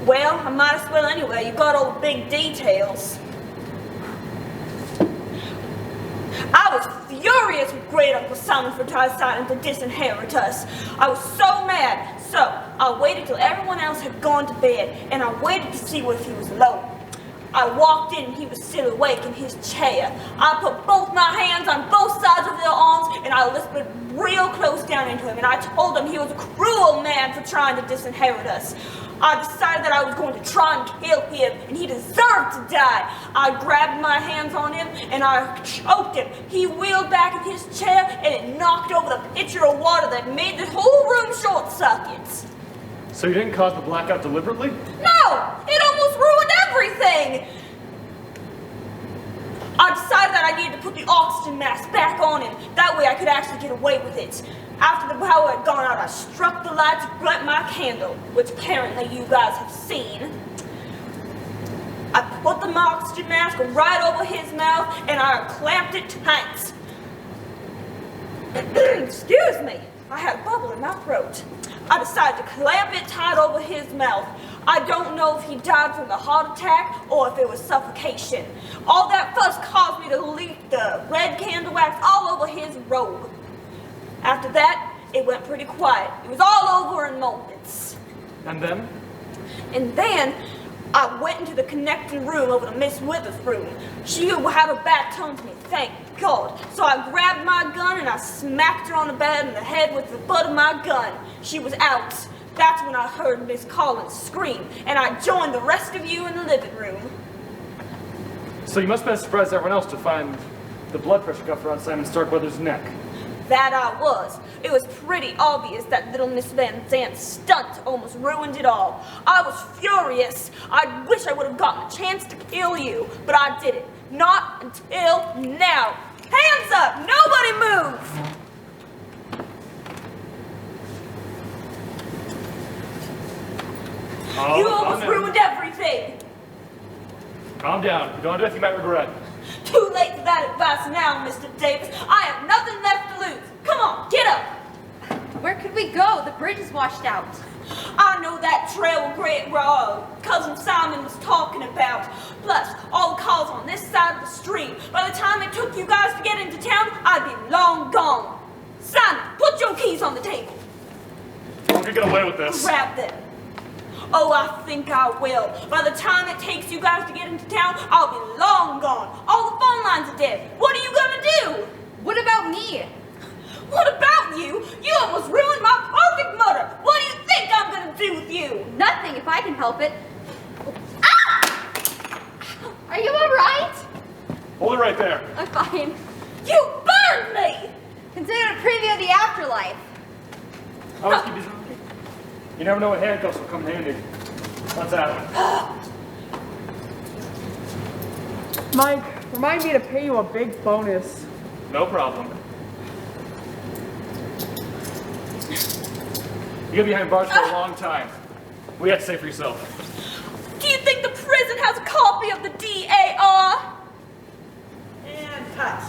Well, I might as well anyway. You got all the big details. I was furious with Great Uncle Simon for deciding to disinherit us. I was so mad. So, I waited till everyone else had gone to bed, and I waited to see if he was alone. I walked in and he was still awake in his chair. I put both my hands on both sides of their arms, and I whispered real close down into him, and I told him he was a cruel man for trying to disinherit us. I decided that I was going to try and kill him, and he deserved to die. I grabbed my hands on him, and I choked him. He wheeled back in his chair, and it knocked over the pitcher of water that made the whole room short circuits. So you didn't cause the blackout deliberately? No! It almost ruined everything! I decided that I needed to put the oxygen mask back on him. That way I could actually get away with it. After the power had gone out, I struck the light to light my candle, which apparently you guys have seen. I put the oxygen mask right over his mouth, and I clamped it tight. Excuse me, I had a bubble in my throat. I decided to clamp it tight over his mouth. I don't know if he died from the heart attack or if it was suffocation. All that fuss caused me to leak the red candle wax all over his robe. After that, it went pretty quiet. It was all over in moments. And then? And then, I went into the connecting room over to Miss Withers' room. She had her back turned to me, thank God. So I grabbed my gun and I smacked her on the bed in the head with the butt of my gun. She was out. That's when I heard Miss Collins scream, and I joined the rest of you in the living room. So you must have been surprised everyone else to find the blood pressure cuff around Simon Starkweather's neck. That I was. It was pretty obvious that little Miss Van Zandt's stunt almost ruined it all. I was furious. I wish I would have gotten a chance to kill you, but I didn't. Not until now. Hands up! Nobody move! Oh, You almost ruined everything. Calm down. You don't do anything you might regret. Too late for that advice now, Mr. Davis. I have nothing left to lose. Come on, get up. Where could we go? The bridge is washed out. I know that trail great Cousin Simon was talking about. Plus, all the cars on this side of the street. By the time it took you guys to get into town, I'd be long gone. Simon, put your keys on the table. We're gonna get away with this. Grab them. Oh, I think I will. By the time it takes you guys to get into town, I'll be long gone. All the phone lines are dead. What are you gonna do? What about me? What about you? You almost ruined my perfect murder. What do you think I'm gonna do with you? Nothing, if I can help it. Ah! Are you alright? Hold it right there. I'm fine. You burned me! Consider a preview of the afterlife. Housekeeper, you never know what handcuffs will come in handy. Let's have it. Mike, remind me to pay you a big bonus. No problem. You're gonna be behind bars for a long time. What do you have to say for yourself? Do you think the prison has a copy of the DAR? And cut.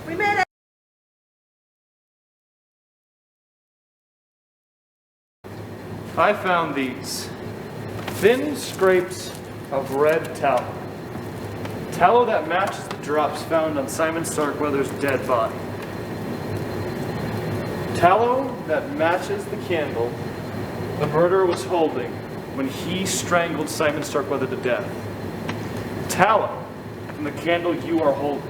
We made it. I found these Thin scrapes of red tallow. Tallow that matches the drops found on Simon Starkweather's dead body. Tallow that matches the candle the murderer was holding when he strangled Simon Starkweather to death. Tallow from the candle you are holding.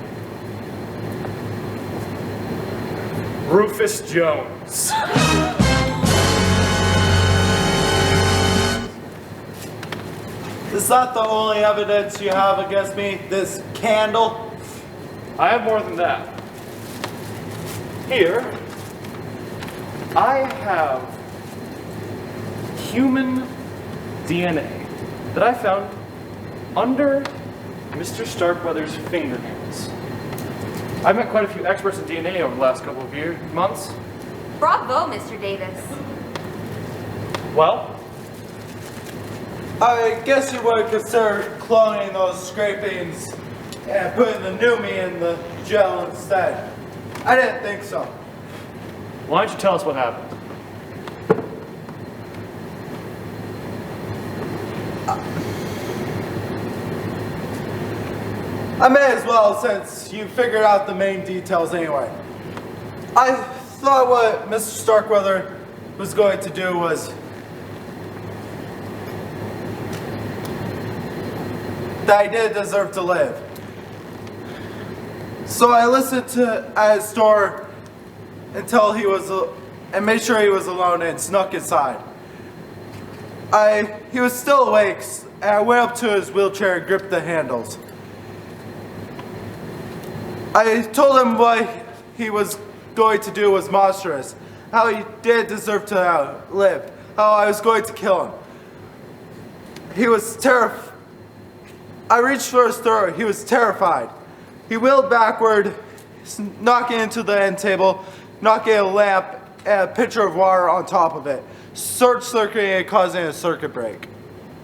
Rufus Jones. Is that the only evidence you have against me? This candle? I have more than that. Here, I have human DNA that I found under Mr. Starkweather's fingernails. I've met quite a few experts in DNA over the last couple of months. Bravo, Mr. Davis. Well? I guess you would consider cloning those scrapings and putting the new me in the gel instead. I didn't think so. Why don't you tell us what happened? I may as well, since you figured out the main details anyway. I thought what Mr. Starkweather was going to do was that he did deserve to live. So I listened at his door until he was, and made sure he was alone and snuck inside. He was still awake, and I went up to his wheelchair and gripped the handles. I told him what he was going to do was monstrous, how he did deserve to live, how I was going to kill him. He was terrified. I reached for his throat. He was terrified. He wheeled backward, knocking into the end table, knocking a lamp and a pitcher of water on top of it, short-circuiting and causing a circuit break.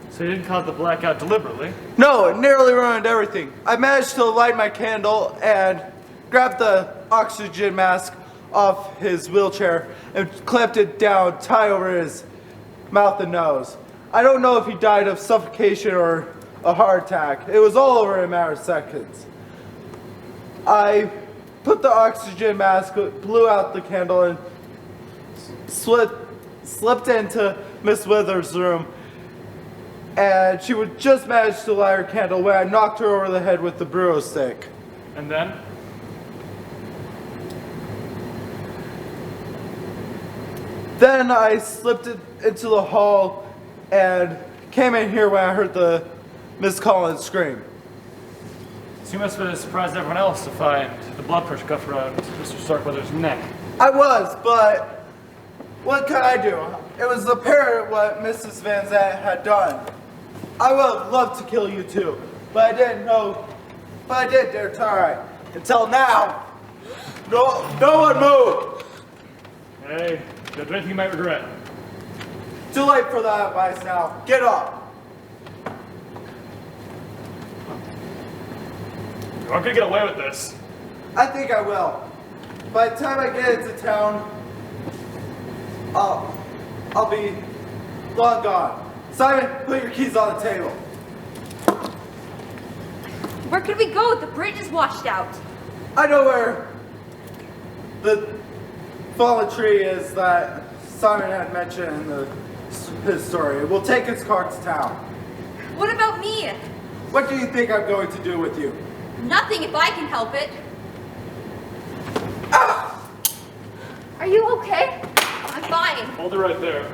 So you didn't cause the blackout deliberately? No, it nearly ruined everything. I managed to light my candle and grabbed the oxygen mask off his wheelchair and clamped it down tight over his mouth and nose. I don't know if he died of suffocation or a heart attack. It was all over in a matter of seconds. I put the oxygen mask, blew out the candle, and slipped into Miss Withers' room. And she would just manage to light her candle when I knocked her over the head with the Bruro stick. And then? Then I slipped into the hall and came in here when I heard the Miss Collins scream. So you must have been as surprised as everyone else to find the blood pressure cuff around Mr. Starkweather's neck. I was, but what could I do? It was apparent what Mrs. Van Zandt had done. I would have loved to kill you too, but I didn't know. But I did dare try. Until now. No one moved. Hey, don't do anything you might regret. Too late for that advice now. Get up. You aren't gonna get away with this. I think I will. By the time I get into town, I'll be long gone. Simon, put your keys on the table. Where could we go? The bridge is washed out. I know where the fallen tree is that Simon had mentioned in his story. We'll take his car to town. What about me? What do you think I'm going to do with you? Nothing if I can help it. Ah! Are you okay? I'm fine. Hold it right there.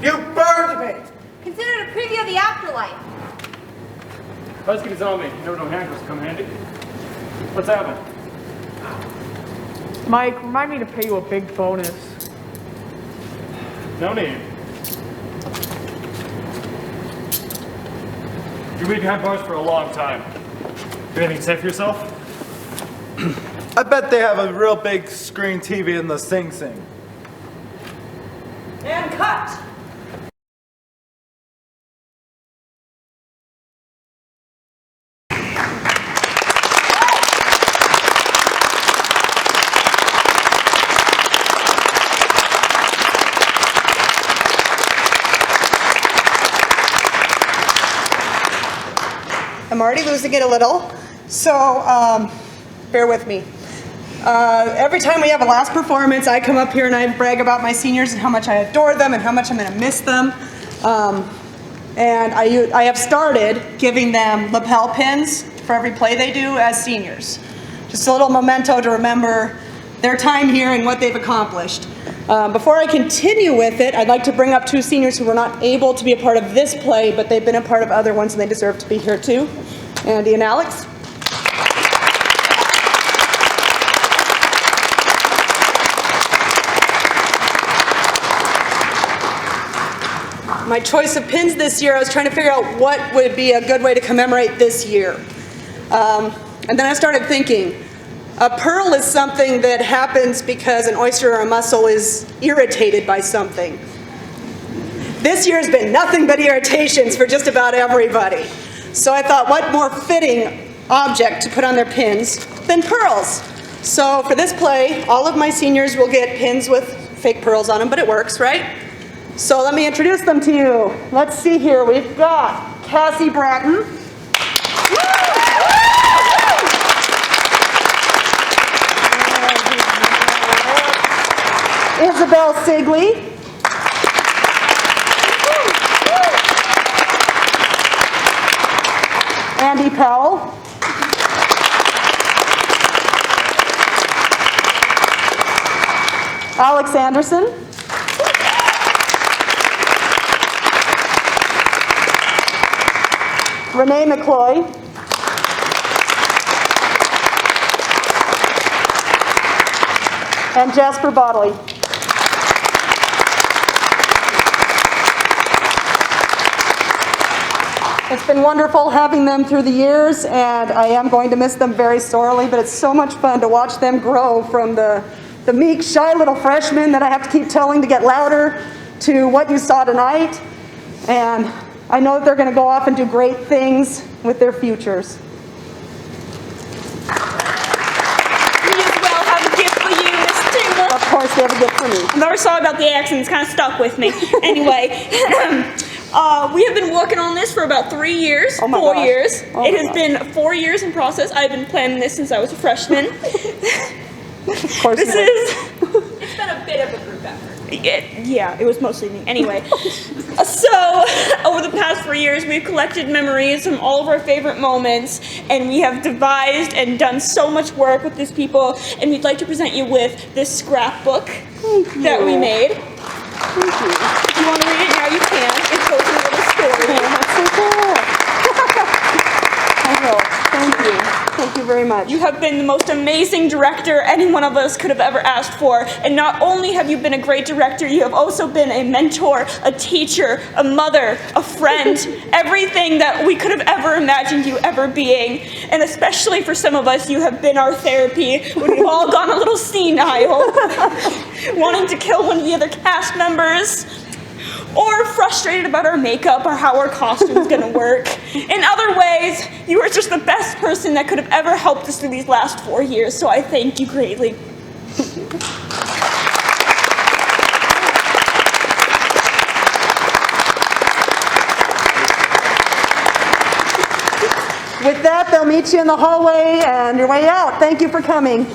You burned me! Consider it a preview of the afterlife. Housekeeper's on me. You never know handcuffs come handy. What's happening? Mike, remind me to pay you a big bonus. No need. You'll be behind bars for a long time. Do anything to say for yourself? I bet they have a real big screen TV in the Sing Sing. And cut! I'm already losing it a little, so bear with me. Every time we have a last performance, I come up here and I brag about my seniors and how much I adore them and how much I'm going to miss them. And I have started giving them lapel pins for every play they do as seniors. Just a little memento to remember their time here and what they've accomplished. Before I continue with it, I'd like to bring up two seniors who were not able to be a part of this play, but they've been a part of other ones and they deserve to be here too. Andy and Alex. My choice of pins this year, I was trying to figure out what would be a good way to commemorate this year. And then I started thinking, a pearl is something that happens because an oyster or a mussel is irritated by something. This year has been nothing but irritations for just about everybody. So I thought, what more fitting object to put on their pins than pearls? So for this play, all of my seniors will get pins with fake pearls on them, but it works, right? So let me introduce them to you. Let's see here. We've got Cassie Bratton. Izabell Siegle. Andy Powell. Alex Anderson. Rennee McCloy. And Jasper Bodily. It's been wonderful having them through the years, and I am going to miss them very sorely, but it's so much fun to watch them grow from the meek, shy little freshmen that I have to keep telling to get louder to what you saw tonight. And I know that they're going to go off and do great things with their futures. We as well have a gift for you, Miss Tuma. Of course, they have a gift for me. I'm very sorry about the accent. It's kind of stuck with me. Anyway, we have been working on this for about 3 years, Oh my 4 gosh. years. Oh It my has gosh. been 4 years in process. I've been planning this since I was a freshman. Of course This you is... It's been a bit of a group effort. Yeah, it was mostly me. Anyway, so over the past 4 years, we've collected memories from all of our favorite moments, and we have devised and done so much work with these people, and we'd like to present you with this scrapbook that we made. Thank you. If you want to read it now, you can. It tells you a little story. That's so cool. I will. Thank you. Thank you very much. You have been the most amazing director any one of us could have ever asked for. And not only have you been a great director, you have also been a mentor, a teacher, a mother, a friend, everything that we could have ever imagined you ever being. And especially for some of us, you have been our therapy when we've all gone a little senile, wanting to kill one of the other cast members, or frustrated about our makeup or how our costume's gonna work. In other ways, you are just the best person that could have ever helped us through these last 4 years, so I thank you greatly. With that, they'll meet you in the hallway and your way out. Thank you for coming.